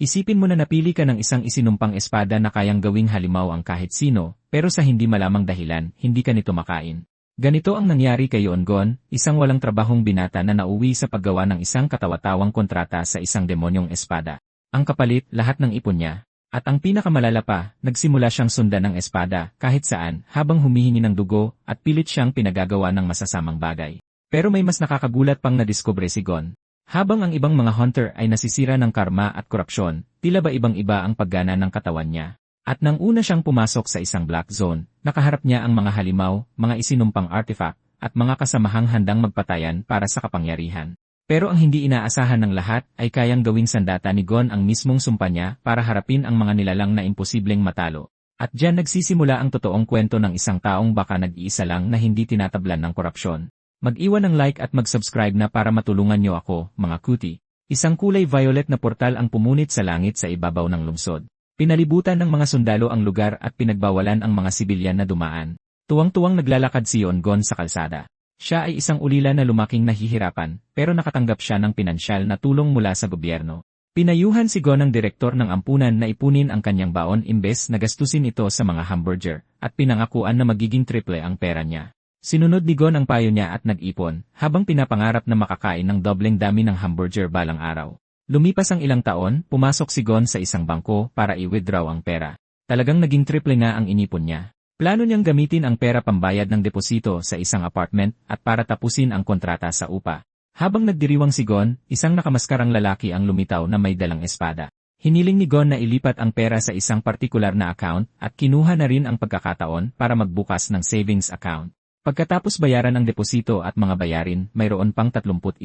Isipin mo na napili ka ng isang isinumpang espada na kayang gawing halimaw ang kahit sino, pero sa hindi malamang dahilan, hindi ka nito makain. Ganito ang nangyari kay Yongon, isang walang trabahong binata na nauwi sa paggawa ng isang katawatawang kontrata sa isang demonyong espada. Ang kapalit, lahat ng ipon niya. At ang pinakamalala pa, nagsimula siyang sundan ng espada, kahit saan, habang humihingi ng dugo, at pilit siyang pinagagawa ng masasamang bagay. Pero may mas nakakagulat pang nadiskubre si Gon. Habang ang ibang mga hunter ay nasisira ng karma at korupsyon, tila ba ibang-iba ang paggana ng katawan niya. At nang una siyang pumasok sa isang black zone, nakaharap niya ang mga halimaw, mga isinumpang artifact, at mga kasamahang handang magpatayan para sa kapangyarihan. Pero ang hindi inaasahan ng lahat ay kayang gawing sandata ni Gon ang mismong sumpa niya para harapin ang mga nilalang na imposibleng matalo. At diyan nagsisimula ang totoong kwento ng isang taong baka nag-iisa lang na hindi tinatablan ng korupsyon. Mag-iwan ng like at mag-subscribe na para matulungan niyo ako, mga kuti. Isang kulay violet na portal ang pumunit sa langit sa ibabaw ng lungsod. Pinalibutan ng mga sundalo ang lugar at pinagbawalan ang mga sibilyan na dumaan. Tuwang-tuwang naglalakad si Yongon sa kalsada. Siya ay isang ulila na lumaking nahihirapan, pero nakatanggap siya ng pinansyal na tulong mula sa gobyerno. Pinayuhan si Gon ng direktor ng ampunan na ipunin ang kanyang baon imbes na gastusin ito sa mga hamburger, at pinangakuan na magiging triple ang pera niya. Sinunod ni Gon ang payo niya at nag-ipon, habang pinapangarap na makakain ng dobleng dami ng hamburger balang araw. Lumipas ang ilang taon, pumasok si Gon sa isang bangko para i-withdraw ang pera. Talagang naging triple nga ang inipon niya. Plano niyang gamitin ang pera pambayad ng deposito sa isang apartment at para tapusin ang kontrata sa upa. Habang nagdiriwang si Gon, isang nakamaskarang lalaki ang lumitaw na may dalang espada. Hiniling ni Gon na ilipat ang pera sa isang partikular na account at kinuha na rin ang pagkakataon para magbukas ng savings account. Pagkatapos bayaran ang deposito at mga bayarin, mayroon pang 31.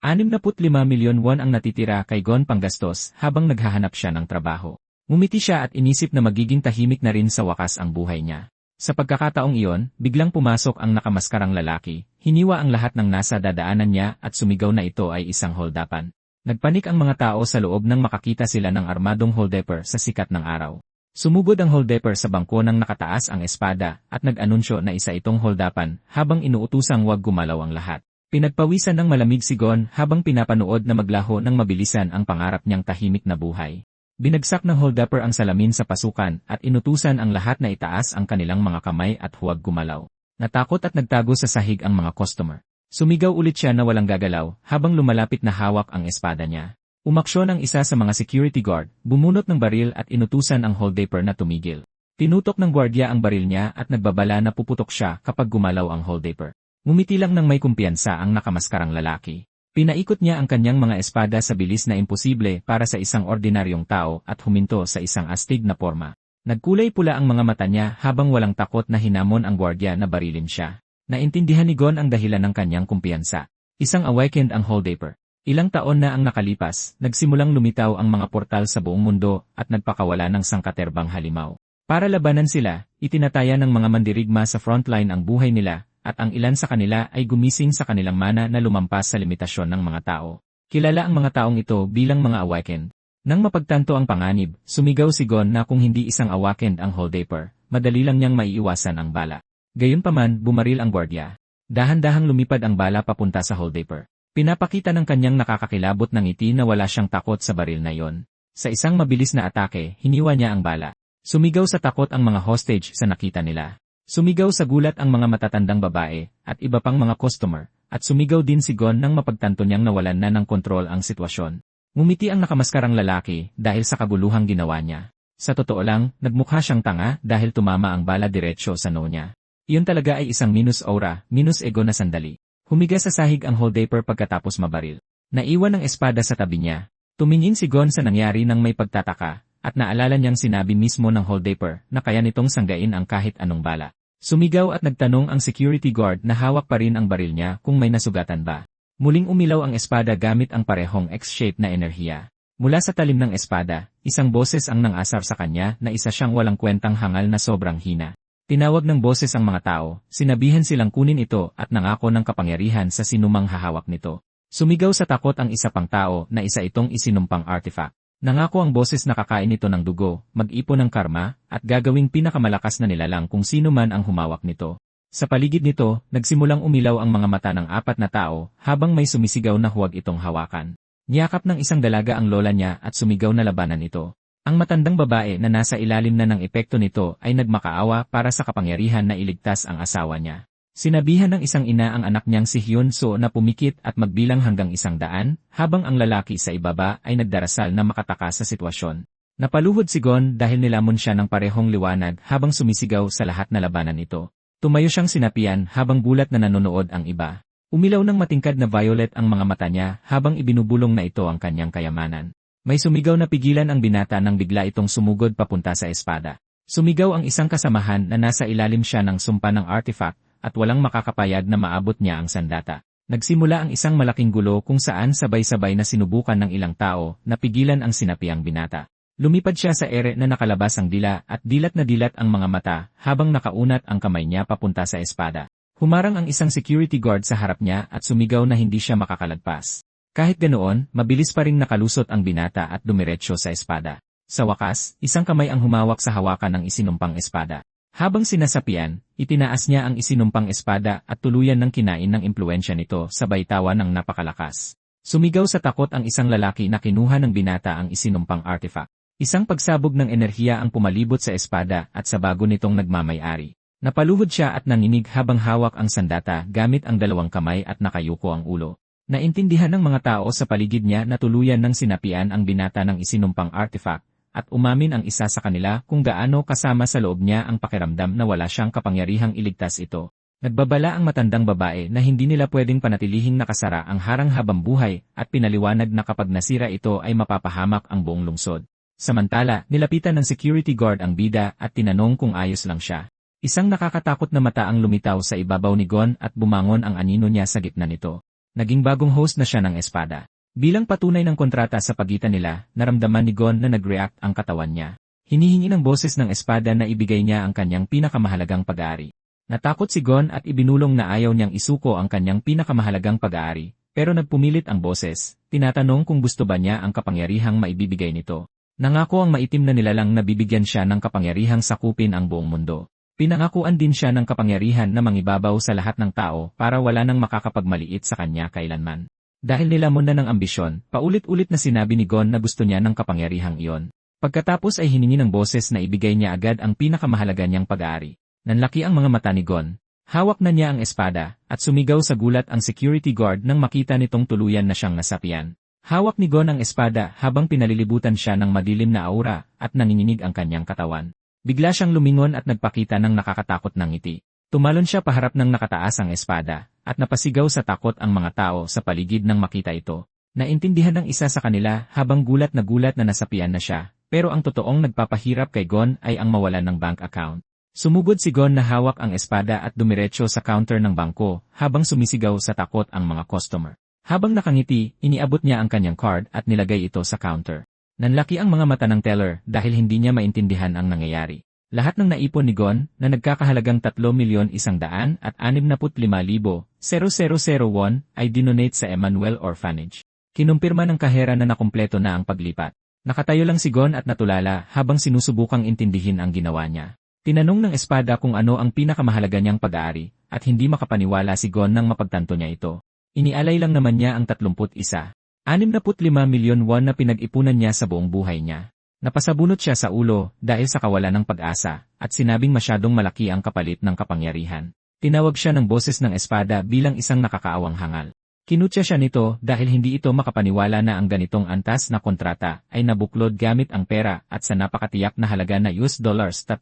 65 milyon won ang natitira kay Gon panggastos habang naghahanap siya ng trabaho. Ngumiti siya at inisip na magiging tahimik na rin sa wakas ang buhay niya. Sa pagkakataong iyon, biglang pumasok ang nakamaskarang lalaki, hiniwa ang lahat ng nasa dadaanan niya at sumigaw na ito ay isang holdapan. Nagpanik ang mga tao sa loob nang makakita sila ng armadong holdepper sa sikat ng araw. Sumugod ang holdepper sa bangko nang nakataas ang espada at nag-anunsyo na isa itong holdapan habang inuutusang huwag gumalaw ang lahat. Pinagpawisan ng malamig si Gon habang pinapanood na maglaho ng mabilisan ang pangarap niyang tahimik na buhay. Binagsak ng holdepper ang salamin sa pasukan at inutusan ang lahat na itaas ang kanilang mga kamay at huwag gumalaw. Natakot at nagtago sa sahig ang mga customer. Sumigaw ulit siya na walang gagalaw habang lumalapit na hawak ang espada niya. Umaksyon ang isa sa mga security guard, bumunot ng baril at inutusan ang holdepper na tumigil. Tinutok ng gwardiya ang baril niya at nagbabala na puputok siya kapag gumalaw ang holdepper. Ngumiti lang ng may kumpiyansa ang nakamaskarang lalaki. Pinaikot niya ang kanyang mga espada sa bilis na imposible para sa isang ordinaryong tao at huminto sa isang astig na porma. Nagkulay pula ang mga mata niya habang walang takot na hinamon ang gwardiya na barilin siya. Naintindihan ni Gon ang dahilan ng kanyang kumpiyansa. Isang awakened ang holdepper. Ilang taon na ang nakalipas, nagsimulang lumitaw ang mga portal sa buong mundo at nagpakawala ng sangkaterbang halimaw. Para labanan sila, itinataya ng mga mandirigma sa frontline ang buhay nila, at ang ilan sa kanila ay gumising sa kanilang mana na lumampas sa limitasyon ng mga tao. Kilala ang mga taong ito bilang mga awakened. Nang mapagtanto ang panganib, sumigaw si Gon na kung hindi isang awakened ang holdepper, madali lang niyang maiiwasan ang bala. Gayunpaman, bumaril ang gwardiya. Dahan-dahang lumipad ang bala papunta sa holdepper. Pinapakita ng kanyang nakakakilabot ng ngiti na wala siyang takot sa baril na yon. Sa isang mabilis na atake, hiniwa niya ang bala. Sumigaw sa takot ang mga hostage sa nakita nila. Sumigaw sa gulat ang mga matatandang babae at iba pang mga customer, at sumigaw din si Gon nang mapagtanto niyang nawalan na ng kontrol ang sitwasyon. Ngumiti ang nakamaskarang lalaki dahil sa kaguluhang ginawa niya. Sa totoo lang, nagmukha siyang tanga dahil tumama ang bala diretsyo sa noo niya. Iyon talaga ay isang minus aura, minus ego na sandali. Humiga sa sahig ang holdepper pagkatapos mabaril. Naiwan ang espada sa tabi niya. Tumingin si Gon sa nangyari nang may pagtataka, at naalala niyang sinabi mismo ng holdepper na kaya nitong sanggain ang kahit anong bala. Sumigaw at nagtanong ang security guard na hawak pa rin ang baril niya kung may nasugatan ba. Muling umilaw ang espada gamit ang parehong X-shape na enerhiya. Mula sa talim ng espada, isang boses ang nangasar sa kanya na isa siyang walang kwentang hangal na sobrang hina. Tinawag ng boses ang mga tao, sinabihan silang kunin ito at nangako ng kapangyarihan sa sinumang hahawak nito. Sumigaw sa takot ang isa pang tao na isa itong isinumpang artifact. Nangako ang boses na kakain ito ng dugo, mag-ipon ng karma, at gagawing pinakamalakas na nilalang kung sino man ang humawak nito. Sa paligid nito, nagsimulang umilaw ang mga mata ng apat na tao habang may sumisigaw na huwag itong hawakan. Niyakap ng isang dalaga ang lola niya at sumigaw na labanan ito. Ang matandang babae na nasa ilalim na ng epekto nito ay nagmakaawa para sa kapangyarihan na iligtas ang asawa niya. Sinabihan ng isang ina ang anak niyang si Hyun So na pumikit at magbilang hanggang 100, habang ang lalaki sa ibaba ay nagdarasal na makatakas sa sitwasyon. Napaluhod si Gon dahil nilamon siya ng parehong liwanag habang sumisigaw sa lahat na labanan ito. Tumayo siyang sinapian habang gulat na nanonood ang iba. Umilaw ng matingkad na violet ang mga mata niya habang ibinubulong na ito ang kanyang kayamanan. May sumigaw na pigilan ang binata nang bigla itong sumugod papunta sa espada. Sumigaw ang isang kasamahan na nasa ilalim siya ng sumpa ng artifact at walang makakapayag na maabot niya ang sandata. Nagsimula ang isang malaking gulo kung saan sabay-sabay na sinubukan ng ilang tao na pigilan ang sinapiang binata. Lumipad siya sa ere na nakalabas ang dila at dilat na dilat ang mga mata habang nakaunat ang kamay niya papunta sa espada. Humarang ang isang security guard sa harap niya at sumigaw na hindi siya makakalagpas. Kahit ganoon, mabilis pa ring nakalusot ang binata at dumiretso sa espada. Sa wakas, isang kamay ang humawak sa hawakan ng isinumpang espada. Habang sinasapian, itinaas niya ang isinumpang espada at tuluyan ng kinain ng impluensya nito sabay tawa ng napakalakas. Sumigaw sa takot ang isang lalaki na kinuha ng binata ang isinumpang artifact. Isang pagsabog ng enerhiya ang pumalibot sa espada at sa bago nitong nagmamay-ari. Napaluhod siya at nanginig habang hawak ang sandata gamit ang dalawang kamay at nakayuko ang ulo. Naintindihan ng mga tao sa paligid niya na tuluyan ng sinapian ang binata ng isinumpang artifact, at umamin ang isa sa kanila kung gaano kasama sa loob niya ang pakiramdam na wala siyang kapangyarihang iligtas ito. Nagbabala ang matandang babae na hindi nila pwedeng panatilihing nakasara ang harang habang buhay at pinaliwanag na kapag nasira ito ay mapapahamak ang buong lungsod. Samantala, nilapitan ng security guard ang bida at tinanong kung ayos lang siya. Isang nakakatakot na mata ang lumitaw sa ibabaw ni Gon at bumangon ang anino niya sa gitna nito. Naging bagong host na siya ng espada. Bilang patunay ng kontrata sa pagitan nila, naramdaman ni Gon na nag-react ang katawan niya. Hinihingi ng boses ng espada na ibigay niya ang kanyang pinakamahalagang pag-aari. Natakot si Gon at ibinulong na ayaw niyang isuko ang kanyang pinakamahalagang pag-aari, pero nagpumilit ang boses, tinatanong kung gusto ba niya ang kapangyarihang maibibigay nito. Nangako ang maitim na nilalang na bibigyan siya ng kapangyarihang sakupin ang buong mundo. Pinangakuan din siya ng kapangyarihan na mangibabaw sa lahat ng tao para wala nang makakapagmaliit sa kanya kailanman. Dahil nilamon na ng ambisyon, paulit-ulit na sinabi ni Gon na gusto niya ng kapangyarihang iyon. Pagkatapos ay hiningi ng boses na ibigay niya agad ang pinakamahalaga niyang pag-aari. Nanlaki ang mga mata ni Gon. Hawak na niya ang espada, at sumigaw sa gulat ang security guard nang makita nitong tuluyan na siyang nasapian. Hawak ni Gon ang espada habang pinalilibutan siya ng madilim na aura at nanginginig ang kanyang katawan. Bigla siyang lumingon at nagpakita ng nakakatakot na ngiti. Tumalon siya paharap ng nakataas ang espada, at napasigaw sa takot ang mga tao sa paligid nang makita ito. Naintindihan ng isa sa kanila habang gulat na nasapian na siya, pero ang totoong nagpapahirap kay Gon ay ang mawalan ng bank account. Sumugod si Gon na hawak ang espada at dumiretso sa counter ng bangko habang sumisigaw sa takot ang mga customer. Habang nakangiti, iniabot niya ang kanyang card at nilagay ito sa counter. Nanlaki ang mga mata ng teller dahil hindi niya maintindihan ang nangyayari. Lahat ng naipon ni Gon na nagkakahalagang 3,100,000 at 65,000,000 won ay dinonate sa Emmanuel Orphanage. Kinumpirma ng kahera na nakumpleto na ang paglipat. Nakatayo lang si Gon at natulala habang sinusubukang intindihin ang ginawa niya. Tinanong ng espada kung ano ang pinakamahalaga niyang pag-aari at hindi makapaniwala si Gon nang mapagtanto niya ito. Inialay lang naman niya ang 31. 65 milyon won na pinag-ipunan niya sa buong buhay niya. Napasabunot siya sa ulo dahil sa kawalan ng pag-asa at sinabing masyadong malaki ang kapalit ng kapangyarihan. Tinawag siya ng boses ng espada bilang isang nakakaawang hangal. Kinutya siya nito dahil hindi ito makapaniwala na ang ganitong antas na kontrata ay nabuklod gamit ang pera at sa napakatiyak na halaga na $3,100,000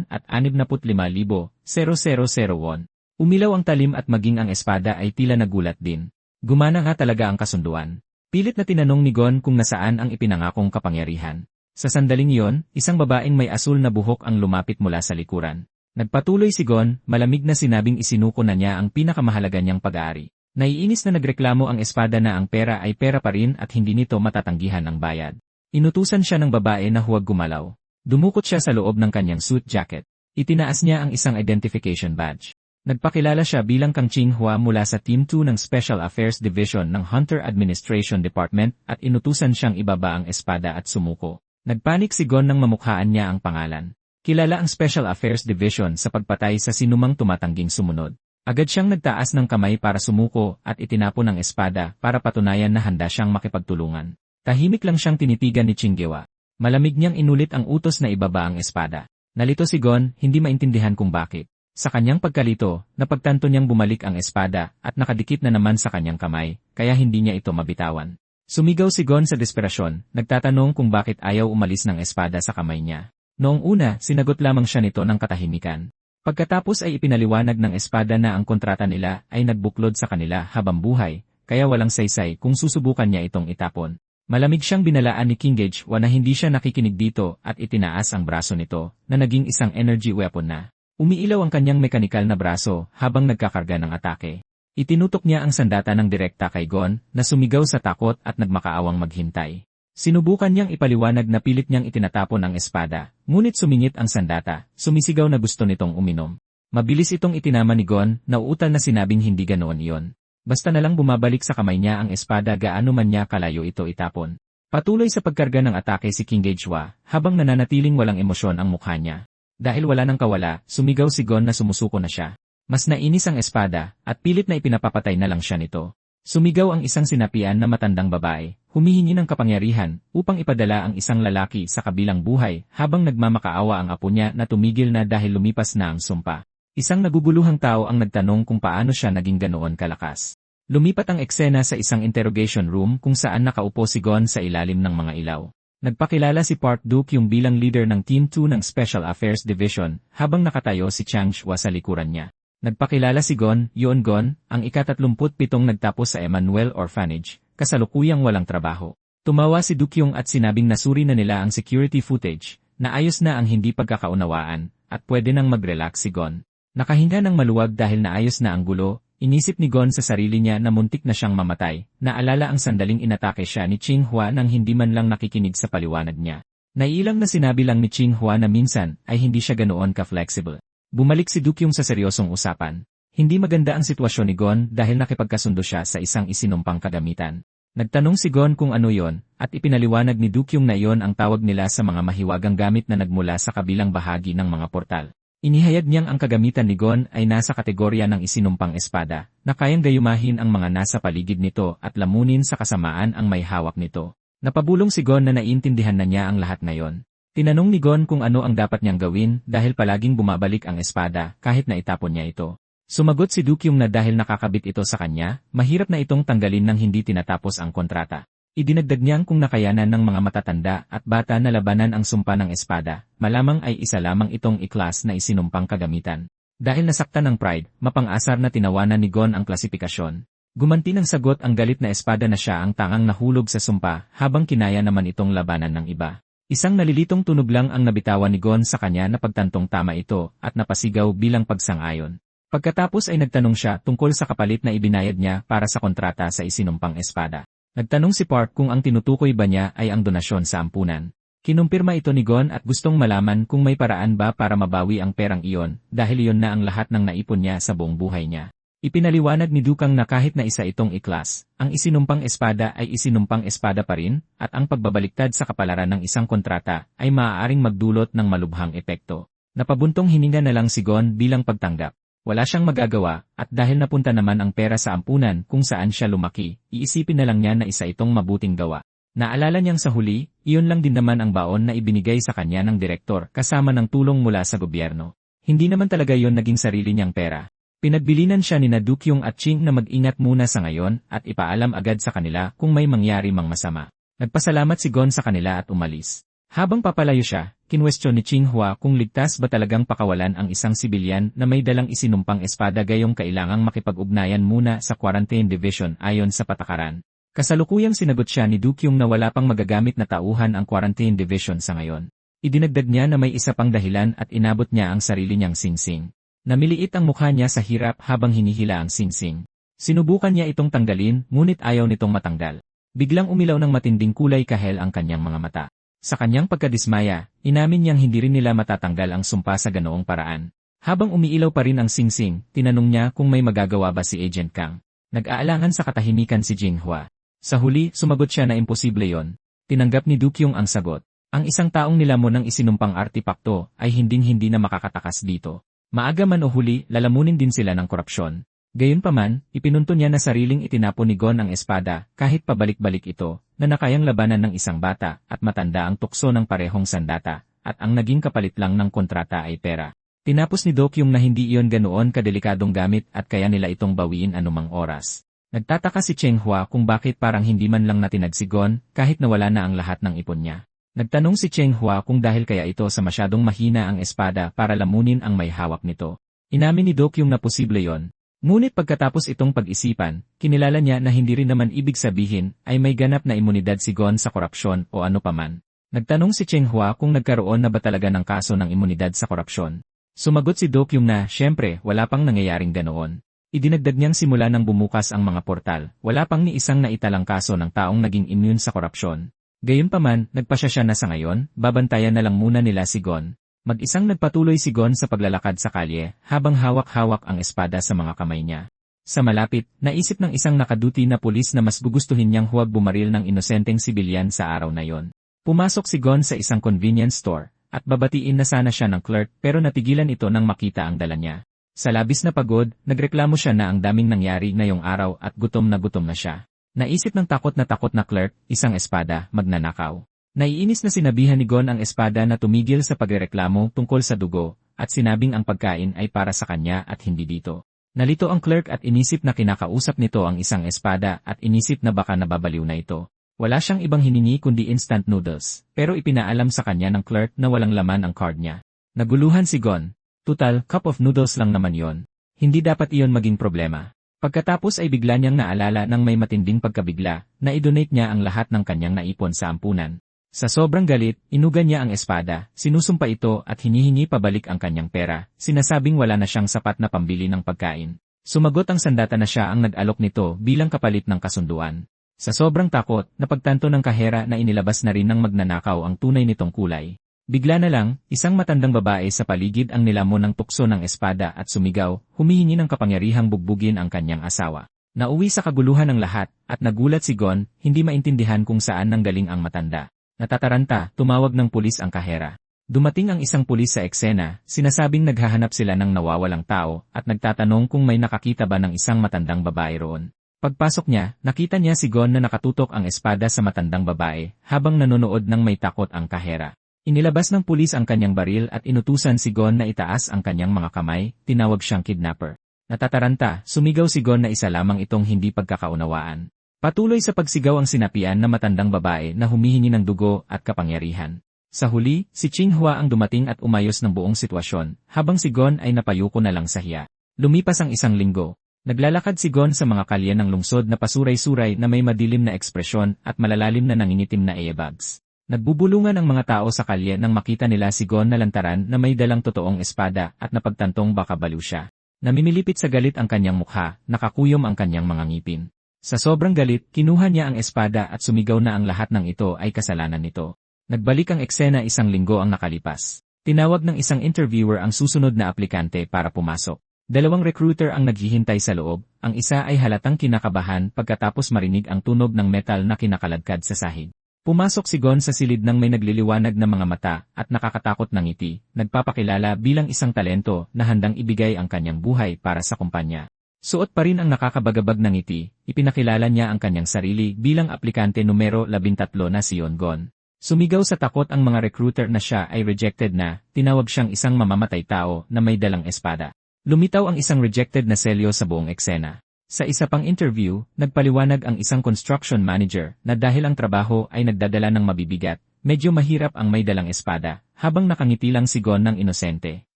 at 65,000 won. Umilaw ang talim at maging ang espada ay tila nagulat din. Gumana nga talaga ang kasunduan. Pilit na tinanong ni Gon kung nasaan ang ipinangakong kapangyarihan. Sa sandaling iyon, isang babaeng may asul na buhok ang lumapit mula sa likuran. Nagpatuloy si Gon, malamig na sinabing isinuko na niya ang pinakamahalaga niyang pag-aari. Naiinis na nagreklamo ang espada na ang pera ay pera pa rin at hindi nito matatanggihan ang bayad. Inutusan siya ng babae na huwag gumalaw. Dumukot siya sa loob ng kanyang suit jacket. Itinaas niya ang isang identification badge. Nagpakilala siya bilang Kang Ching-hwa mula sa Team 2 ng Special Affairs Division ng Hunter Administration Department at inutusan siyang ibaba ang espada at sumuko. Nagpanik si Gon nang mamukhaan niya ang pangalan. Kilala ang Special Affairs Division sa pagpatay sa sinumang tumatangging sumunod. Agad siyang nagtaas ng kamay para sumuko at itinapon ang espada para patunayan na handa siyang makipagtulungan. Tahimik lang siyang tinitigan ni Chinggewa. Malamig niyang inulit ang utos na ibaba ang espada. Nalito si Gon, hindi maintindihan kung bakit. Sa kanyang pagkalito, napagtanto niyang bumalik ang espada at nakadikit na naman sa kanyang kamay, kaya hindi niya ito mabitawan. Sumigaw si Gon sa desperasyon, nagtatanong kung bakit ayaw umalis ng espada sa kamay niya. Noong una, sinagot lamang siya nito ng katahimikan. Pagkatapos ay ipinaliwanag ng espada na ang kontrata nila ay nagbuklod sa kanila habang buhay, kaya walang saysay kung susubukan niya itong itapon. Malamig siyang binalaan ni Kinggejwa na hindi siya nakikinig dito at itinaas ang braso nito na naging isang energy weapon na. Umiilaw ang kanyang mekanikal na braso habang nagkakarga ng atake. Itinutok niya ang sandata ng direkta kay Gon na sumigaw sa takot at nagmakaawang maghintay. Sinubukan niyang ipaliwanag na pilit niyang itinatapon ang espada, ngunit sumingit ang sandata, sumisigaw na gusto nitong uminom. Mabilis itong itinama ni Gon, nauutal na sinabing hindi ganoon iyon. Basta na lang bumabalik sa kamay niya ang espada gaano man niya kalayo ito itapon. Patuloy sa pagkarga ng atake si Kinggejwa habang nananatiling walang emosyon ang mukha niya. Dahil wala nang kawala, sumigaw si Gon na sumusuko na siya. Mas nainis ang espada at pilit na ipinapapatay na lang siya nito. Sumigaw ang isang sinapian na matandang babae, humihingi ng kapangyarihan upang ipadala ang isang lalaki sa kabilang buhay habang nagmamakaawa ang apo niya na tumigil na dahil lumipas na ang sumpa. Isang naguguluhang tao ang nagtanong kung paano siya naging ganoon kalakas. Lumipat ang eksena sa isang interrogation room kung saan nakaupo si Gon sa ilalim ng mga ilaw. Nagpakilala si Park Duk-yung bilang leader ng Team 2 ng Special Affairs Division habang nakatayo si Chang Shua sa likuran niya. Nagpakilala si Gon, Yoon Gon, ang ika-37 nagtapos sa Emmanuel Orphanage, kasalukuyang walang trabaho. Tumawa si Dukyong at sinabing nasuri na nila ang security footage, na ayos na ang hindi pagkakaunawaan, at pwede nang mag-relax si Gon. Nakahinga ng maluwag dahil naayos na ang gulo, inisip ni Gon sa sarili niya na muntik na siyang mamatay, naalala ang sandaling inatake siya ni Qinghua nang hindi man lang nakikinig sa paliwanag niya. Naiilang na sinabi lang ni Qinghua na minsan ay hindi siya ganoon ka-flexible. Bumalik si Dukyong sa seryosong usapan. Hindi maganda ang sitwasyon ni Gon dahil nakipagkasundo siya sa isang isinumpang kagamitan. Nagtanong si Gon kung ano yon, at ipinaliwanag ni Dukyong na yon ang tawag nila sa mga mahiwagang gamit na nagmula sa kabilang bahagi ng mga portal. Inihayag niyang ang kagamitan ni Gon ay nasa kategorya ng isinumpang espada, na kayang gayumahin ang mga nasa paligid nito at lamunin sa kasamaan ang may hawak nito. Napabulong si Gon na naiintindihan na niya ang lahat ngayon. Tinanong ni Gon kung ano ang dapat niyang gawin dahil palaging bumabalik ang espada kahit na itapon niya ito. Sumagot si Dukyong na dahil nakakabit ito sa kanya, mahirap na itong tanggalin nang hindi tinatapos ang kontrata. Idinagdag niyang kung nakayanan ng mga matatanda at bata na labanan ang sumpa ng espada, malamang ay isa lamang itong iklas na isinumpang kagamitan. Dahil nasaktan ng pride, mapang-asar na tinawanan ni Gon ang klasifikasyon. Gumanti ng sagot ang galit na espada na siya ang tangang nahulog sa sumpa habang kinaya naman itong labanan ng iba. Isang nalilitong tunog lang ang nabitawan ni Gon sa kanya na pagtantong tama ito at napasigaw bilang pagsang-ayon. Pagkatapos ay nagtanong siya tungkol sa kapalit na ibinayad niya para sa kontrata sa isinumpang espada. Nagtanong si Park kung ang tinutukoy ba niya ay ang donasyon sa ampunan. Kinumpirma ito ni Gon at gustong malaman kung may paraan ba para mabawi ang perang iyon dahil iyon na ang lahat ng naipon niya sa buong buhay niya. Ipinaliwanag ni Dukang na kahit na isa itong iklas, ang isinumpang espada ay isinumpang espada pa rin at ang pagbabaliktad sa kapalaran ng isang kontrata ay maaaring magdulot ng malubhang epekto. Napabuntong hininga na lang si Gon bilang pagtanggap. Wala siyang magagawa, at dahil napunta naman ang pera sa ampunan kung saan siya lumaki, iisipin na lang niya na isa itong mabuting gawa. Naalala niyang sa huli, iyon lang din naman ang baon na ibinigay sa kanya ng direktor kasama ng tulong mula sa gobyerno. Hindi naman talaga iyon naging sarili niyang pera. Pinagbilinan siya ni Dukyong at Ching na mag-ingat muna sa ngayon at ipaalam agad sa kanila kung may mangyari mang masama. Nagpasalamat si Gon sa kanila at umalis. Habang papalayo siya, kinwestiyon ni Qinghua kung ligtas ba talagang pakawalan ang isang sibilyan na may dalang isinumpang espada gayong kailangang makipag-ugnayan muna sa Quarantine Division ayon sa patakaran. Kasalukuyang sinagot siya ni Dukyong na wala pang magagamit na tauhan ang Quarantine Division sa ngayon. Idinagdag niya na may isa pang dahilan at inabot niya ang sarili niyang singsing. Namiliit ang mukha niya sa hirap habang hinihila ang singsing. Sinubukan niya itong tanggalin ngunit ayaw nitong matanggal. Biglang umilaw ng matinding kulay kahel ang kanyang mga mata. Sa kanyang pagkadismaya, inamin niyang hindi rin nila matatanggal ang sumpa sa ganoong paraan. Habang umiilaw pa rin ang singsing, tinanong niya kung may magagawa ba si Agent Kang. Nag-aalangan sa katahimikan si Jinghua. Sa huli, sumagot siya na imposible yon. Tinanggap ni Dukyong ang sagot. Ang isang taong nilamon ng isinumpang artipakto ay hinding-hindi na makakatakas dito. Maaga man o huli, lalamunin din sila ng korupsyon. Gayunpaman, ipinunto niya na sariling itinapon ni Gon ang espada, kahit pabalik-balik ito, na nakayang labanan ng isang bata, at matanda ang tukso ng parehong sandata, at ang naging kapalit lang ng kontrata ay pera. Tinapos ni Dokyung na hindi iyon ganoon kadelikadong gamit at kaya nila itong bawiin anumang oras. Nagtataka si Cheng Hua kung bakit parang hindi man lang natinag si Gon, kahit nawala na ang lahat ng ipon niya. Nagtanong si Cheng Hua kung dahil kaya ito sa masyadong mahina ang espada para lamunin ang may hawak nito. Inamin ni Dokyung na posible yon. Ngunit pagkatapos itong pag-isipan, kinilala niya na hindi rin naman ibig sabihin ay may ganap na imunidad si Gon sa korupsyon o ano paman. Nagtanong si Cheng Hua kung nagkaroon na ba talaga ng kaso ng imunidad sa korupsyon. Sumagot si Dokyung na, syempre, wala pang nangyayaring ganoon. Idinagdag niyang simula nang bumukas ang mga portal, wala pang ni isang naitalang kaso ng taong naging immune sa korupsyon. Gayunpaman, nagpasya siya na sa ngayon, babantayan na lang muna nila si Gon. Mag-isang nagpatuloy si Gon sa paglalakad sa kalye, habang hawak-hawak ang espada sa mga kamay niya. Sa malapit, naisip ng isang nakaduty na pulis na mas gugustuhin niyang huwag bumaril ng inosenteng sibilyan sa araw na yon. Pumasok si Gon sa isang convenience store, at babatiin na sana siya ng clerk pero natigilan ito nang makita ang dala niya. Sa labis na pagod, nagreklamo siya na ang daming nangyari ngayong araw at gutom na siya. Naisip ng takot na clerk, isang espada, magnanakaw. Naiinis na sinabihan ni Gon ang espada na tumigil sa pagreklamo tungkol sa dugo, at sinabing ang pagkain ay para sa kanya at hindi dito. Nalito ang clerk at inisip na kinakausap nito ang isang espada at inisip na baka nababaliw na ito. Wala siyang ibang hiningi kundi instant noodles, pero ipinaalam sa kanya ng clerk na walang laman ang card niya. Naguluhan si Gon. Tutal, cup of noodles lang naman yon. Hindi dapat iyon maging problema. Pagkatapos ay bigla niyang naalala ng may matinding pagkabigla, na i-donate niya ang lahat ng kanyang naipon sa ampunan. Sa sobrang galit, inugan niya ang espada, sinusumpa ito at hinihingi pabalik ang kanyang pera, sinasabing wala na siyang sapat na pambili ng pagkain. Sumagot ang sandata na siya ang nag-alok nito bilang kapalit ng kasunduan. Sa sobrang takot, napagtanto ng kahera na inilabas na rin ng magnanakaw ang tunay nitong kulay. Bigla na lang, isang matandang babae sa paligid ang nilamon ng tukso ng espada at sumigaw, humihingi ng kapangyarihang bugbugin ang kanyang asawa. Nauwi sa kaguluhan ng lahat, at nagulat si Gon, hindi maintindihan kung saan nanggaling ang matanda. Natataranta, tumawag ng pulis ang kahera. Dumating ang isang pulis sa eksena, sinasabing naghahanap sila ng nawawalang tao, at nagtatanong kung may nakakita ba ng isang matandang babae roon. Pagpasok niya, nakita niya si Gon na nakatutok ang espada sa matandang babae, habang nanonood ng may takot ang kahera. Inilabas ng pulis ang kanyang baril at inutusan si Gon na itaas ang kanyang mga kamay, tinawag siyang kidnapper. Natataranta, sumigaw si Gon na isa lamang itong hindi pagkakaunawaan. Patuloy sa pagsigaw ang sinapian na matandang babae na humihingi ng dugo at kapangyarihan. Sa huli, si Cheng Hua ang dumating at umayos ng buong sitwasyon, habang si Gon ay napayuko na lang sa hiya. Lumipas ang isang linggo. Naglalakad si Gon sa mga kalye ng lungsod na pasuray-suray na may madilim na ekspresyon at malalalim na nangingitim na earbags. Nagbubulungan ang mga tao sa kalye nang makita nila si Gon na lantaran na may dalang totoong espada at napagtantong baka baliw siya. Namimilipit sa galit ang kanyang mukha, nakakuyom ang kanyang mga ngipin. Sa sobrang galit, kinuha niya ang espada at sumigaw na ang lahat ng ito ay kasalanan nito. Nagbalik ang eksena isang linggo ang nakalipas. Tinawag ng isang interviewer ang susunod na aplikante para pumasok. Dalawang recruiter ang naghihintay sa loob, ang isa ay halatang kinakabahan pagkatapos marinig ang tunog ng metal na kinakaladkad sa sahig. Pumasok si Gon sa silid ng may nagliliwanag na mga mata at nakakatakot na ngiti, nagpapakilala bilang isang talento na handang ibigay ang kanyang buhay para sa kumpanya. Suot pa rin ang nakakabagabag na ngiti, ipinakilala niya ang kanyang sarili bilang aplikante numero 13 na si Gon. Sumigaw sa takot ang mga recruiter na siya ay rejected na, tinawag siyang isang mamamatay tao na may dalang espada. Lumitaw ang isang rejected na selyo sa buong eksena. Sa isa pang interview, nagpaliwanag ang isang construction manager na dahil ang trabaho ay nagdadala ng mabibigat, medyo mahirap ang may dalang espada, habang nakangiti lang si Gon ng inosente.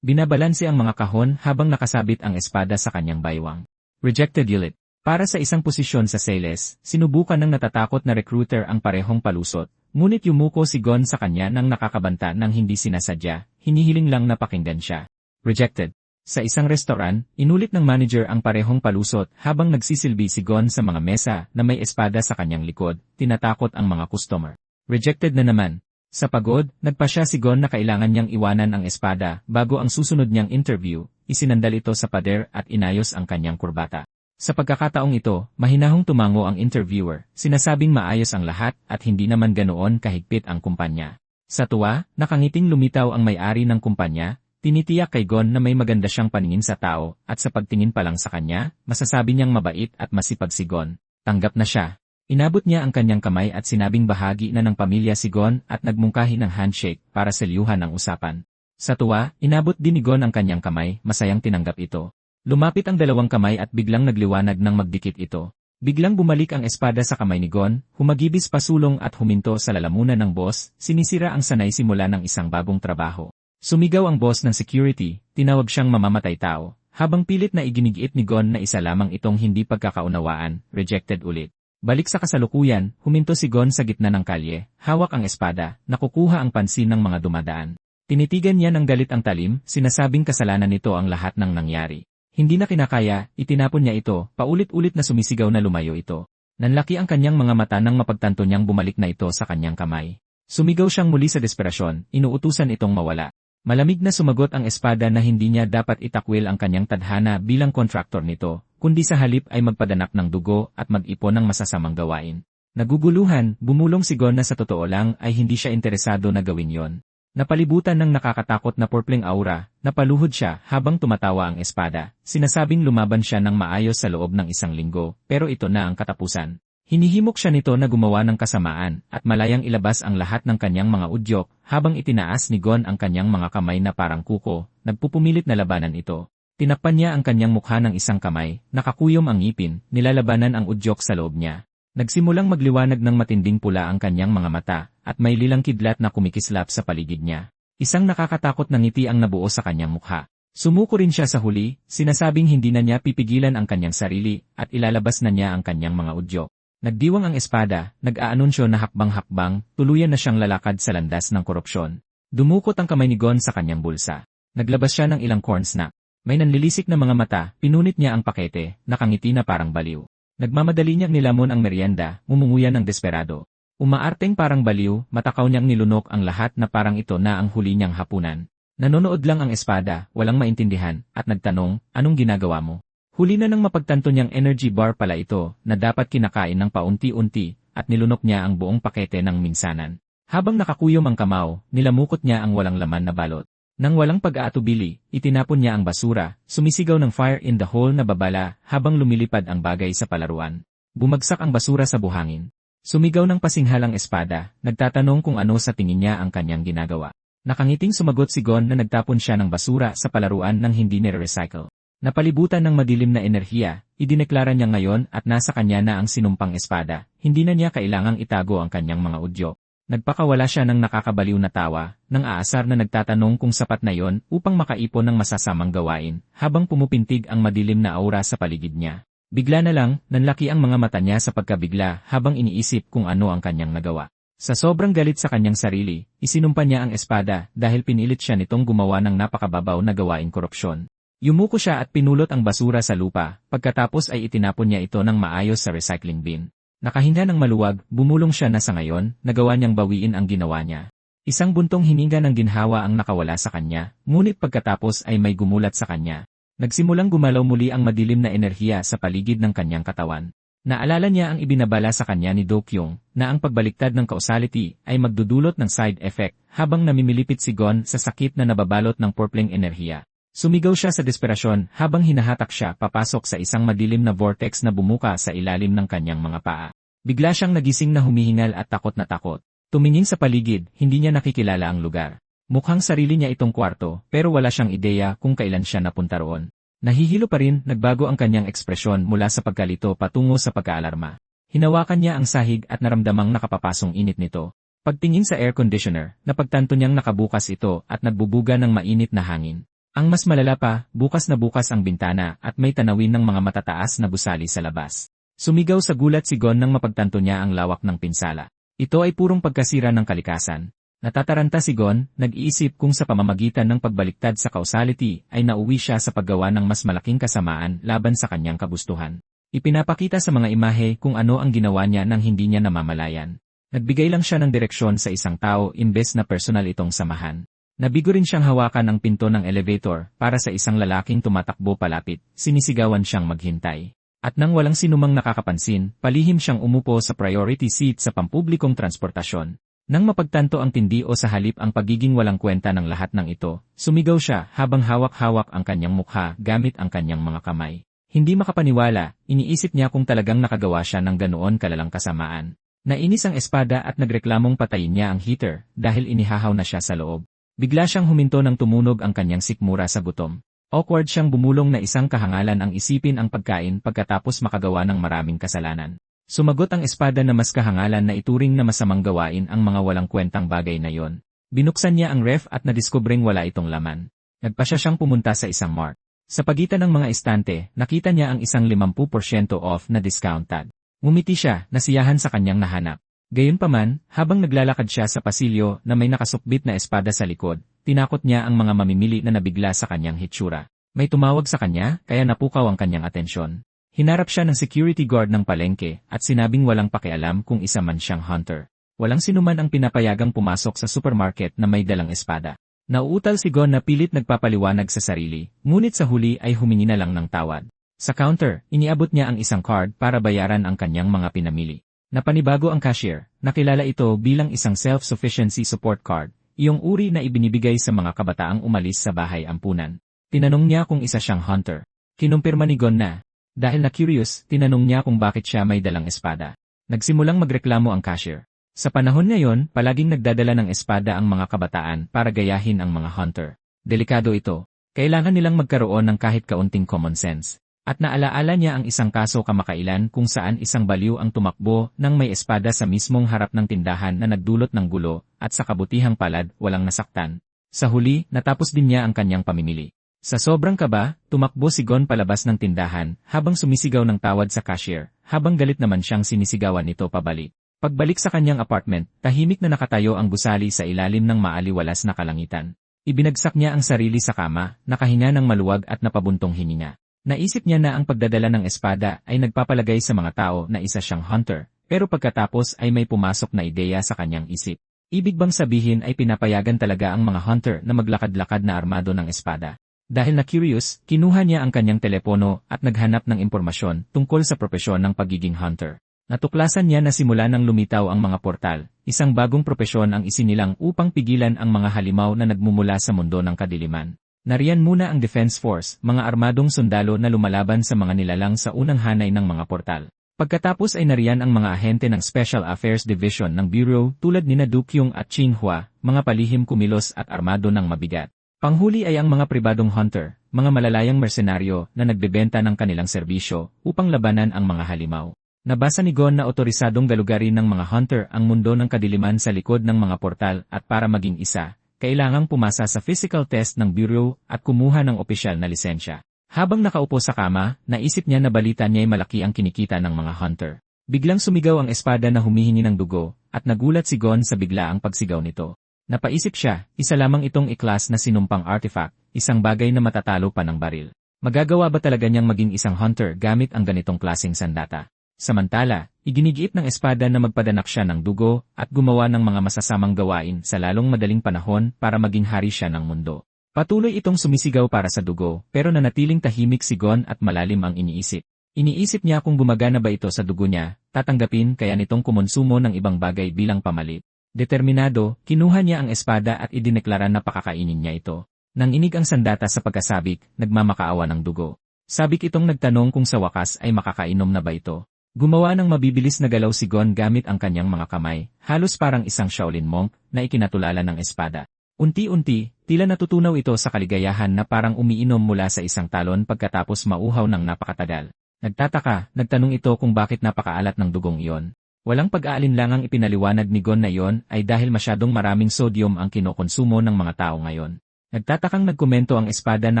Binabalanse ang mga kahon habang nakasabit ang espada sa kanyang baywang. Rejected ulit. Para sa isang posisyon sa sales, sinubukan ng natatakot na recruiter ang parehong palusot, ngunit yumuko si Gon sa kanya nang nakakabanta ng hindi sinasadya, hinihiling lang na pakinggan siya. Rejected. Sa isang restaurant, inulit ng manager ang parehong palusot habang nagsisilbi si Gon sa mga mesa na may espada sa kanyang likod, tinatakot ang mga customer. Rejected na naman. Sa pagod, nagpasya si Gon na kailangan niyang iwanan ang espada bago ang susunod niyang interview, isinandal ito sa pader at inayos ang kanyang kurbata. Sa pagkakataong ito, mahinahong tumango ang interviewer, sinasabing maayos ang lahat at hindi naman ganoon kahigpit ang kumpanya. Sa tuwa, nakangiting lumitaw ang may-ari ng kumpanya, Tinitiyak kay Gon na may maganda siyang paningin sa tao at sa pagtingin pa lang sa kanya, masasabi niyang mabait at masipag si Gon. Tanggap na siya. Inabot niya ang kanyang kamay at sinabing bahagi na ng pamilya si Gon at nagmungkahi ng handshake para selyuhan ang usapan. Sa tuwa, inabot din ni Gon ang kanyang kamay, masayang tinanggap ito. Lumapit ang dalawang kamay at biglang nagliwanag ng magdikit ito. Biglang bumalik ang espada sa kamay ni Gon, humagibis pasulong at huminto sa lalamunan ng boss, sinisira ang sanay simula ng isang bagong trabaho. Sumigaw ang boss ng security, tinawag siyang mamamatay tao, habang pilit na iginigiit ni Gon na isa lamang itong hindi pagkakaunawaan, rejected ulit. Balik sa kasalukuyan, huminto si Gon sa gitna ng kalye, hawak ang espada, nakukuha ang pansin ng mga dumadaan. Tinitigan niya ng galit ang talim, sinasabing kasalanan nito ang lahat ng nangyari. Hindi na kinakaya, itinapon niya ito, paulit-ulit na sumisigaw na lumayo ito. Nanlaki ang kanyang mga mata nang mapagtanto niyang bumalik na ito sa kanyang kamay. Sumigaw siyang muli sa desperasyon, inuutusan itong mawala. Malamig na sumagot ang espada na hindi niya dapat itakwil ang kanyang tadhana bilang kontraktor nito, kundi sa halip ay magpadanap ng dugo at mag-ipon ng masasamang gawain. Naguguluhan, bumulong si Gon na sa totoo lang ay hindi siya interesado na gawin yon. Napalibutan ng nakakatakot na purpling aura, napaluhod siya habang tumatawa ang espada, sinasabing lumaban siya ng maayos sa loob ng isang linggo, pero ito na ang katapusan. Hinihimok siya nito na gumawa ng kasamaan at malayang ilabas ang lahat ng kanyang mga udyok habang itinaas ni Gon ang kanyang mga kamay na parang kuko, nagpupumilit na labanan ito. Tinakpan niya ang kanyang mukha ng isang kamay, nakakuyom ang ngipin, nilalabanan ang udyok sa loob niya. Nagsimulang magliwanag ng matinding pula ang kanyang mga mata at may lilang kidlat na kumikislap sa paligid niya. Isang nakakatakot na ngiti ang nabuo sa kanyang mukha. Sumuko rin siya sa huli, sinasabing hindi na niya pipigilan ang kanyang sarili at ilalabas na niya ang kanyang mga udyok. Nagdiwang ang espada, nag-aanunsyo na hakbang-hakbang, tuluyan na siyang lalakad sa landas ng korupsyon. Dumukot ang kamay ni Gon sa kanyang bulsa. Naglabas siya ng ilang corn snap. May nanlilisik na mga mata, pinunit niya ang pakete, nakangiti na parang baliw. Nagmamadali niyang nilamon ang merienda, mumunguya ng desperado. Umaarteng parang baliw, matakaw niyang nilunok ang lahat na parang ito na ang huli niyang hapunan. Nanonood lang ang espada, walang maintindihan, at nagtanong, anong ginagawa mo? Huli na nang mapagtanto niyang energy bar pala ito na dapat kinakain ng paunti-unti at nilunok niya ang buong pakete ng minsanan. Habang nakakuyom ang kamao, nilamukot niya ang walang laman na balot. Nang walang pag-aatubili, itinapon niya ang basura, sumisigaw ng fire in the hole na babala habang lumilipad ang bagay sa palaruan. Bumagsak ang basura sa buhangin. Sumigaw ng pasinghalang espada, nagtatanong kung ano sa tingin niya ang kanyang ginagawa. Nakangiting sumagot si Gon na nagtapon siya ng basura sa palaruan nang hindi nire-recycle. Napalibutan ng madilim na enerhiya, idineklara niya ngayon at nasa kanya na ang sinumpang espada, hindi na niya kailangang itago ang kanyang mga udyok. Nagpakawala siya ng nakakabaliw na tawa, nang aasar na nagtatanong kung sapat na yon upang makaipon ng masasamang gawain, habang pumupintig ang madilim na aura sa paligid niya. Bigla na lang, nanlaki ang mga mata niya sa pagkabigla habang iniisip kung ano ang kanyang nagawa. Sa sobrang galit sa kanyang sarili, isinumpa niya ang espada dahil pinilit siya nitong gumawa ng napakababaw na gawaing korupsyon. Yumuko siya at pinulot ang basura sa lupa, pagkatapos ay itinapon niya ito ng maayos sa recycling bin. Nakahinga ng maluwag, bumulong siya na sa ngayon, nagawa niyang bawiin ang ginawa niya. Isang buntong hininga ng ginhawa ang nakawala sa kanya, ngunit pagkatapos ay may gumulat sa kanya. Nagsimulang gumalaw muli ang madilim na enerhiya sa paligid ng kanyang katawan. Naalala niya ang ibinabala sa kanya ni Do Kyung, na ang pagbaliktad ng causality ay magdudulot ng side effect habang namimilipit si Gon sa sakit na nababalot ng purpling enerhiya. Sumigaw siya sa desperasyon habang hinahatak siya papasok sa isang madilim na vortex na bumuka sa ilalim ng kanyang mga paa. Bigla siyang nagising na humihingal at takot na takot. Tumingin sa paligid, hindi niya nakikilala ang lugar. Mukhang sarili niya itong kwarto, pero wala siyang ideya kung kailan siya napunta roon. Nahihilo pa rin, nagbago ang kanyang ekspresyon mula sa pagkalito patungo sa pagkaalarma. Hinawakan niya ang sahig at naramdamang nakapapasong init nito. Pagtingin sa air conditioner, napagtanto niyang nakabukas ito at nagbubuga ng mainit na hangin. Ang mas malala pa, bukas na bukas ang bintana at may tanawin ng mga matataas na gusali sa labas. Sumigaw sa gulat si Gon nang mapagtanto niya ang lawak ng pinsala. Ito ay purong pagkasira ng kalikasan. Natataranta si Gon, nag-iisip kung sa pamamagitan ng pagbaliktad sa causality ay nauwi siya sa paggawa ng mas malaking kasamaan laban sa kanyang kagustuhan. Ipinapakita sa mga imahe kung ano ang ginawa niya nang hindi niya namamalayan. Nagbigay lang siya ng direksyon sa isang tao imbes na personal itong samahan. Nabigo rin siyang hawakan ang pinto ng elevator para sa isang lalaking tumatakbo palapit, sinisigawan siyang maghintay. At nang walang sinumang nakakapansin, palihim siyang umupo sa priority seat sa pampublikong transportasyon. Nang mapagtanto ang tindi o sa halip ang pagiging walang kwenta ng lahat ng ito, sumigaw siya habang hawak-hawak ang kanyang mukha gamit ang kanyang mga kamay. Hindi makapaniwala, iniisip niya kung talagang nakagawa siya ng ganoon kalalang kasamaan. Nainis ang espada at nagreklamong patayin niya ang heater dahil inihahaw na siya sa loob. Bigla siyang huminto nang tumunog ang kanyang sikmura sa gutom. Awkward siyang bumulong na isang kahangalan ang isipin ang pagkain pagkatapos makagawa ng maraming kasalanan. Sumagot ang espada na mas kahangalan na ituring na masamang gawain ang mga walang kwentang bagay na yon. Binuksan niya ang ref at nadiskubreng wala itong laman. Nagpasya siyang pumunta sa isang mart. Sa pagitan ng mga estante, nakita niya ang isang 50% off na discount tag. Ngumiti siya, nasiyahan sa kanyang nahanap. Gayunpaman, habang naglalakad siya sa pasilyo na may nakasukbit na espada sa likod, tinakot niya ang mga mamimili na nabigla sa kanyang hitsura. May tumawag sa kanya, kaya napukaw ang kanyang atensyon. Hinarap siya ng security guard ng palengke at sinabing walang pakialam kung isa man siyang hunter. Walang sinuman ang pinapayagang pumasok sa supermarket na may dalang espada. Nauutal si Gon na pilit nagpapaliwanag sa sarili, ngunit sa huli ay humingi na lang ng tawad. Sa counter, iniabot niya ang isang card para bayaran ang kanyang mga pinamili. Napanibago ang cashier, nakilala ito bilang isang self-sufficiency support card, iyong uri na ibinibigay sa mga kabataang umalis sa bahay ampunan. Tinanong niya kung isa siyang hunter. Kinumpirma ni Gon na. Dahil na curious, tinanong niya kung bakit siya may dalang espada. Nagsimulang magreklamo ang cashier. Sa panahon ngayon, palaging nagdadala ng espada ang mga kabataan para gayahin ang mga hunter. Delikado ito. Kailangan nilang magkaroon ng kahit kaunting common sense. At naalaala niya ang isang kaso kamakailan kung saan isang baliw ang tumakbo nang may espada sa mismong harap ng tindahan na nagdulot ng gulo at sa kabutihang palad walang nasaktan. Sa huli, natapos din niya ang kanyang pamimili. Sa sobrang kaba, tumakbo si Gon palabas ng tindahan habang sumisigaw ng tawad sa cashier, habang galit naman siyang sinisigawan nito pabalik. Pagbalik sa kanyang apartment, tahimik na nakatayo ang gusali sa ilalim ng maaliwalas na kalangitan. Ibinagsak niya ang sarili sa kama, nakahinga ng maluwag at napabuntong hininga. Naisip niya na ang pagdadala ng espada ay nagpapalagay sa mga tao na isa siyang hunter, pero pagkatapos ay may pumasok na ideya sa kanyang isip. Ibig bang sabihin ay pinapayagan talaga ang mga hunter na maglakad-lakad na armado ng espada? Dahil na curious, kinuha niya ang kanyang telepono at naghanap ng impormasyon tungkol sa propesyon ng pagiging hunter. Natuklasan niya na simula nang lumitaw ang mga portal, isang bagong propesyon ang isinilang upang pigilan ang mga halimaw na nagmumula sa mundo ng kadiliman. Nariyan muna ang Defense Force, mga armadong sundalo na lumalaban sa mga nilalang sa unang hanay ng mga portal. Pagkatapos ay nariyan ang mga ahente ng Special Affairs Division ng Bureau tulad nina Dukyung at Chin Hua, mga palihim kumilos at armado ng mabigat. Panghuli ay ang mga pribadong hunter, mga malalayang mersenaryo na nagbebenta ng kanilang serbisyo upang labanan ang mga halimaw. Nabasa ni Gon na otorisadong galugarin ng mga hunter ang mundo ng kadiliman sa likod ng mga portal at para maging isa, kailangang pumasa sa physical test ng Bureau at kumuha ng opisyal na lisensya. Habang nakaupo sa kama, naisip niya na balita niya'y malaki ang kinikita ng mga hunter. Biglang sumigaw ang espada na humihingi ng dugo, at nagulat si Gon sa biglaang pagsigaw nito. Napaisip siya, isa lamang itong iklas na sinumpang artifact, isang bagay na matatalo pa ng baril. Magagawa ba talaga niyang maging isang hunter gamit ang ganitong klaseng sandata? Samantala, iginigiit ng espada na magpadanak siya ng dugo at gumawa ng mga masasamang gawain sa lalong madaling panahon para maging hari siya ng mundo. Patuloy itong sumisigaw para sa dugo, pero nanatiling tahimik si Gon at malalim ang iniisip. Iniisip niya kung gumagana ba ito sa dugo niya, tatanggapin kaya nitong kumonsumo ng ibang bagay bilang pamalit. Determinado, kinuha niya ang espada at idineklara na pakakainin niya ito. Nang inig ang sandata sa pagkasabik, nagmamakaawa ng dugo. Sabik itong nagtanong kung sa wakas ay makakainom na ba ito. Gumawa ng mabibilis na galaw si Gon gamit ang kanyang mga kamay, halos parang isang Shaolin monk na ikinatulala ng espada. Unti-unti, tila natutunaw ito sa kaligayahan na parang umiinom mula sa isang talon pagkatapos mauhaw ng napakatagal. Nagtataka, nagtanong ito kung bakit napakaalat ng dugong iyon. Walang pag-aalinlangang ipinaliwanag ni Gon na iyon ay dahil masyadong maraming sodium ang kinokonsumo ng mga tao ngayon. Nagtatakang nagkomento ang espada na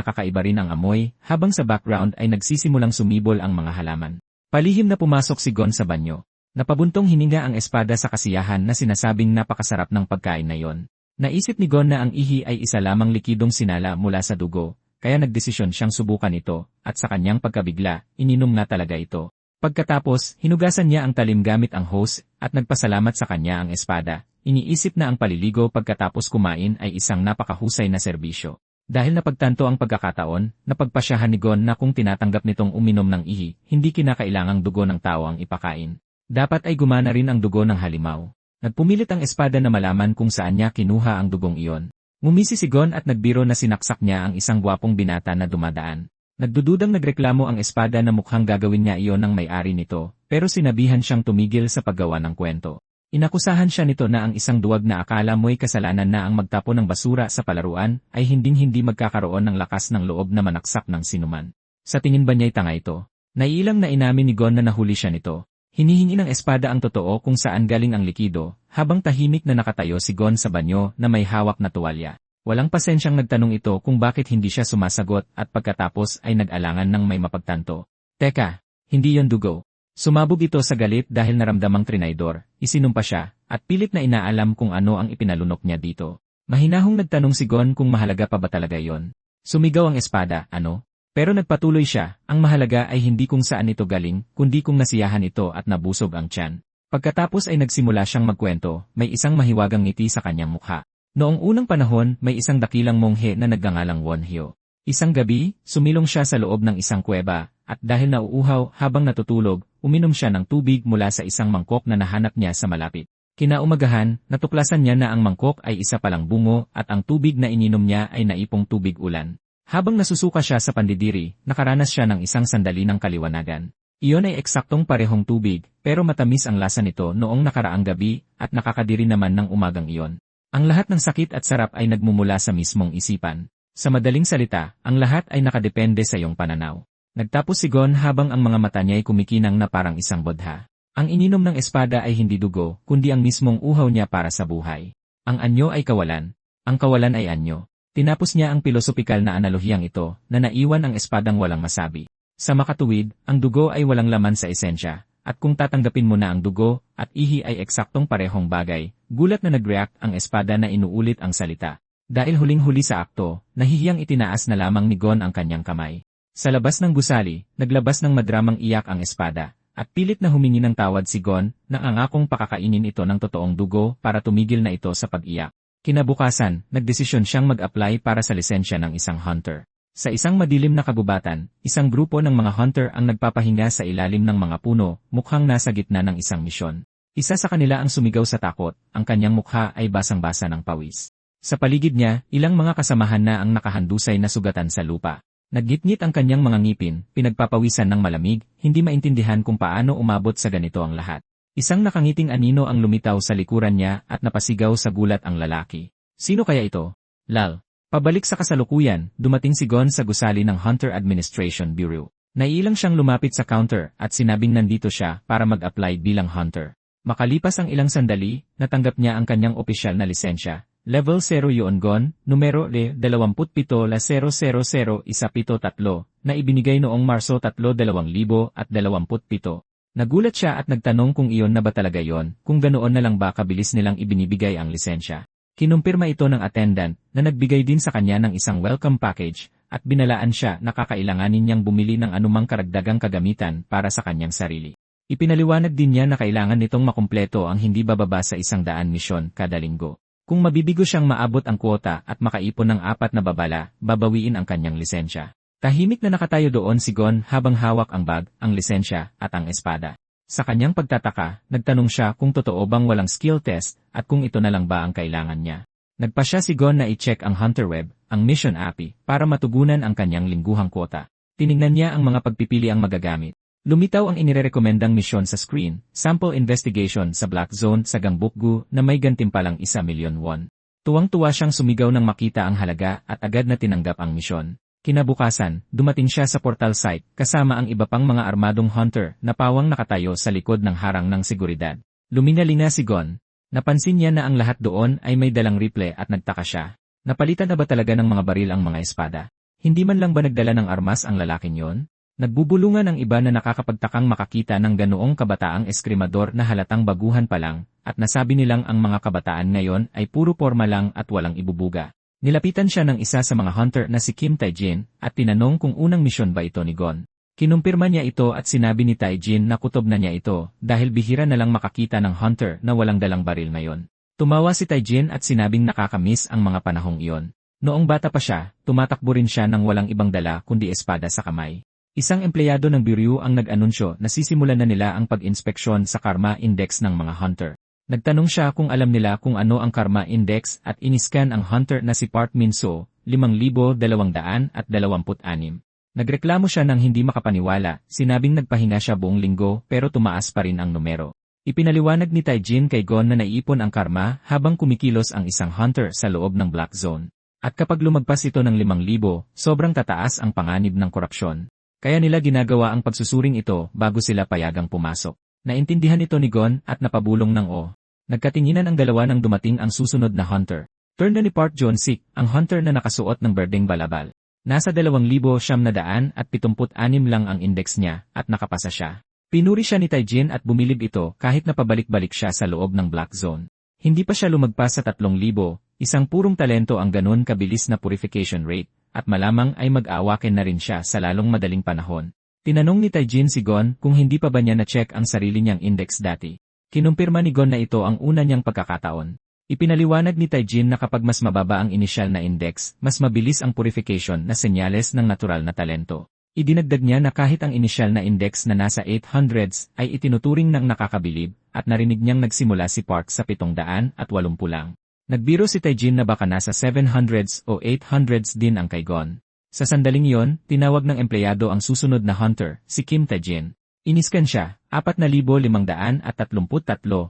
kakaiba rin ang amoy, habang sa background ay nagsisimulang sumibol ang mga halaman. Palihim na pumasok si Gon sa banyo. Napabuntong hininga ang espada sa kasiyahan na sinasabing napakasarap ng pagkain na iyon. Naisip ni Gon na ang ihi ay isa lamang likidong sinala mula sa dugo, kaya nagdesisyon siyang subukan ito, at sa kanyang pagkabigla, ininom na talaga ito. Pagkatapos, hinugasan niya ang talim gamit ang hose, at nagpasalamat sa kanya ang espada. Iniisip na ang paliligo pagkatapos kumain ay isang napakahusay na serbisyo. Dahil napagtanto ang pagkakataon, napagpasyahan ni Gon na kung tinatanggap nitong uminom ng ihi, hindi kinakailangang dugo ng tao ang ipakain. Dapat ay gumana rin ang dugo ng halimaw. Nagpumilit ang espada na malaman kung saan niya kinuha ang dugong iyon. Ngumisi si Gon at nagbiro na sinaksak niya ang isang gwapong binata na dumadaan. Nagdududang nagreklamo ang espada na mukhang gagawin niya iyon ng may-ari nito, pero sinabihan siyang tumigil sa paggawa ng kwento. Inakusahan siya nito na ang isang duwag na akala mo'y kasalanan na ang magtapon ng basura sa palaruan ay hinding-hindi magkakaroon ng lakas ng loob na manaksak ng sinuman. Sa tingin ba niya'y tanga ito? Naiilang na inamin ni Gon na nahuli siya nito. Hinihingi ng espada ang totoo kung saan galing ang likido, habang tahimik na nakatayo si Gon sa banyo na may hawak na tuwalya. Walang pasensyang nagtanong ito kung bakit hindi siya sumasagot at pagkatapos ay nag-alangan ng may mapagtanto. Teka, hindi yon dugo. Sumabog ito sa galit dahil naramdamang trinaydor, isinumpa siya, at pilit na inaalam kung ano ang ipinalunok niya dito. Mahinahong nagtanong si Gon kung mahalaga pa ba talaga yon. Sumigaw ang espada, ano? Pero nagpatuloy siya, ang mahalaga ay hindi kung saan ito galing, kundi kung nasiyahan ito at nabusog ang tiyan. Pagkatapos ay nagsimula siyang magkwento, may isang mahiwagang ngiti sa kanyang mukha. Noong unang panahon, may isang dakilang monghe na nagngangalang Wonhyo. Isang gabi, sumilong siya sa loob ng isang kuweba, at dahil nauuhaw habang natutulog, uminom siya ng tubig mula sa isang mangkok na nahanap niya sa malapit. Kinaumagahan, natuklasan niya na ang mangkok ay isa palang bungo at ang tubig na ininom niya ay naipong tubig ulan. Habang nasusuka siya sa pandidiri, nakaranas siya ng isang sandali ng kaliwanagan. Iyon ay eksaktong parehong tubig, pero matamis ang lasa nito noong nakaraang gabi at nakakadiri naman ng umagang iyon. Ang lahat ng sakit at sarap ay nagmumula sa mismong isipan. Sa madaling salita, ang lahat ay nakadepende sa iyong pananaw. Nagtapos si Gon habang ang mga mata niya ay kumikinang na parang isang bodha. Ang ininom ng espada ay hindi dugo, kundi ang mismong uhaw niya para sa buhay. Ang anyo ay kawalan. Ang kawalan ay anyo. Tinapos niya ang pilosopikal na analogiyang ito, na naiwan ang espadang walang masabi. Sa makatuwid, ang dugo ay walang laman sa esensya, at kung tatanggapin mo na ang dugo, at ihi ay eksaktong parehong bagay, gulat na nag-react ang espada na inuulit ang salita. Dahil huling-huli sa akto, nahihiyang itinaas na lamang ni Gon ang kanyang kamay. Sa labas ng gusali, naglabas ng madramang iyak ang espada, at pilit na humingi ng tawad si Gon, na angakong pakakainin ito ng totoong dugo para tumigil na ito sa pag-iyak. Kinabukasan, nagdesisyon siyang mag-apply para sa lisensya ng isang hunter. Sa isang madilim na kagubatan, isang grupo ng mga hunter ang nagpapahinga sa ilalim ng mga puno, mukhang nasa gitna ng isang misyon. Isa sa kanila ang sumigaw sa takot, ang kanyang mukha ay basang-basa ng pawis. Sa paligid niya, ilang mga kasamahan na ang nakahandusay na sugatan sa lupa. Naggitngit ang kanyang mga ngipin, pinagpapawisan ng malamig, hindi maintindihan kung paano umabot sa ganito ang lahat. Isang nakangiting anino ang lumitaw sa likuran niya at napasigaw sa gulat ang lalaki. Sino kaya ito? Lal. Pabalik sa kasalukuyan, dumating si Gon sa gusali ng Hunter Administration Bureau. Naiilang siyang lumapit sa counter at sinabing nandito siya para mag-apply bilang hunter. Makalipas ang ilang sandali, natanggap niya ang kanyang opisyal na lisensya. Level 0 Yuon Gon, numero le 27 la 000 173 na ibinigay noong Marso 3, 2027. Nagulat siya at nagtanong kung iyon na ba talaga yon, kung ganoon na lang ba kabilis nilang ibinibigay ang lisensya. Kinumpirma ito ng attendant na nagbigay din sa kanya ng isang welcome package at binalaan siya na kakailanganin niyang bumili ng anumang karagdagang kagamitan para sa kanyang sarili. Ipinaliwanag din niya na kailangan nitong makumpleto ang hindi bababa sa 100 misyon kada linggo. Kung mabibigo siyang maabot ang kwota at makaipon ng 4 na babala, babawiin ang kanyang lisensya. Tahimik na nakatayo doon si Gon habang hawak ang bag, ang lisensya, at ang espada. Sa kanyang pagtataka, nagtanong siya kung totoo bang walang skill test at kung ito na lang ba ang kailangan niya. Nagpasya si Gon na i-check ang Hunter Web, ang Mission API, para matugunan ang kanyang lingguhang kwota. Tiningnan niya ang mga pagpipili ang magagamit. Lumitaw ang inirekomendang misyon sa screen, Sample Investigation sa Black Zone sa Gangbukgu na may gantimpalang 1,000,000 won. Tuwang-tuwa siyang sumigaw nang makita ang halaga at agad na tinanggap ang misyon. Kinabukasan, dumating siya sa portal site kasama ang iba pang mga armadong hunter na pawang nakatayo sa likod ng harang ng seguridad. Lumingalinga si Gon. Napansin niya na ang lahat doon ay may dalang rifle at nagtaka siya. Napalitan na ba talaga ng mga baril ang mga espada? Hindi man lang ba nagdala ng armas ang lalaking yon? Nagbubulungan ang iba na nakakapagtakang makakita ng ganoong kabataang eskrimador na halatang baguhan pa lang, at nasabi nilang ang mga kabataan ngayon ay puro porma lang at walang ibubuga. Nilapitan siya ng isa sa mga hunter na si Kim Taijin at tinanong kung unang misyon ba ito ni Gon. Kinumpirma niya ito at sinabi ni Taijin na kutob na niya ito dahil bihira na lang makakita ng hunter na walang dalang baril ngayon. Tumawa si Taijin at sinabing nakakamiss ang mga panahong iyon. Noong bata pa siya, tumatakbo rin siya ng walang ibang dala kundi espada sa kamay. Isang empleyado ng bureau ang nag-anunsyo na sisimulan na nila ang pag-inspeksyon sa Karma Index ng mga hunter. Nagtanong siya kung alam nila kung ano ang Karma Index at iniskan ang hunter na si Park Min-soo, 5,226. Nagreklamo siya nang hindi makapaniwala, sinabing nagpahinga siya buong linggo pero tumaas pa rin ang numero. Ipinaliwanag ni Taijin kay Gon na naiipon ang karma habang kumikilos ang isang hunter sa loob ng Black Zone. At kapag lumagpas ito ng 5,000, sobrang tataas ang panganib ng korupsyon. Kaya nila ginagawa ang pagsusuring ito bago sila payagang pumasok. Naintindihan ito ni Gon at napabulong ng Nagkatinginan ang dalawa nang dumating ang susunod na hunter. Turn na ni Park Joon-sik, ang hunter na nakasuot ng berdeng balabal. Nasa 2,976 lang ang index niya at nakapasa siya. Pinuri siya ni Taijin at bumilib ito kahit na pabalik-balik siya sa loob ng Black Zone. Hindi pa siya lumagpas sa 3,000, isang purong talento ang ganun kabilis na purification rate, at malamang ay mag-aawakin na rin siya sa lalong madaling panahon. Tinanong ni Taijin si Gon kung hindi pa ba niya na-check ang sarili niyang index dati. Kinumpirma ni Gon na ito ang una niyang pagkakataon. Ipinaliwanag ni Taijin na kapag mas mababa ang initial na index, mas mabilis ang purification na senyales ng natural na talento. Idinagdag niya na kahit ang initial na index na nasa 800s ay itinuturing ng nakakabilib at narinig niyang nagsimula si Park sa 780 lang. Nagbiro si Taijin na baka nasa 700s o 800s din ang kay Gon. Sa sandaling iyon, tinawag ng empleyado ang susunod na hunter, si Kim Taijin. Iniskan siya, 4,533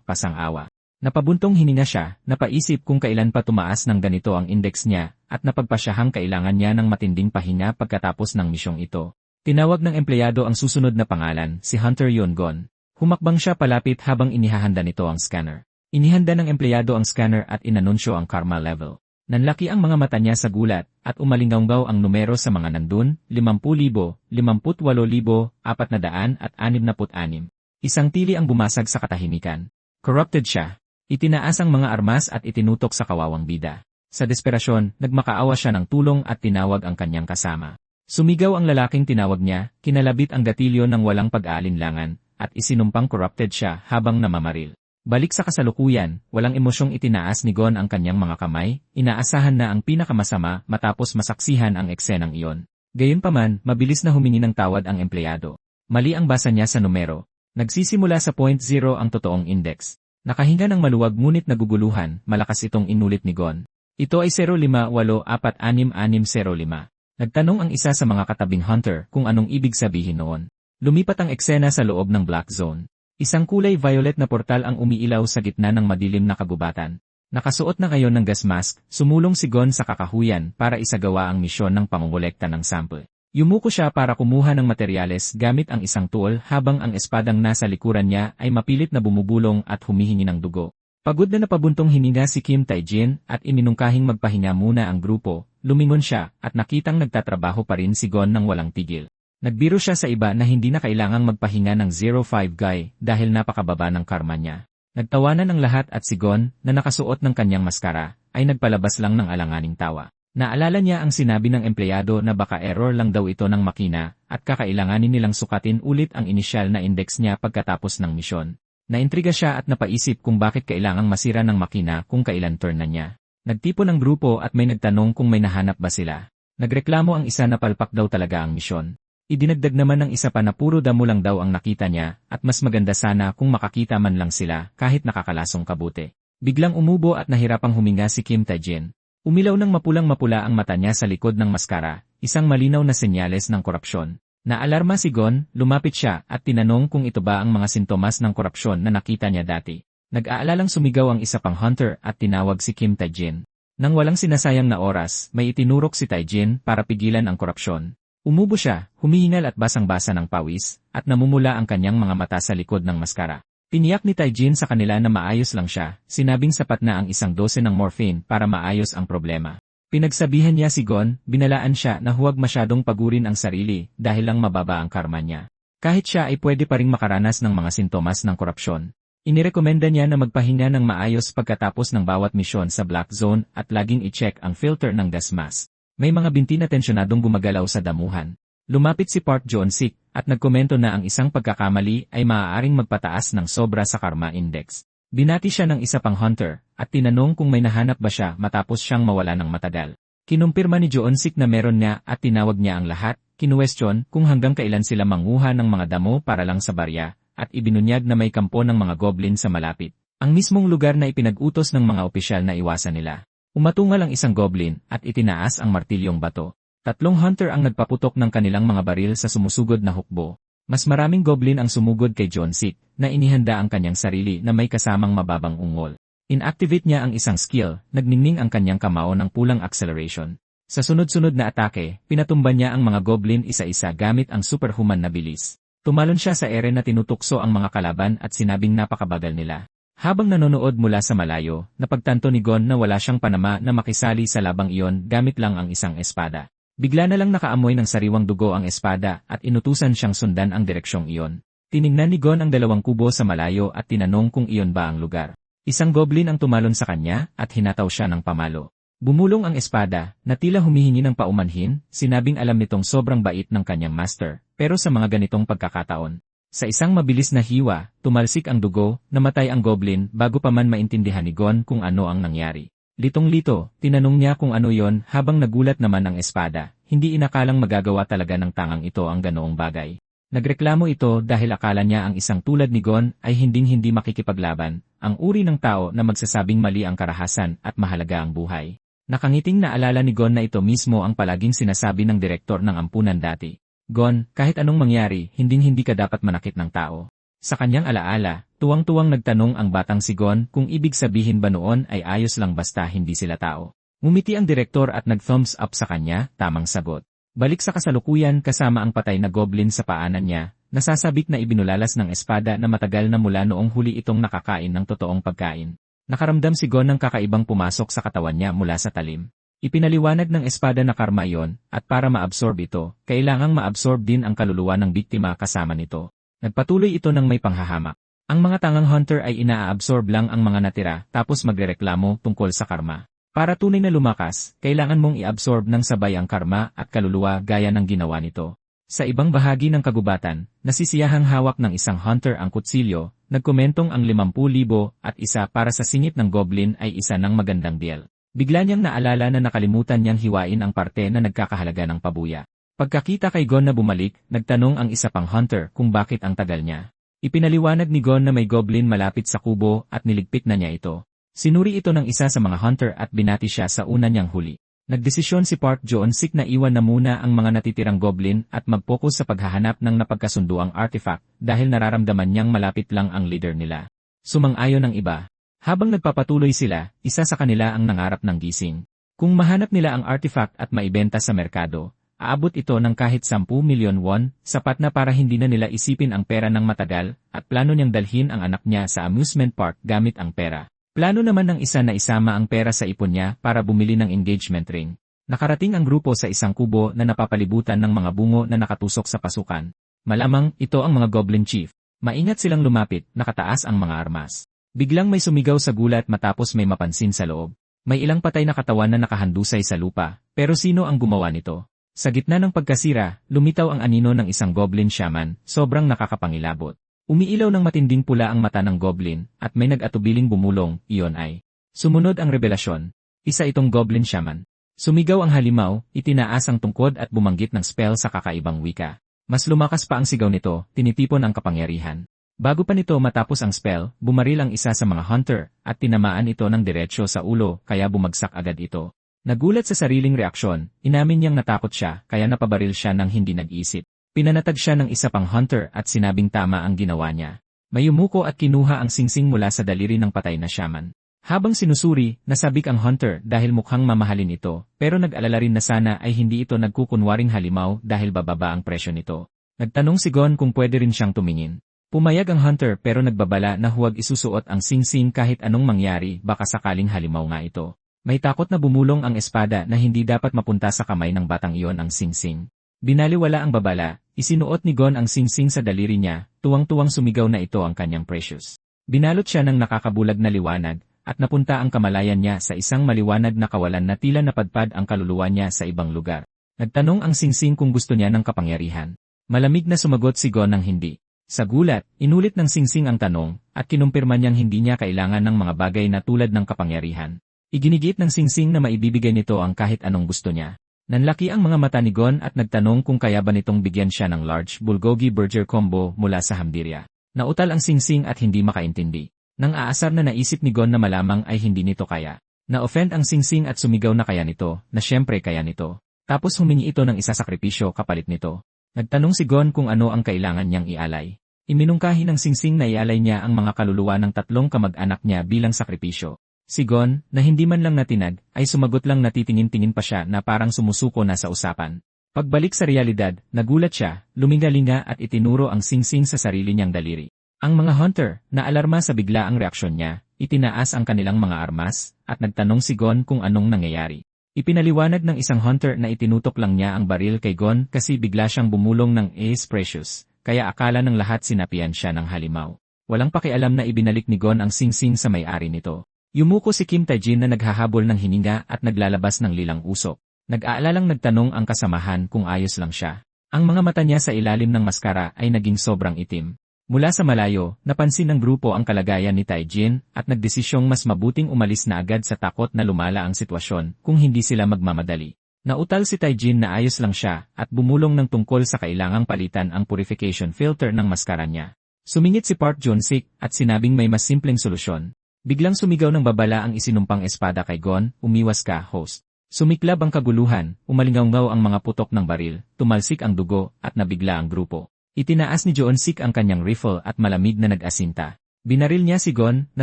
pasang-awa. Napabuntong hininga siya, napaisip kung kailan pa tumaas ng ganito ang index niya, at napagpasyahang kailangan niya ng matinding pahinga pagkatapos ng misyong ito. Tinawag ng empleyado ang susunod na pangalan, si Hunter Yeon-gon. Humakbang siya palapit habang inihahanda nito ang scanner. Inihanda ng empleyado ang scanner at inanunsyo ang karma level. Nanlaki ang mga mata niya sa gulat, at umalinggaw ang numero sa mga nandun, 50,000, 58,466. Isang tili ang bumasag sa katahimikan. Corrupted siya. Itinaas ang mga armas at itinutok sa kawawang bida. Sa desperasyon, nagmakaawa siya ng tulong at tinawag ang kanyang kasama. Sumigaw ang lalaking tinawag niya, kinalabit ang gatilyo ng walang pag-aalinlangan, at isinumpang corrupted siya habang namamaril. Balik sa kasalukuyan, walang emosyong itinaas ni Gon ang kanyang mga kamay, inaasahan na ang pinakamasama matapos masaksihan ang eksenang iyon. Gayunpaman, mabilis na humingi ng tawad ang empleyado. Mali ang basa niya sa numero. Nagsisimula sa 0 ang totoong index. Nakahinga ng maluwag ngunit naguguluhan, malakas itong inulit ni Gon. Ito ay 05,846,605. Nagtanong ang isa sa mga katabing hunter kung anong ibig sabihin noon. Lumipat ang eksena sa loob ng Black Zone. Isang kulay violet na portal ang umiilaw sa gitna ng madilim na kagubatan. Nakasuot na ngayon ng gas mask, sumulong si Gon sa kakahuyan para isagawa ang misyon ng pangongolekta ng sample. Yumuko siya para kumuha ng materyales gamit ang isang tool habang ang espadang nasa likuran niya ay mapilit na bumubulong at humihingi ng dugo. Pagod na napabuntong hininga si Kim Taijin at iminungkahing magpahinga muna ang grupo, lumingon siya at nakitang nagtatrabaho pa rin si Gon ng walang tigil. Nagbiro siya sa iba na hindi na kailangang magpahinga ng 05 guy dahil napakababa ng karma niya. Nagtawanan ng lahat at si Gon, na nakasuot ng kanyang maskara, ay nagpalabas lang ng alanganing tawa. Naalala niya ang sinabi ng empleyado na baka error lang daw ito ng makina at kakailanganin nilang sukatin ulit ang inisyal na index niya pagkatapos ng misyon. Naintriga siya at napaisip kung bakit kailangang masira ng makina kung kailan turn na niya. Nagtipon ng grupo at may nagtanong kung may nahanap ba sila. Nagreklamo ang isa na palpak daw talaga ang misyon. Idinagdag naman ng isa pa na puro damo lang daw ang nakita niya at mas maganda sana kung makakita man lang sila kahit nakakalasong kabuti. Biglang umubo at nahirapang huminga si Kim Taijin. Umilaw ng mapulang-mapula ang mata niya sa likod ng maskara, isang malinaw na senyales ng korupsyon. Naalarma si Gon, lumapit siya at tinanong kung ito ba ang mga sintomas ng korupsyon na nakita niya dati. Nag-aalalang sumigaw ang isa pang hunter at tinawag si Kim Taijin. Nang walang sinasayang na oras, may itinurok si Taijin para pigilan ang korupsyon. Umubo siya, humihingal at basang-basa ng pawis, at namumula ang kanyang mga mata sa likod ng maskara. Tiniyak ni Taijin sa kanila na maayos lang siya, sinabing sapat na ang 12 ng morphine para maayos ang problema. Pinagsabihan niya si Gon, binalaan siya na huwag masyadong pagurin ang sarili dahil lang mababa ang karma niya. Kahit siya ay pwede pa ring makaranas ng mga sintomas ng korupsyon. Inirekomenda niya na magpahinga ng maayos pagkatapos ng bawat misyon sa Black Zone at laging i-check ang filter ng gas mask. May mga binti na tensyonadong gumagalaw sa damuhan. Lumapit si Park Joon-sik at nagkomento na ang isang pagkakamali ay maaaring magpataas ng sobra sa karma index. Binati siya ng isa pang hunter at tinanong kung may nahanap ba siya matapos siyang mawala ng matagal. Kinumpirma ni Joon-sik na meron niya at tinawag niya ang lahat, kinuwestiyon kung hanggang kailan sila manguha ng mga damo para lang sa barya at ibinunyag na may kampo ng mga goblin sa malapit. Ang mismong lugar na ipinag-utos ng mga opisyal na iwasan nila. Umatungal ang isang goblin at itinaas ang martilyong bato. 3 hunter ang nagpaputok ng kanilang mga baril sa sumusugod na hukbo. Mas maraming goblin ang sumugod kay John Sick na inihanda ang kanyang sarili na may kasamang mababang ungol. Inactivate niya ang isang skill, nagningning ang kanyang kamao ng pulang acceleration. Sa sunod-sunod na atake, pinatumba niya ang mga goblin isa-isa gamit ang superhuman na bilis. Tumalon siya sa ere na tinutukso ang mga kalaban at sinabing napakabagal nila. Habang nanonood mula sa malayo, napagtanto ni Gon na wala siyang panama na makisali sa labang iyon gamit lang ang isang espada. Bigla na lang nakaamoy ng sariwang dugo ang espada at inutusan siyang sundan ang direksyong iyon. Tiningnan ni Gon ang 2 kubo sa malayo at tinanong kung iyon ba ang lugar. Isang goblin ang tumalon sa kanya at hinataw siya ng pamalo. Bumulong ang espada, na tila humihingi ng paumanhin, sinabing alam nitong sobrang bait ng kanyang master, pero sa mga ganitong pagkakataon. Sa isang mabilis na hiwa, tumalsik ang dugo, namatay ang goblin bago pa man maintindihan ni Gon kung ano ang nangyari. Litong-lito, tinanong niya kung ano yon habang nagulat naman ang espada, hindi inakalang magagawa talaga ng tangang ito ang ganoong bagay. Nagreklamo ito dahil akala niya ang isang tulad ni Gon ay hinding-hindi makikipaglaban, ang uri ng tao na magsasabing mali ang karahasan at mahalaga ang buhay. Nakangiting naalala ni Gon na ito mismo ang palaging sinasabi ng direktor ng ampunan dati. Gon, kahit anong mangyari, hinding-hindi ka dapat manakit ng tao. Sa kanyang alaala, tuwang-tuwang nagtanong ang batang si Gon kung ibig sabihin ba noon ay ayos lang basta hindi sila tao. Ngumiti ang direktor at nag-thumbs up sa kanya, tamang sagot. Balik sa kasalukuyan kasama ang patay na goblin sa paanan niya, nasasabik na ibinulalas ng espada na matagal na mula noong huli itong nakakain ng totoong pagkain. Nakaramdam si Gon ng kakaibang pumasok sa katawan niya mula sa talim. Ipinaliwanag ng espada na karma iyon, at para maabsorb ito, kailangang maabsorb din ang kaluluwa ng biktima kasama nito. Nagpatuloy ito ng may panghahamak. Ang mga tangang hunter ay inaabsorb lang ang mga natira tapos magrereklamo tungkol sa karma. Para tunay na lumakas, kailangan mong i-absorb ng sabay ang karma at kaluluwa gaya ng ginawa nito. Sa ibang bahagi ng kagubatan, nasisiyahang hawak ng isang hunter ang kutsilyo, nagkomentong ang 50,000 at isa para sa singit ng goblin ay isa ng magandang deal. Bigla niyang naalala na nakalimutan niyang hiwain ang parte na nagkakahalaga ng pabuya. Pagkakita kay Gon na bumalik, nagtanong ang isa pang hunter kung bakit ang tagal niya. Ipinaliwanag ni Gon na may goblin malapit sa kubo at niligpit na niya ito. Sinuri ito ng isa sa mga hunter at binati siya sa una niyang huli. Nagdesisyon si Park Joon-sik na iwan na muna ang mga natitirang goblin at mag-focus sa paghahanap ng napagkasunduang artifact dahil nararamdaman niyang malapit lang ang leader nila. Sumang-ayon ang iba. Habang nagpapatuloy sila, isa sa kanila ang nangarap ng gising. Kung mahanap nila ang artifact at maibenta sa merkado, aabot ito ng kahit 10 milyon won, sapat na para hindi na nila isipin ang pera ng matagal, at plano niyang dalhin ang anak niya sa amusement park gamit ang pera. Plano naman ng isa na isama ang pera sa ipon niya para bumili ng engagement ring. Nakarating ang grupo sa isang kubo na napapalibutan ng mga bungo na nakatusok sa pasukan. Malamang, ito ang mga goblin chief. Maingat silang lumapit, nakataas ang mga armas. Biglang may sumigaw sa gulat matapos may mapansin sa loob. May ilang patay na katawan na nakahandusay sa lupa, pero sino ang gumawa nito? Sa gitna ng pagkasira, lumitaw ang anino ng isang goblin shaman, sobrang nakakapangilabot. Umiilaw ng matinding pula ang mata ng goblin, at may nag-atubiling bumulong, iyon ay. Sumunod ang revelasyon. Isa itong goblin shaman. Sumigaw ang halimaw, itinaas ang tungkod at bumanggit ng spell sa kakaibang wika. Mas lumakas pa ang sigaw nito, tinitipon ang kapangyarihan. Bago pa nito matapos ang spell, bumaril ang isa sa mga hunter, at tinamaan ito ng diretsyo sa ulo, kaya bumagsak agad ito. Nagulat sa sariling reaksyon, inamin niyang natakot siya, kaya napabaril siya ng hindi nag-isip. Pinanatag siya ng isa pang hunter at sinabing tama ang ginawa niya. May yumuko at kinuha ang singsing mula sa daliri ng patay na shaman. Habang sinusuri, nasabik ang hunter dahil mukhang mamahalin ito, pero nag-alala rin na sana ay hindi ito nagkukunwaring halimaw dahil bababa ang presyo nito. Nagtanong si Gon kung pwede rin siyang tumingin. Pumayag ang hunter pero nagbabala na huwag isusuot ang singsing kahit anong mangyari baka sakaling halimaw nga ito. May takot na bumulong ang espada na hindi dapat mapunta sa kamay ng batang iyon ang singsing. Binaliwala ang babala, isinuot ni Gon ang singsing sa daliri niya, tuwang-tuwang sumigaw na ito ang kanyang precious. Binalot siya ng nakakabulag na liwanag, at napunta ang kamalayan niya sa isang maliwanag na kawalan na tila napadpad ang kaluluwa niya sa ibang lugar. Nagtanong ang singsing kung gusto niya ng kapangyarihan. Malamig na sumagot si Gon ng hindi. Sa gulat, inulit ng singsing ang tanong, at kinumpirma niyang hindi niya kailangan ng mga bagay na tulad ng kapangyarihan. Iginigit ng singsing na maibibigay nito ang kahit anong gusto niya. Nanlaki ang mga mata ni Gon at nagtanong kung kaya ba nitong bigyan siya ng large bulgogi burger combo mula sa Hamdirya. Nautal ang singsing at hindi makaintindi. Nang aasar na naisip ni Gon na malamang ay hindi nito kaya. Na-offend ang Singsing at sumigaw na kaya nito, na syempre kaya nito. Tapos humingi ito ng isa sakripisyo kapalit nito. Nagtanong si Gon kung ano ang kailangan niyang ialay. Iminungkahi ng Singsing na ialay niya ang mga kaluluwa ng 3 kamag-anak niya bilang sakripisyo. Si Gon, na hindi man lang natinag, ay sumagot lang na titingin-tingin pa siya na parang sumusuko na sa usapan. Pagbalik sa realidad, nagulat siya, lumingalinga at itinuro ang Singsing sa sarili niyang daliri. Ang mga hunter, na alarma sa biglaang reaksyon niya, itinaas ang kanilang mga armas, at nagtanong si Gon kung anong nangyayari. Ipinaliwanag ng isang hunter na itinutok lang niya ang baril kay Gon kasi bigla siyang bumulong ng Ace Precious, kaya akala ng lahat sinapian siya ng halimaw. Walang pakialam na ibinalik ni Gon ang Singsing sa may-ari nito. Yumuko si Kim Taijin na naghahabol ng hininga at naglalabas ng lilang usok. Nag-aalalang nagtanong ang kasamahan kung ayos lang siya. Ang mga mata niya sa ilalim ng maskara ay naging sobrang itim. Mula sa malayo, napansin ng grupo ang kalagayan ni Taijin at nagdesisyong mas mabuting umalis na agad sa takot na lumala ang sitwasyon kung hindi sila magmamadali. Nautal si Taijin na ayos lang siya at bumulong ng tungkol sa kailangang palitan ang purification filter ng maskara niya. Sumingit si Park Jun-sik at sinabing may mas simpleng solusyon. Biglang sumigaw ng babala ang isinumpang espada kay Gon, umiwas ka, host. Sumiklab ang kaguluhan, umalingaw-ngaw ang mga putok ng baril, tumalsik ang dugo, at nabigla ang grupo. Itinaas ni Joon-sik ang kanyang rifle at malamig na nag-asinta. Binaril niya si Gon, na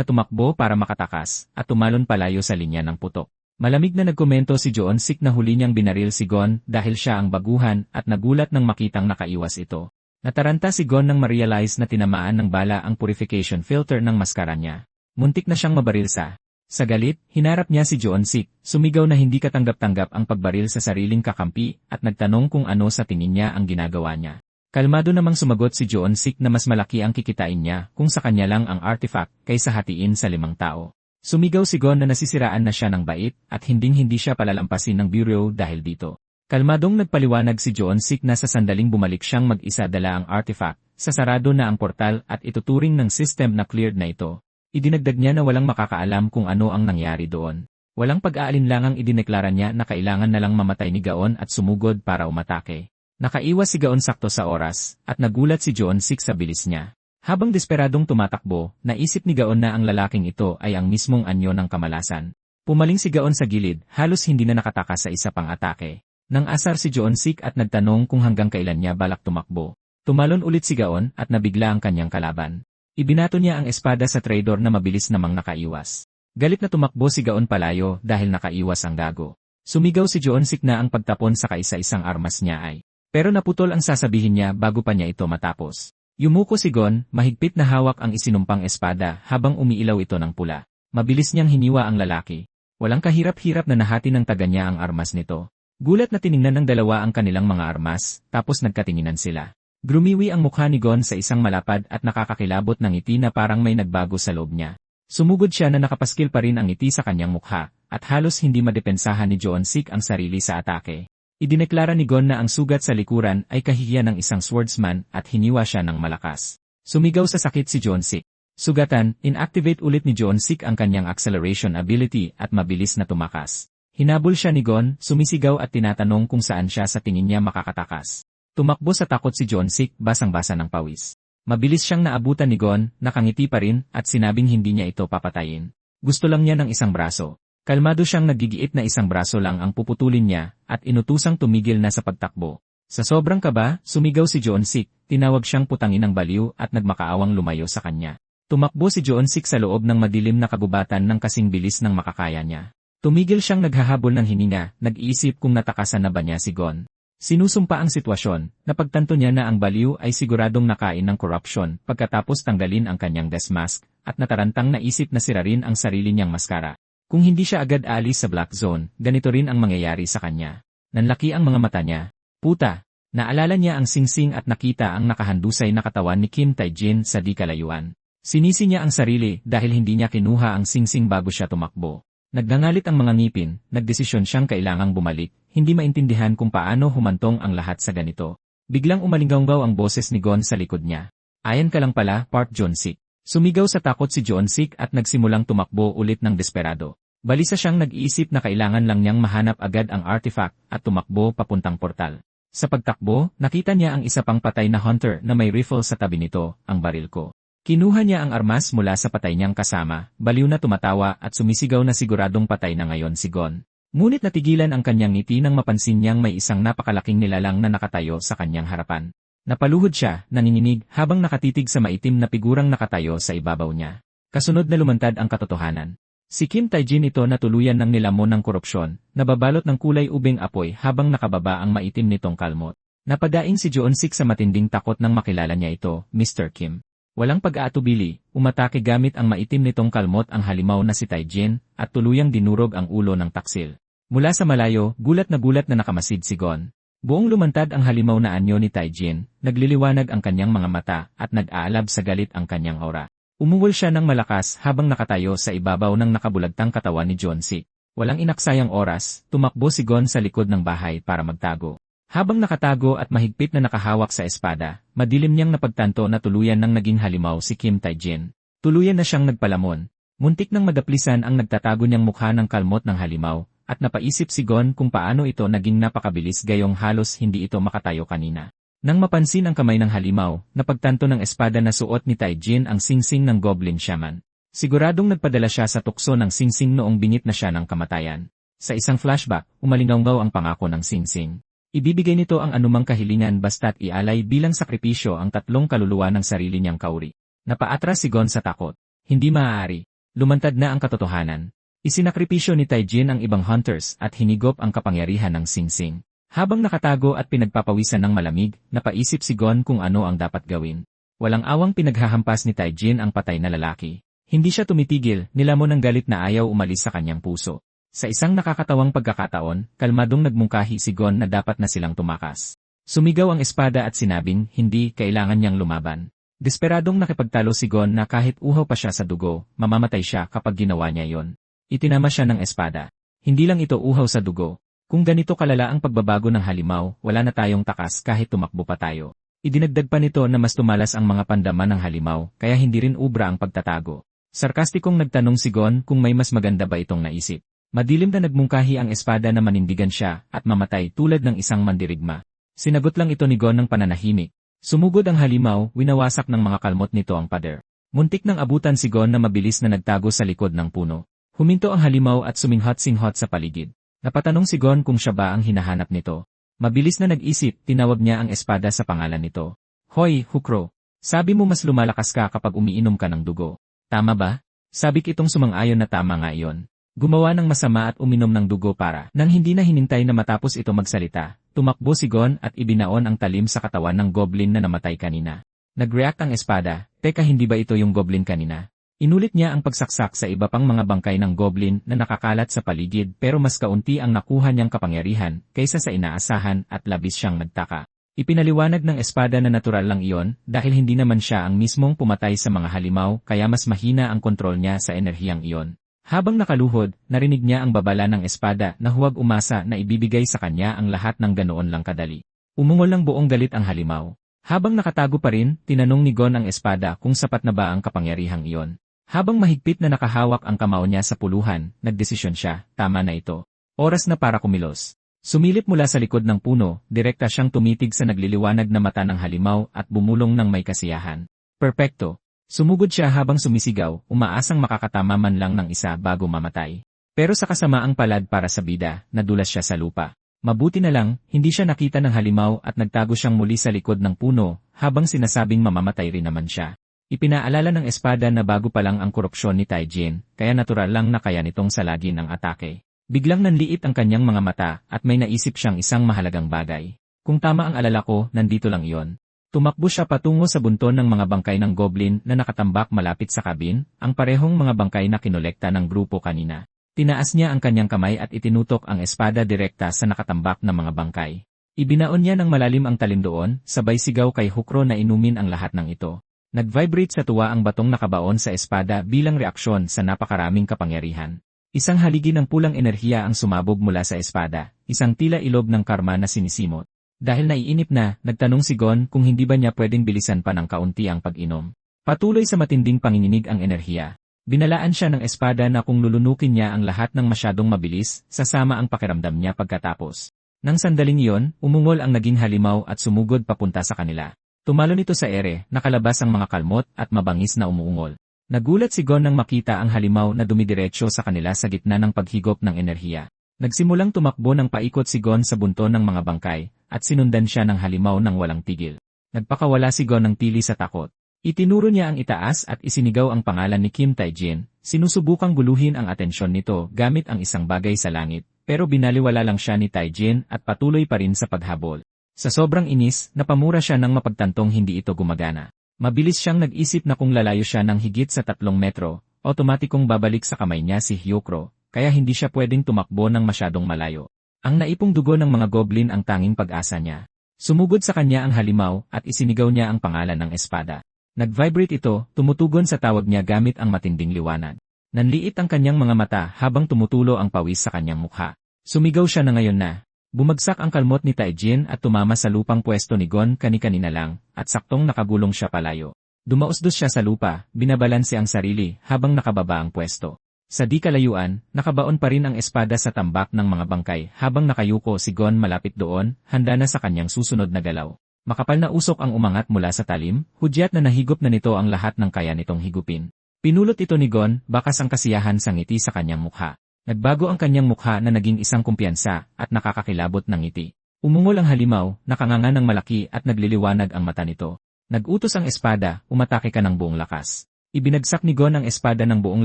tumakbo para makatakas, at tumalon palayo sa linya ng putok. Malamig na nagkomento si Joon-sik na huli niyang binaril si Gon dahil siya ang baguhan at nagulat nang makitang nakaiwas ito. Nataranta si Gon nang ma-realize na tinamaan ng bala ang purification filter ng maskara niya. Muntik na siyang mabaril sa galit, hinarap niya si Joon-sik, sumigaw na hindi katanggap-tanggap ang pagbaril sa sariling kakampi at nagtanong kung ano sa tingin niya ang ginagawa niya. Kalmado namang sumagot si Joon-sik na mas malaki ang kikitain niya kung sa kanya lang ang artifact kaysa hatiin sa 5 tao. Sumigaw si Gon na nasisiraan na siya ng bait at hinding-hindi siya palalampasin ng bureau dahil dito. Kalmadong nagpaliwanag si Joon-sik na sa sandaling bumalik siyang mag-isa dala ang artifact, sasarado na ang portal at ituturing ng system na cleared na ito. Idinagdag niya na walang makakaalam kung ano ang nangyari doon. Walang pag-aalinlangang idineklara niya na kailangan na lang mamatay ni Gaon at sumugod para umatake. Nakaiwas si Gaon sakto sa oras, at nagulat si Joon-sik sa bilis niya. Habang desperadong tumatakbo, naisip ni Gaon na ang lalaking ito ay ang mismong anyo ng kamalasan. Pumaling si Gaon sa gilid, halos hindi na nakatakas sa isa pang atake. Nang asar si Joon-sik at nagtanong kung hanggang kailan niya balak tumakbo. Tumalon ulit si Gaon at nabigla ang kanyang kalaban. Ibinato niya ang espada sa traidor na mabilis namang nakaiwas. Galit na tumakbo si Gaon palayo dahil nakaiwas ang gago. Sumigaw si Joon-sik na ang pagtapon sa kaisa-isang armas niya ay. Pero naputol ang sasabihin niya bago pa niya ito matapos. Yumuko si Gon, mahigpit na hawak ang isinumpang espada habang umiilaw ito ng pula. Mabilis niyang hiniwa ang lalaki. Walang kahirap-hirap na nahati ng taga niya ang armas nito. Gulat na tiningnan ng dalawa ang kanilang mga armas, tapos nagkatinginan sila. Grumiwi ang mukha ni Gon sa isang malapad at nakakakilabot ng ngiti na parang may nagbago sa loob niya. Sumugod siya na nakapaskil pa rin ang ngiti sa kanyang mukha, at halos hindi madepensahan ni Joon-sik ang sarili sa atake. Idineklara ni Gon na ang sugat sa likuran ay kahihiyan ng isang swordsman at hiniwa siya ng malakas. Sumigaw sa sakit si Joon-sik. Sugatan, inactivate ulit ni Joon-sik ang kanyang acceleration ability at mabilis na tumakas. Hinabol siya ni Gon, sumisigaw at tinatanong kung saan siya sa tingin niya makakatakas. Tumakbo sa takot si Joon-sik, basang-basa ng pawis. Mabilis siyang naabutan ni Gon, nakangiti pa rin, at sinabing hindi niya ito papatayin. Gusto lang niya ng isang braso. Kalmado siyang nagigiit na isang braso lang ang puputulin niya, at inutusang tumigil na sa pagtakbo. Sa sobrang kaba, sumigaw si Joon-sik, tinawag siyang putangin ng baliw at nagmakaawang lumayo sa kanya. Tumakbo si Joon-sik sa loob ng madilim na kagubatan ng kasing bilis ng makakaya niya. Tumigil siyang naghahabol ng hininga, nag-iisip kung natakasan na ba niya si Gon. Sinusumpa ang sitwasyon, napagtanto niya na ang baliw ay siguradong nakain ng corruption pagkatapos tanggalin ang kanyang death mask, at natarantang naisip na sirarin ang sarili niyang maskara. Kung hindi siya agad aalis sa black zone, ganito rin ang mangyayari sa kanya. Nanlaki ang mga mata niya. Puta! Naalala niya ang singsing at nakita ang nakahandusay na katawan ni Kim Taijin sa di kalayuan. Sinisi niya ang sarili dahil hindi niya kinuha ang singsing bago siya tumakbo. Nagdangalit ang mga ngipin, nagdesisyon siyang kailangang bumalik, hindi maintindihan kung paano humantong ang lahat sa ganito. Biglang umalinggaw ang boses ni Gon sa likod niya. Ayan ka lang pala, Park Jun-sik. Sumigaw sa takot si Joon-sik at nagsimulang tumakbo ulit ng desperado. Balisa siyang nag-iisip na kailangan lang niyang mahanap agad ang artifact at tumakbo papuntang portal. Sa pagtakbo, nakita niya ang isa pang patay na hunter na may rifle sa tabi nito, ang baril ko. Kinuha niya ang armas mula sa patay niyang kasama, baliw na tumatawa at sumisigaw na siguradong patay na ngayon si Gon. Ngunit natigilan ang kanyang ngiti nang mapansin niyang may isang napakalaking nilalang na nakatayo sa kanyang harapan. Napaluhod siya, nanginginig, habang nakatitig sa maitim na figurang nakatayo sa ibabaw niya. Kasunod na lumantad ang katotohanan. Si Kim Tae-jin ito na tuluyan ng nilamon ng korupsyon, nababalot ng kulay ubing apoy habang nakababa ang maitim nitong kalmot. Napadaing si Jeon-sik sa matinding takot nang makilala niya ito, Mr. Kim. Walang pag-aatubili, umatake gamit ang maitim nitong kalmot ang halimaw na si Tae-jin, at tuluyang dinurog ang ulo ng taksil. Mula sa malayo, gulat na nakamasid si Gon. Buong lumantad ang halimaw na anyo ni Tae-jin, nagliliwanag ang kanyang mga mata at nag-aalab sa galit ang kanyang aura. Umuwol siya ng malakas habang nakatayo sa ibabaw ng nakabulagtang katawan ni Jeon-sik. Walang inaksayang oras, tumakbo si Gon sa likod ng bahay para magtago. Habang nakatago at mahigpit na nakahawak sa espada, madilim niyang napagtanto na tuluyan ng naging halimaw si Kim Tae-jin. Tuluyan na siyang nagpalamon. Muntik nang madaplisan ang nagtatago niyang mukha ng kalmot ng halimaw, at napaisip si Gon kung paano ito naging napakabilis gayong halos hindi ito makatayo kanina. Nang mapansin ang kamay ng halimaw, napagtanto ng espada na suot ni Tae-jin ang singsing ng Goblin Shaman. Siguradong nagpadala siya sa tukso ng singsing noong bingit na siya ng kamatayan. Sa isang flashback, umalingaw ang pangako ng singsing. Ibibigay nito ang anumang kahilingan basta't ialay bilang sakripisyo ang 3 kaluluwa ng sarili niyang kauri. Napaatras si Gon sa takot. Hindi maaari. Lumantad na ang katotohanan. Isinakripisyo ni Tae-jin ang ibang hunters at hinigop ang kapangyarihan ng singsing. Habang nakatago at pinagpapawisan ng malamig, napaisip si Gon kung ano ang dapat gawin. Walang awang pinaghahampas ni Tae-jin ang patay na lalaki. Hindi siya tumitigil, nilamon ng galit na ayaw umalis sa kanyang puso. Sa isang nakakatawang pagkakataon, kalmadong nagmungkahi si Gon na dapat na silang tumakas. Sumigaw ang espada at sinabing, hindi, kailangan niyang lumaban. Desperadong nakipagtalo si Gon na kahit uhaw pa siya sa dugo, mamamatay siya kapag ginawa niya yon. Itinama siya ng espada. Hindi lang ito uhaw sa dugo. Kung ganito kalala ang pagbabago ng halimaw, wala na tayong takas kahit tumakbo pa tayo. Idinagdag pa nito na mas tumalas ang mga pandaman ng halimaw, kaya hindi rin ubra ang pagtatago. Sarkastikong nagtanong si Gon kung may mas maganda ba itong naisip. Madilim na nagmungkahi ang espada na manindigan siya at mamatay tulad ng isang mandirigma. Sinagot lang ito ni Gon ng pananahimik. Sumugod ang halimaw, winawasak ng mga kalmot nito ang pader. Muntik nang abutan si Gon na mabilis na nagtago sa likod ng puno. Huminto ang halimaw at suminghot-singhot sa paligid. Napatanong si Gon kung siya ba ang hinahanap nito. Mabilis na nag-isip, tinawag niya ang espada sa pangalan nito. Hoy, Hukro! Sabi mo mas lumalakas ka kapag umiinom ka ng dugo. Tama ba? Sabik itong sumang-ayon na tama nga iyon. Gumawa ng masama at uminom ng dugo para nang hindi na hinintay na matapos ito magsalita, tumakbo si Gon at ibinaon ang talim sa katawan ng goblin na namatay kanina. Nag-react ang espada, teka hindi ba ito yung goblin kanina? Inulit niya ang pagsaksak sa iba pang mga bangkay ng goblin na nakakalat sa paligid pero mas kaunti ang nakuha niyang kapangyarihan kaysa sa inaasahan at labis siyang nagtaka. Ipinaliwanag ng espada na natural lang iyon dahil hindi naman siya ang mismong pumatay sa mga halimaw kaya mas mahina ang kontrol niya sa enerhiyang iyon. Habang nakaluhod, narinig niya ang babala ng espada na huwag umasa na ibibigay sa kanya ang lahat ng ganoon lang kadali. Umungol ng buong galit ang halimaw. Habang nakatago pa rin, tinanong ni Gon ang espada kung sapat na ba ang kapangyarihang iyon. Habang mahigpit na nakahawak ang kamao niya sa puluhan, nagdesisyon siya, tama na ito. Oras na para kumilos. Sumilip mula sa likod ng puno, direkta siyang tumitig sa nagliliwanag na mata ng halimaw at bumulong ng may kasiyahan. Perpekto. Sumugod siya habang sumisigaw, umaasang makakatama man lang ng isa bago mamatay. Pero sa kasamaang palad para sa bida, nadulas siya sa lupa. Mabuti na lang, hindi siya nakita ng halimaw at nagtago siyang muli sa likod ng puno, habang sinasabing mamamatay rin naman siya. Ipinaalala ng espada na bago pa lang ang korupsyon ni Tae-jin, kaya natural lang na kaya nitong salagin ang atake. Biglang nanliit ang kanyang mga mata at may naisip siyang isang mahalagang bagay. Kung tama ang alala ko, nandito lang iyon. Tumakbo siya patungo sa bunton ng mga bangkay ng goblin na nakatambak malapit sa kabin, ang parehong mga bangkay na kinolekta ng grupo kanina. Tinaas niya ang kanyang kamay at itinutok ang espada direkta sa nakatambak na mga bangkay. Ibinaon niya ng malalim ang talim doon, sabay sigaw kay Hukro na inumin ang lahat ng ito. Nag-vibrate sa tuwa ang batong nakabaon sa espada bilang reaksyon sa napakaraming kapangyarihan. Isang haligi ng pulang enerhiya ang sumabog mula sa espada, isang tila ilog ng karma na sinisimot. Dahil naiinip na, nagtanong si Gon kung hindi ba niya pwedeng bilisan pa ng kaunti ang pag-inom. Patuloy sa matinding panginginig ang enerhiya. Binalaan siya ng espada na kung lulunukin niya ang lahat ng masyadong mabilis, sasama ang pakiramdam niya pagkatapos. Nang sandaling iyon, umungol ang naging halimaw at sumugod papunta sa kanila. Tumalon ito sa ere, nakalabas ang mga kalmot at mabangis na umuungol. Nagulat si Gon nang makita ang halimaw na dumidiretso sa kanila sa gitna ng paghigop ng enerhiya. Nagsimulang tumakbo ng paikot si Gon sa bunto ng mga bangkay, at sinundan siya ng halimaw ng walang tigil. Nagpakawala si Gon ng tili sa takot. Itinuro niya ang itaas at isinigaw ang pangalan ni Kim Tae-jin, sinusubukang guluhin ang atensyon nito gamit ang isang bagay sa langit, pero binaliwala lang siya ni Tae-jin at patuloy pa rin sa paghabol. Sa sobrang inis, napamura siya nang mapagtantong hindi ito gumagana. Mabilis siyang nag-isip na kung lalayo siya ng higit sa 3 metro, otomatikong babalik sa kamay niya si Hyukro, kaya hindi siya pwedeng tumakbo ng masyadong malayo. Ang naipong dugo ng mga goblin ang tanging pag-asa niya. Sumugod sa kanya ang halimaw at isinigaw niya ang pangalan ng espada. Nag-vibrate ito, tumutugon sa tawag niya gamit ang matinding liwanag. Nanliit ang kanyang mga mata habang tumutulo ang pawis sa kanyang mukha. Sumigaw siya na ngayon na. Bumagsak ang kalmot ni Tae-jin at tumama sa lupang pwesto ni Gon kani-kanina lang, at saktong nakagulong siya palayo. Dumausdos siya sa lupa, binabalanse ang sarili habang nakababa ang pwesto. Sa di kalayuan, nakabaon pa rin ang espada sa tambak ng mga bangkay habang nakayuko si Gon malapit doon, handa na sa kanyang susunod na galaw. Makapal na usok ang umangat mula sa talim, hudyat na nahigop na nito ang lahat ng kaya nitong higupin. Pinulot ito ni Gon, bakas ang kasiyahan sa ngiti sa kanyang mukha. Nagbago ang kanyang mukha na naging isang kumpiyansa at nakakakilabot ng ngiti. Umungol ang halimaw, nakanganga ng malaki at nagliliwanag ang mata nito. Nagutos ang espada, umatake ka ng buong lakas. Ibinagsak ni Gon ang espada ng buong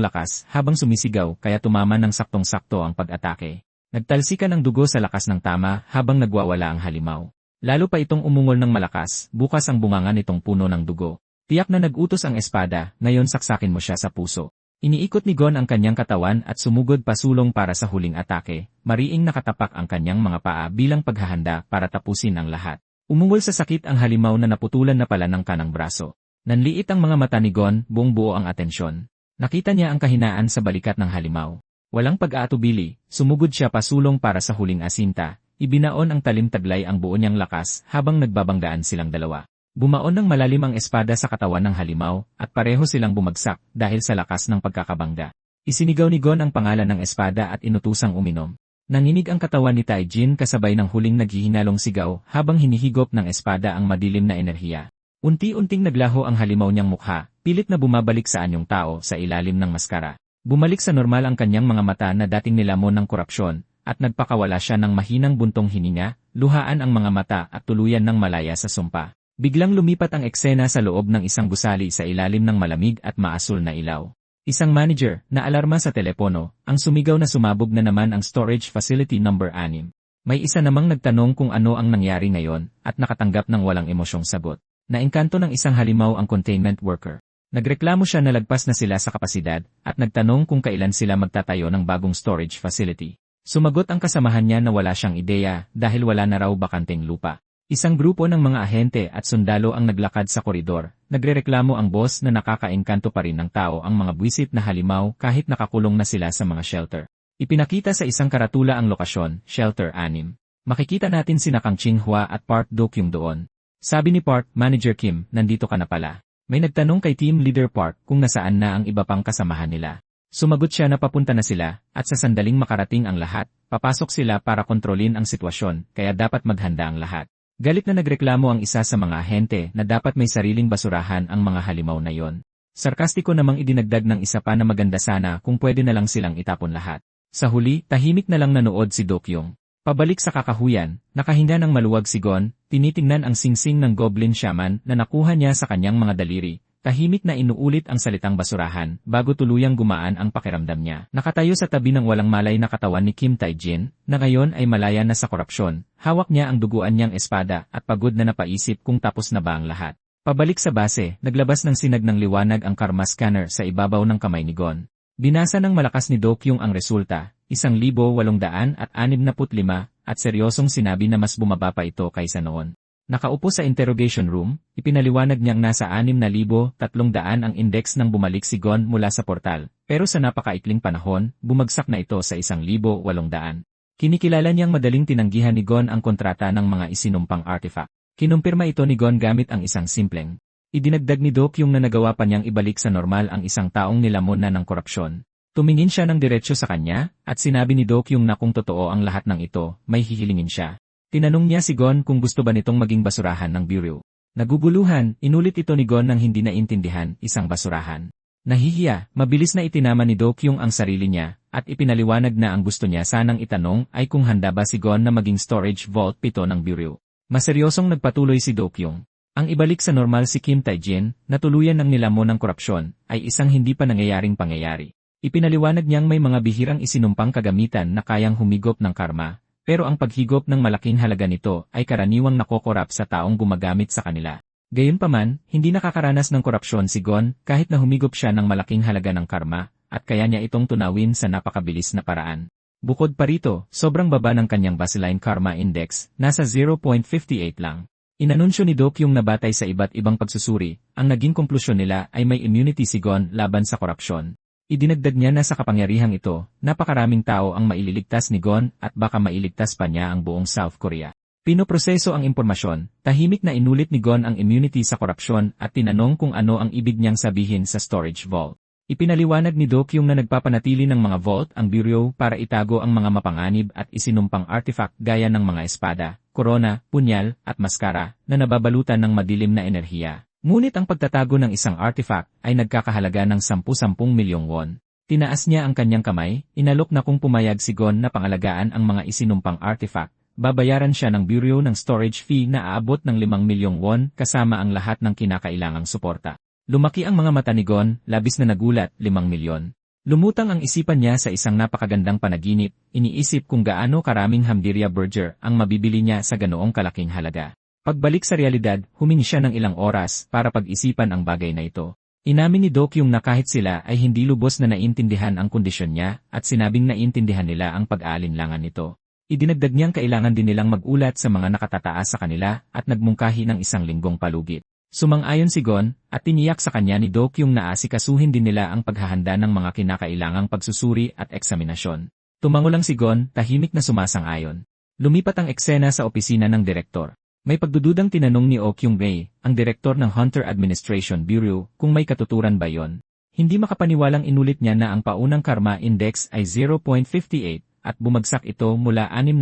lakas habang sumisigaw kaya tumama ng saktong-sakto ang pag-atake. Nagtalsikan ng dugo sa lakas ng tama habang nagwawala ang halimaw. Lalo pa itong umungol ng malakas, bukas ang bunganga nitong puno ng dugo. Tiyak na nagutos ang espada, ngayon saksakin mo siya sa puso. Iniikot ni Gon ang kanyang katawan at sumugod pasulong para sa huling atake, mariing nakatapak ang kanyang mga paa bilang paghahanda para tapusin ang lahat. Umungol sa sakit ang halimaw na naputulan na pala ng kanang braso. Nanliit ang mga mata ni Gon, buong buo ang atensyon. Nakita niya ang kahinaan sa balikat ng halimaw. Walang pag-aatubili, sumugod siya pasulong para sa huling asinta, ibinaon ang talim-taglay ang buo niyang lakas habang nagbabanggaan silang dalawa. Bumaon ng malalim ang espada sa katawan ng halimaw, at pareho silang bumagsak dahil sa lakas ng pagkakabangga. Isinigaw ni Gon ang pangalan ng espada at inutusang uminom. Nanginig ang katawan ni Tae-jin kasabay ng huling naghihinalong sigaw habang hinihigop ng espada ang madilim na enerhiya. Unti-unting naglaho ang halimaw niyang mukha, pilit na bumabalik sa anyong tao sa ilalim ng maskara. Bumalik sa normal ang kanyang mga mata na dating nilamon ng korupsyon, at nagpakawala siya ng mahinang buntong hininga, luhaan ang mga mata at tuluyan ng malaya sa sumpa. Biglang lumipat ang eksena sa loob ng isang gusali sa ilalim ng malamig at maasul na ilaw. Isang manager, na alarma sa telepono, ang sumigaw na sumabog na naman ang storage facility number 6. May isa namang nagtanong kung ano ang nangyari ngayon, at nakatanggap ng walang emosyong sagot. Naengkanto ng isang halimaw ang containment worker. Nagreklamo siya na lagpas na sila sa kapasidad, at nagtanong kung kailan sila magtatayo ng bagong storage facility. Sumagot ang kasamahan niya na wala siyang ideya dahil wala na raw bakanteng lupa. Isang grupo ng mga ahente at sundalo ang naglakad sa koridor. Nagrereklamo ang boss na nakakaengkanto pa rin ng tao ang mga buwisit na halimaw kahit nakakulong na sila sa mga shelter. Ipinakita sa isang karatula ang lokasyon, Shelter 6. Makikita natin sina Kang Chinghua at Park Do-kyung doon. Sabi ni Park, Manager Kim, nandito ka na pala. May nagtanong kay Team Leader Park kung nasaan na ang iba pang kasamahan nila. Sumagot siya na papunta na sila, at sa sandaling makarating ang lahat, papasok sila para kontrolin ang sitwasyon, kaya dapat maghanda ang lahat. Galit na nagreklamo ang isa sa mga ahente na dapat may sariling basurahan ang mga halimaw na yon. Sarkastiko namang idinagdag ng isa pa na maganda sana kung pwede na lang silang itapon lahat. Sa huli, tahimik na lang nanood si Do-kyung. Pabalik sa kakahuyan, nakahinga ng maluwag si Gon, tinitingnan ang singsing ng Goblin Shaman na nakuha niya sa kanyang mga daliri. Tahimik na inuulit ang salitang basurahan bago tuluyang gumaan ang pakiramdam niya. Nakatayo sa tabi ng walang malay na katawan ni Kim Tae-jin, na ngayon ay malaya na sa korupsyon. Hawak niya ang duguan niyang espada at pagod na napaisip kung tapos na ba ang lahat. Pabalik sa base, naglabas ng sinag ng liwanag ang karma scanner sa ibabaw ng kamay ni Gon. Binasa ng malakas ni Do-kyung ang resulta, 1,865 at seryosong sinabi na mas bumaba pa ito kaysa noon. Nakaupo sa interrogation room, ipinaliwanag niyang nasa 6,300 ang index nang bumalik si Gon mula sa portal, pero sa napakaikling panahon, bumagsak na ito sa 1,800. Kinikilala niyang madaling tinanggihan ni Gon ang kontrata ng mga isinumpang artifact. Kinumpirma ito ni Gon gamit ang isang simpleng. Idinagdag ni Do-kyung na nagawa pa niyang ibalik sa normal ang isang taong nilamon na ng korupsyon. Tumingin siya ng diretsyo sa kanya, at sinabi ni Do-kyung na kung totoo ang lahat ng ito, may hihilingin siya. Tinanong niya si Gon kung gusto ba nitong maging basurahan ng bureau. Naguguluhan, inulit ito ni Gon nang hindi naintindihan, isang basurahan. Nahihiya, mabilis na itinama ni Do-kyung ang sarili niya, at ipinaliwanag na ang gusto niya sanang itanong ay kung handa ba si Gon na maging storage vault 7 ng bureau. Maseryosong nagpatuloy si Do-kyung. Ang ibalik sa normal si Kim Tae-jin, na tuluyan ng nilamon ng korupsyon, ay isang hindi pa nangyayaring pangyayari. Ipinaliwanag niyang may mga bihirang isinumpang kagamitan na kayang humigop ng karma, pero ang paghigop ng malaking halaga nito ay karaniwang nakokorap sa taong gumagamit sa kanila. Gayunpaman, hindi nakakaranas ng korupsyon si Gon kahit na humigop siya ng malaking halaga ng karma, at kaya niya itong tunawin sa napakabilis na paraan. Bukod pa rito, sobrang baba ng kanyang baseline karma index, nasa 0.58 lang. Inanunsyo ni Do-kyung na batay sa iba't ibang pagsusuri, ang naging konklusyon nila ay may immunity si Gon laban sa korupsyon. Idinagdag niya na sa kapangyarihang ito, napakaraming tao ang maililigtas ni Gon at baka mailigtas pa niya ang buong South Korea. Pinoproseso ang impormasyon, tahimik na inulit ni Gon ang immunity sa korupsyon at tinanong kung ano ang ibig niyang sabihin sa storage vault. Ipinaliwanag ni Do-kyung na nagpapanatili ng mga vault ang bureau para itago ang mga mapanganib at isinumpang artifact gaya ng mga espada, korona, punyal, at maskara na nababalutan ng madilim na enerhiya. Ngunit ang pagtatago ng isang artifact ay nagkakahalaga ng 10 milyong won. Tinaas niya ang kanyang kamay, inalok na kung pumayag si Gon na pangalagaan ang mga isinumpang artifact, babayaran siya ng bureau ng storage fee na aabot ng 5 milyong won kasama ang lahat ng kinakailangang suporta. Lumaki ang mga mata ni Gon, labis na nagulat, 5 milyon. Lumutang ang isipan niya sa isang napakagandang panaginip, iniisip kung gaano karaming Hamdirya Burger ang mabibili niya sa ganoong kalaking halaga. Pagbalik sa realidad, humingi siya ng ilang oras para pag-isipan ang bagay na ito. Inamin ni Do-kyung na kahit sila ay hindi lubos na naintindihan ang kondisyon niya at sinabing naintindihan nila ang pag-aalinlangan nito. Idinagdag niyang kailangan din nilang mag-ulat sa mga nakatataas sa kanila at nagmungkahi ng 1 linggong palugit. Sumang-ayon si Gon at tiniyak sa kanya ni Do-kyung na asikasuhin din nila ang paghahanda ng mga kinakailangang pagsusuri at eksaminasyon. Tumango lang si Gon, tahimik na sumasang-ayon. Lumipat ang eksena sa opisina ng direktor. May pagdududang tinanong ni Oh Kyung-bae, ang direktor ng Hunter Administration Bureau, kung may katuturan ba yon. Hindi makapaniwalang inulit niya na ang paunang karma index ay 0.58 at bumagsak ito mula 6,000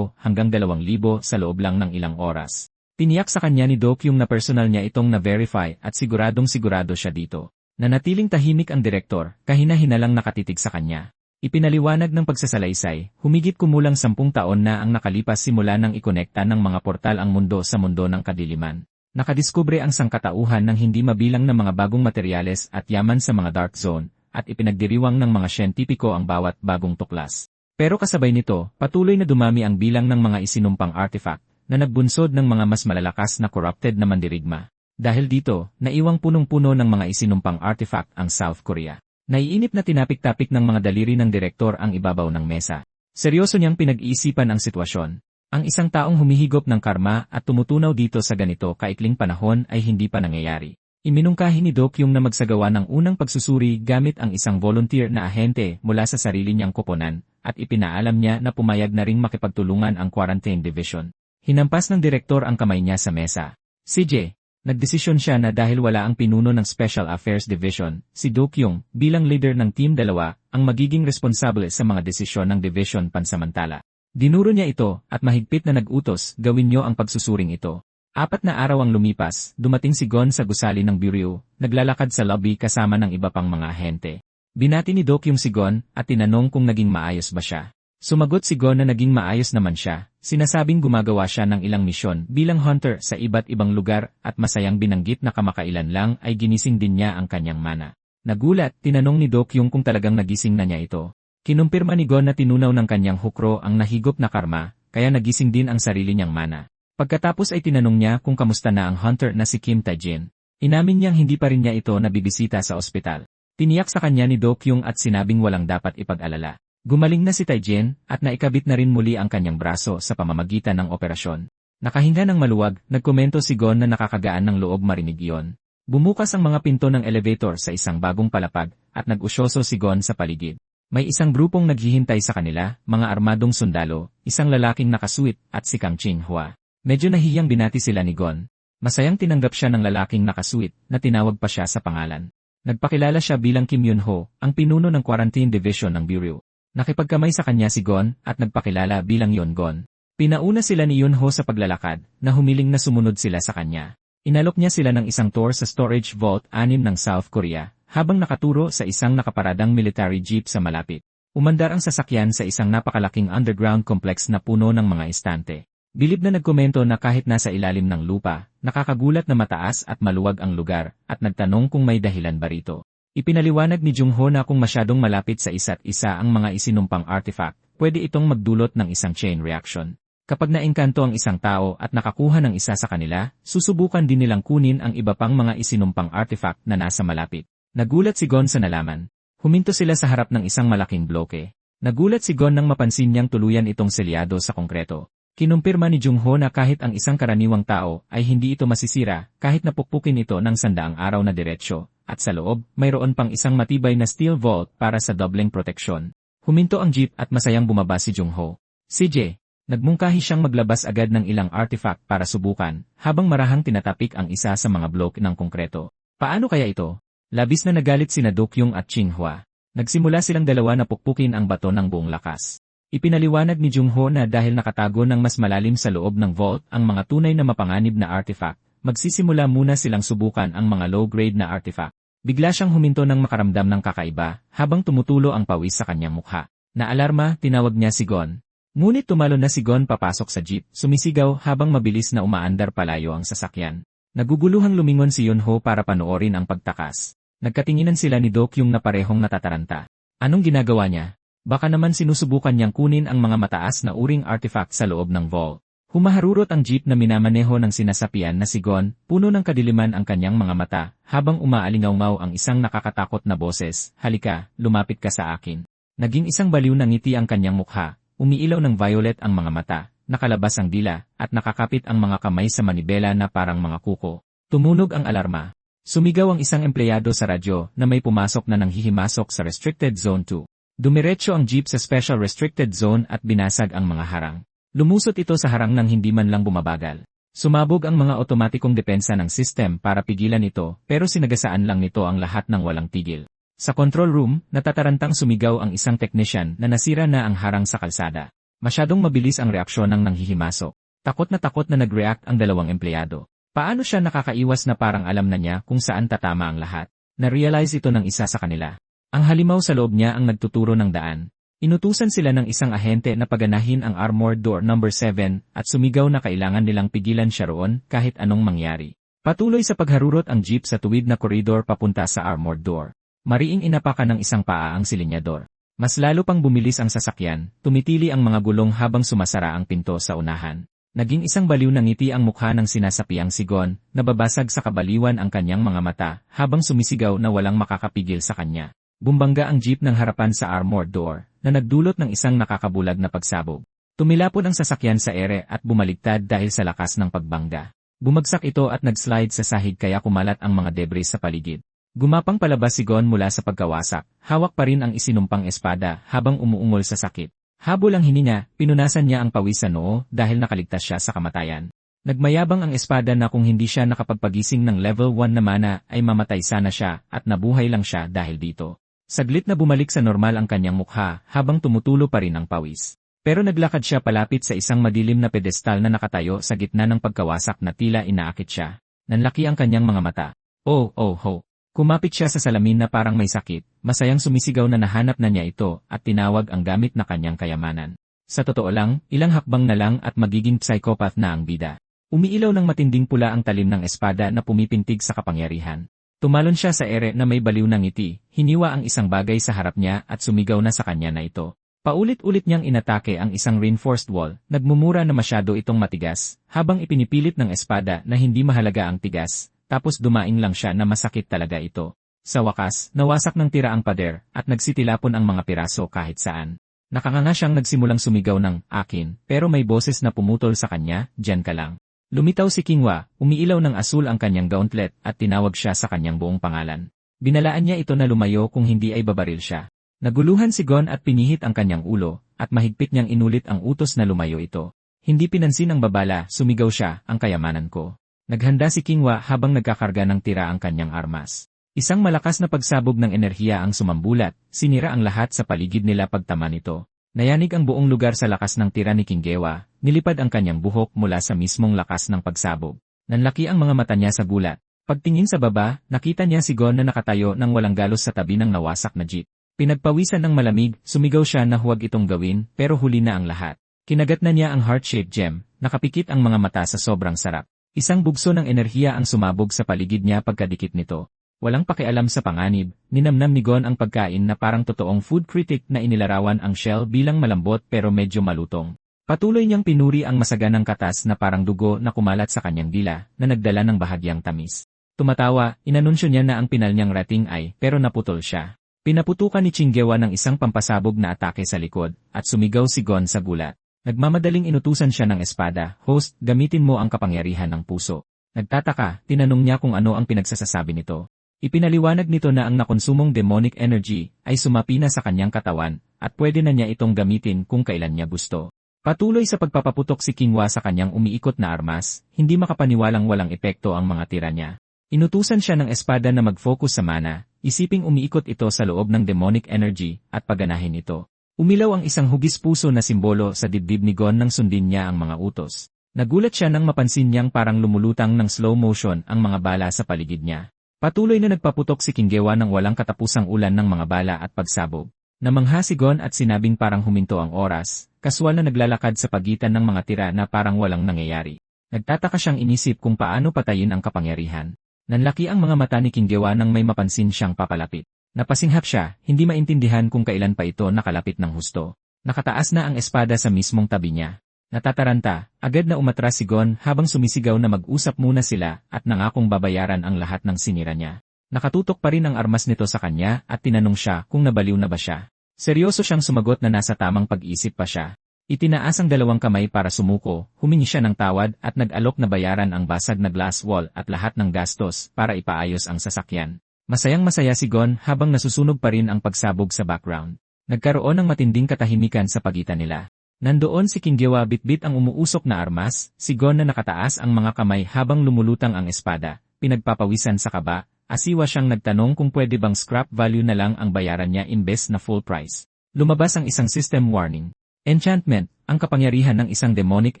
hanggang 2,000 sa loob lang ng ilang oras. Tiniyak sa kanya ni Do-kyung na personal niya itong na-verify at siguradong sigurado siya dito. Nanatiling tahimik ang direktor, kahina-hina lang nakatitig sa kanya. Ipinaliwanag ng pagsasalaysay, humigit kumulang 10 taon na ang nakalipas simula nang ikonekta ng mga portal ang mundo sa mundo ng kadiliman. Nakadiskubre ang sangkatauhan ng hindi mabilang na mga bagong materyales at yaman sa mga dark zone, at ipinagdiriwang ng mga siyentipiko ang bawat bagong tuklas. Pero kasabay nito, patuloy na dumami ang bilang ng mga isinumpang artifact, na nagbunsod ng mga mas malalakas na corrupted na mandirigma. Dahil dito, naiwang punong-puno ng mga isinumpang artifact ang South Korea. Naiinip na tinapik-tapik ng mga daliri ng direktor ang ibabaw ng mesa. Seryoso niyang pinag-iisipan ang sitwasyon. Ang isang taong humihigop ng karma at tumutunaw dito sa ganito kaikling panahon ay hindi pa nangyayari. Iminungkahi ni Do-kyung na magsagawa ng unang pagsusuri gamit ang isang volunteer na ahente mula sa sarili niyang koponan, at ipinaalam niya na pumayag na ring makipagtulungan ang Quarantine Division. Hinampas ng direktor ang kamay niya sa mesa. CJ. Nagdesisyon siya na dahil wala ang pinuno ng Special Affairs Division, si Do-kyung, bilang leader ng Team 2, ang magiging responsable sa mga desisyon ng division pansamantala. Dinuro niya ito, at mahigpit na nag-utos, gawin niyo ang pagsusuring ito. 4 na araw ang lumipas, dumating si Gon sa gusali ng bureau, naglalakad sa lobby kasama ng iba pang mga ahente. Binati ni Do-kyung si Gon, at tinanong kung naging maayos ba siya. Sumagot si Gon na naging maayos naman siya, sinasabing gumagawa siya ng ilang misyon bilang hunter sa iba't ibang lugar at masayang binanggit na kamakailan lang ay ginising din niya ang kanyang mana. Nagulat, tinanong ni Do-kyung kung talagang nagising na niya ito. Kinumpirma ni Gon na tinunaw ng kanyang hukro ang nahigop na karma, kaya nagising din ang sarili niyang mana. Pagkatapos ay tinanong niya kung kamusta na ang hunter na si Kim Tae-jin. Inamin niyang hindi pa rin niya ito nabibisita sa ospital. Tiniyak sa kanya ni Do-kyung at sinabing walang dapat ipag-alala. Gumaling na si Tae-jin at naikabit na rin muli ang kanyang braso sa pamamagitan ng operasyon. Nakahinga ng maluwag, nagkomento si Gon na nakakagaan ng loob marinig iyon. Bumukas ang mga pinto ng elevator sa isang bagong palapag at nag-usyoso si Gon sa paligid. May isang grupong naghihintay sa kanila, mga armadong sundalo, isang lalaking nakasuit at si Kang Ching-hwa. Medyo nahiyang binati sila ni Gon. Masayang tinanggap siya ng lalaking nakasuit na tinawag pa siya sa pangalan. Nagpakilala siya bilang Kim Yun-ho, ang pinuno ng Quarantine Division ng Bureau. Nakipagkamay sa kanya si Gon at nagpakilala bilang Yon-gon. Pinauna sila ni Yun-ho sa paglalakad na humiling na sumunod sila sa kanya. Inalok niya sila ng isang tour sa storage vault 6 ng South Korea, habang nakaturo sa isang nakaparadang military jeep sa malapit. Umandar ang sasakyan sa isang napakalaking underground complex na puno ng mga estante. Bilib na nagkomento na kahit nasa ilalim ng lupa, nakakagulat na mataas at maluwag ang lugar, at nagtanong kung may dahilan ba rito. Ipinaliwanag ni Jung-ho na kung masyadong malapit sa isa't isa ang mga isinumpang artifact, pwede itong magdulot ng isang chain reaction. Kapag naengkanto ang isang tao at nakakuha ng isa sa kanila, susubukan din nilang kunin ang iba pang mga isinumpang artifact na nasa malapit. Nagulat si Gon sa nalaman. Huminto sila sa harap ng isang malaking bloke. Nagulat si Gon nang mapansin niyang tuluyan itong selyado sa konkreto. Kinumpirma ni Jung-ho na kahit ang isang karaniwang tao ay hindi ito masisira kahit napukpukin ito ng 100 araw na diretsyo, at sa loob, mayroon pang isang matibay na steel vault para sa dobleng proteksyon. Huminto ang jeep at masayang bumaba si Jung-ho. CJ, nagmungkahi siyang maglabas agad ng ilang artifact para subukan, habang marahang tinatapik ang isa sa mga blok ng konkreto. Paano kaya ito? Labis na nagalit sina Dokyung at Chinghua. Nagsimula silang dalawa na pukpukin ang bato ng buong lakas. Ipinaliwanag ni Jung-ho na dahil nakatago ng mas malalim sa loob ng vault ang mga tunay na mapanganib na artifact, magsisimula muna silang subukan ang mga low-grade na artifact. Bigla siyang huminto nang makaramdam ng kakaiba, habang tumutulo ang pawis sa kanyang mukha. Naalarma, tinawag niya si Gon. Ngunit tumalo na si Gon papasok sa jeep, sumisigaw habang mabilis na umaandar palayo ang sasakyan. Naguguluhang lumingon si Yunho para panoorin ang pagtakas. Nagkatinginan sila ni Dokyung na parehong natataranta. Anong ginagawa niya? Baka naman sinusubukan niyang kunin ang mga mataas na uring artifact sa loob ng vault. Humaharurot ang jeep na minamaneho ng sinasapian na si Gon, puno ng kadiliman ang kanyang mga mata, habang umaalingaw-ngaw ang isang nakakatakot na boses, "Halika, lumapit ka sa akin." Naging isang baliw na ngiti ang kanyang mukha, umiilaw ng violet ang mga mata, nakalabas ang dila, at nakakapit ang mga kamay sa manibela na parang mga kuko. Tumunog ang alarma. Sumigaw ang isang empleyado sa radyo na may pumasok na nanghihimasok sa Restricted Zone 2. Dumiretso ang jeep sa Special Restricted Zone at binasag ang mga harang. Lumusot ito sa harang nang hindi man lang bumabagal. Sumabog ang mga otomatikong depensa ng system para pigilan ito, pero sinagasaan lang nito ang lahat ng walang tigil. Sa control room, natatarantang sumigaw ang isang technician na nasira na ang harang sa kalsada. Masyadong mabilis ang reaksyon ng nanghihimasok. Takot na nag-react ang dalawang empleyado. Paano siya nakakaiwas na parang alam na niya kung saan tatama ang lahat? Na-realize ito ng isa sa kanila. Ang halimaw sa loob niya ang nagtuturo ng daan. Inutusan sila ng isang ahente na paganahin ang armored door number 7 at sumigaw na kailangan nilang pigilan siya roon kahit anong mangyari. Patuloy sa pagharurot ang jeep sa tuwid na koridor papunta sa armored door. Mariing inapakan ng isang paa ang silinyador. Mas lalo pang bumilis ang sasakyan, tumitili ang mga gulong habang sumasara ang pinto sa unahan. Naging isang baliw na ngiti ang mukha ng sinasapiang si Gon, nababasag sa kabaliwan ang kanyang mga mata habang sumisigaw na walang makakapigil sa kanya. Bumbangga ang jeep ng harapan sa armored door, na nagdulot ng isang nakakabulag na pagsabog. Tumilapon ang sasakyan sa ere at bumaligtad dahil sa lakas ng pagbangga. Bumagsak ito at nag-slide sa sahig kaya kumalat ang mga debris sa paligid. Gumapang palabas si Gon mula sa pagkawasak, hawak pa rin ang isinumpang espada habang umuungol sa sakit. Habol ang hininga, pinunasan niya ang pawis sa noo dahil nakaligtas siya sa kamatayan. Nagmayabang ang espada na kung hindi siya nakapagpagising ng level 1 na mana ay mamatay sana siya at nabuhay lang siya dahil dito. Saglit na bumalik sa normal ang kanyang mukha habang tumutulo pa rin ang pawis. Pero naglakad siya palapit sa isang madilim na pedestal na nakatayo sa gitna ng pagkawasak na tila inaakit siya. Nanlaki ang kanyang mga mata. Oh, oh, ho. Kumapit siya sa salamin na parang may sakit, masayang sumisigaw na nahanap na niya ito at tinawag ang gamit na kanyang kayamanan. Sa totoo lang, ilang hakbang na lang at magiging psychopath na ang bida. Umiilaw ng matinding pula ang talim ng espada na pumipintig sa kapangyarihan. Tumalon siya sa ere na may baliw na ngiti, hiniwa ang isang bagay sa harap niya at sumigaw na sa kanya na ito. Paulit-ulit niyang inatake ang isang reinforced wall, nagmumura na masyado itong matigas, habang ipinipilit ng espada na hindi mahalaga ang tigas, tapos dumaing lang siya na masakit talaga ito. Sa wakas, nawasak ng tira ang pader, at nagsitilapon ang mga piraso kahit saan. Nakanganga siyang nagsimulang sumigaw ng, "Akin," pero may boses na pumutol sa kanya, "Diyan ka lang." Lumitaw si Kingwa, umiilaw ng asul ang kanyang gauntlet at tinawag siya sa kanyang buong pangalan. Binalaan niya ito na lumayo kung hindi ay babaril siya. Naguluhan si Gon at pinihit ang kanyang ulo, at mahigpit niyang inulit ang utos na lumayo ito. Hindi pinansin ang babala, sumigaw siya, "Ang kayamanan ko." Naghanda si Kingwa habang nagkakarga ng tira ang kanyang armas. Isang malakas na pagsabog ng enerhiya ang sumambulat, sinira ang lahat sa paligid nila pagtama nito. Nayanig ang buong lugar sa lakas ng tira ni Kinggewa, nilipad ang kanyang buhok mula sa mismong lakas ng pagsabog. Nanlaki ang mga mata niya sa gulat. Pagtingin sa baba, nakita niya si Gon na nakatayo ng walang galos sa tabi ng nawasak na jeep. Pinagpawisan ng malamig, sumigaw siya na huwag itong gawin, pero huli na ang lahat. Kinagat na niya ang heart-shaped gem, nakapikit ang mga mata sa sobrang sarap. Isang bugso ng enerhiya ang sumabog sa paligid niya pagkadikit nito. Walang pakialam sa panganib, ninamnam ni Gon ang pagkain na parang totoong food critic na inilarawan ang shell bilang malambot pero medyo malutong. Patuloy niyang pinuri ang masaganang katas na parang dugo na kumalat sa kanyang dila, na nagdala ng bahagyang tamis. Tumatawa, inanunsyo niya na ang pinal niyang rating ay, pero naputol siya. Pinaputukan ni Chinggewa ng isang pampasabog na atake sa likod, at sumigaw si Gon sa gulat. Nagmamadaling inutusan siya ng espada, "Host, gamitin mo ang kapangyarihan ng puso." Nagtataka, tinanong niya kung ano ang pinagsasasabi nito. Ipinaliwanag nito na ang nakonsumong demonic energy ay sumapi na sa kanyang katawan, at pwede na niya itong gamitin kung kailan niya gusto. Patuloy sa pagpapaputok si Kingwa sa kanyang umiikot na armas, hindi makapaniwalang walang epekto ang mga tira niya. Inutusan siya ng espada na mag-focus sa mana, isiping umiikot ito sa loob ng demonic energy, at paganahin ito. Umilaw ang isang hugis puso na simbolo sa dibdib ni Gon nang sundin niya ang mga utos. Nagulat siya nang mapansin niyang parang lumulutang ng slow motion ang mga bala sa paligid niya. Patuloy na nagpaputok si Kinggewa ng walang katapusang ulan ng mga bala at pagsabog. Namangha si Gon at sinabing parang huminto ang oras, kaswal na naglalakad sa pagitan ng mga tira na parang walang nangyayari. Nagtataka siyang inisip kung paano patayin ang kapangyarihan. Nanlaki ang mga mata ni Kinggewa nang may mapansin siyang papalapit. Napasinghap siya, hindi maintindihan kung kailan pa ito nakalapit ng husto. Nakataas na ang espada sa mismong tabi niya. Natataranta, agad na umatras si Gon habang sumisigaw na mag-usap muna sila at nangakong babayaran ang lahat ng sinira niya. Nakatutok pa rin ang armas nito sa kanya at tinanong siya kung nabaliw na ba siya. Seryoso siyang sumagot na nasa tamang pag-isip pa siya. Itinaas ang dalawang kamay para sumuko, humingi siya ng tawad at nag-alok na bayaran ang basag na glass wall at lahat ng gastos para ipaayos ang sasakyan. Masayang-masaya si Gon habang nasusunog pa rin ang pagsabog sa background. Nagkaroon ng matinding katahimikan sa pagitan nila. Nandoon si Kinggewa bitbit ang umuusok na armas, si Gon na nakataas ang mga kamay habang lumulutang ang espada, pinagpapawisan sa kaba, asiwa siyang nagtanong kung pwede bang scrap value na lang ang bayaran niya imbes na full price. Lumabas ang isang system warning. Enchantment, ang kapangyarihan ng isang demonic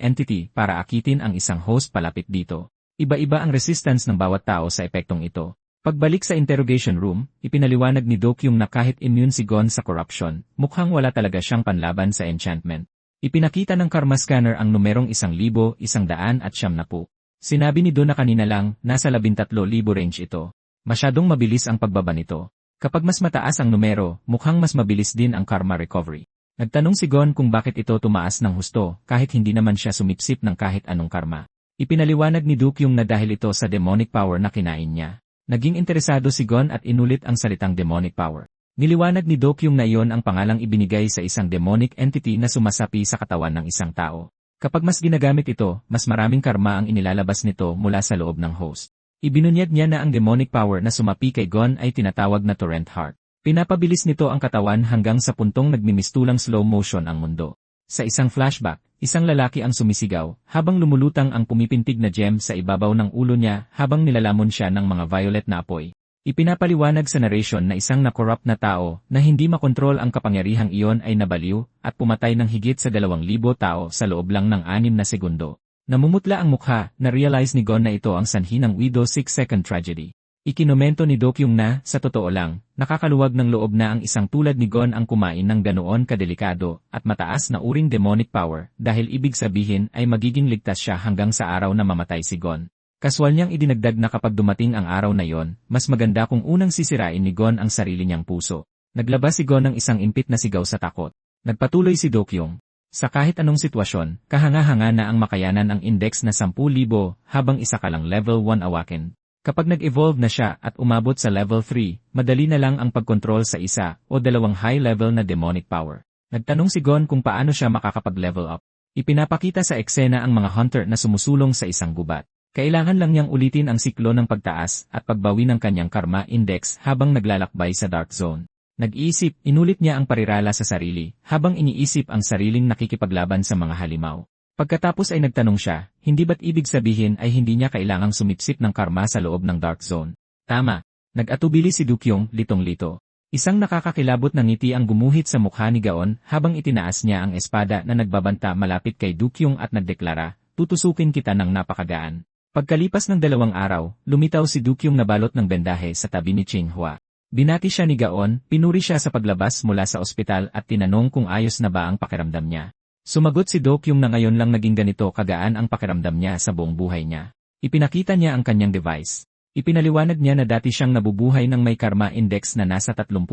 entity para akitin ang isang host palapit dito. Iba-iba ang resistance ng bawat tao sa epektong ito. Pagbalik sa interrogation room, ipinaliwanag ni Dokyung na kahit immune si Gon sa corruption, mukhang wala talaga siyang panlaban sa enchantment. Ipinakita ng karma scanner ang numerong 1,190. Sinabi ni Do na kanina lang, nasa 13,000 range ito. Masyadong mabilis ang pagbaba nito. Kapag mas mataas ang numero, mukhang mas mabilis din ang karma recovery. Nagtanong si Gon kung bakit ito tumaas ng husto kahit hindi naman siya sumipsip ng kahit anong karma. Ipinaliwanag ni Dokyung na dahil ito sa demonic power na kinain niya. Naging interesado si Gon at inulit ang salitang demonic power. Niliwanag ni Dokyung na iyon ang pangalang ibinigay sa isang demonic entity na sumasapi sa katawan ng isang tao. Kapag mas ginagamit ito, mas maraming karma ang inilalabas nito mula sa loob ng host. Ibinunyag niya na ang demonic power na sumapi kay Gon ay tinatawag na torrent heart. Pinapabilis nito ang katawan hanggang sa puntong nagmimistulang slow motion ang mundo. Sa isang flashback, isang lalaki ang sumisigaw, habang lumulutang ang pumipintig na gem sa ibabaw ng ulo niya habang nilalamon siya ng mga violet na apoy. Ipinapaliwanag sa narration na isang na-corrupt na tao na hindi makontrol ang kapangyarihang iyon ay nabaliw at pumatay ng higit sa 2,000 tao sa loob lang ng 6 na segundo. Namumutla ang mukha, na-realize ni Gon na ito ang sanhi ng Widow 6-second tragedy. Ikinomento ni Dokyung na, sa totoo lang, nakakaluwag ng loob na ang isang tulad ni Gon ang kumain ng ganoon kadelikado at mataas na uring demonic power dahil ibig sabihin ay magiging ligtas siya hanggang sa araw na mamatay si Gon. Kaswal niyang idinagdag na kapag dumating ang araw na yon, mas maganda kung unang sisirain ni Gon ang sarili niyang puso. Naglabas si Gon ng isang impit na sigaw sa takot. Nagpatuloy si Dokyung. Sa kahit anong sitwasyon, kahanga-hanga na ang makayanan ang index na 10,000 habang isa ka lang level 1 awaken. Kapag nag-evolve na siya at umabot sa level 3, madali na lang ang pagkontrol sa isa o dalawang high-level na demonic power. Nagtanong si Gon kung paano siya makakapag-level up. Ipinapakita sa eksena ang mga hunter na sumusulong sa isang gubat. Kailangan lang niyang ulitin ang siklo ng pagtaas at pagbawi ng kanyang karma index habang naglalakbay sa dark zone. Nag-iisip, inulit niya ang parirala sa sarili, habang iniisip ang sariling nakikipaglaban sa mga halimaw. Pagkatapos ay nagtanong siya, hindi ba't ibig sabihin ay hindi niya kailangang sumipsip ng karma sa loob ng dark zone? Tama. Nag-atubili si Dokyung, litong-lito. Isang nakakakilabot na ngiti ang gumuhit sa mukha ni Gaon habang itinaas niya ang espada na nagbabanta malapit kay Dokyung at nagdeklara, tutusukin kita ng napakagaan. Pagkalipas ng 2 araw, lumitaw si Dukyong nabalot ng bendahe sa tabi ni Qinghua. Binati siya ni Gaon, pinuri siya sa paglabas mula sa ospital at tinanong kung ayos na ba ang pakiramdam niya. Sumagot si Dukyong na ngayon lang naging ganito kagaan ang pakiramdam niya sa buong buhay niya. Ipinakita niya ang kanyang device. Ipinaliwanag niya na dati siyang nabubuhay ng may karma index na nasa 30,000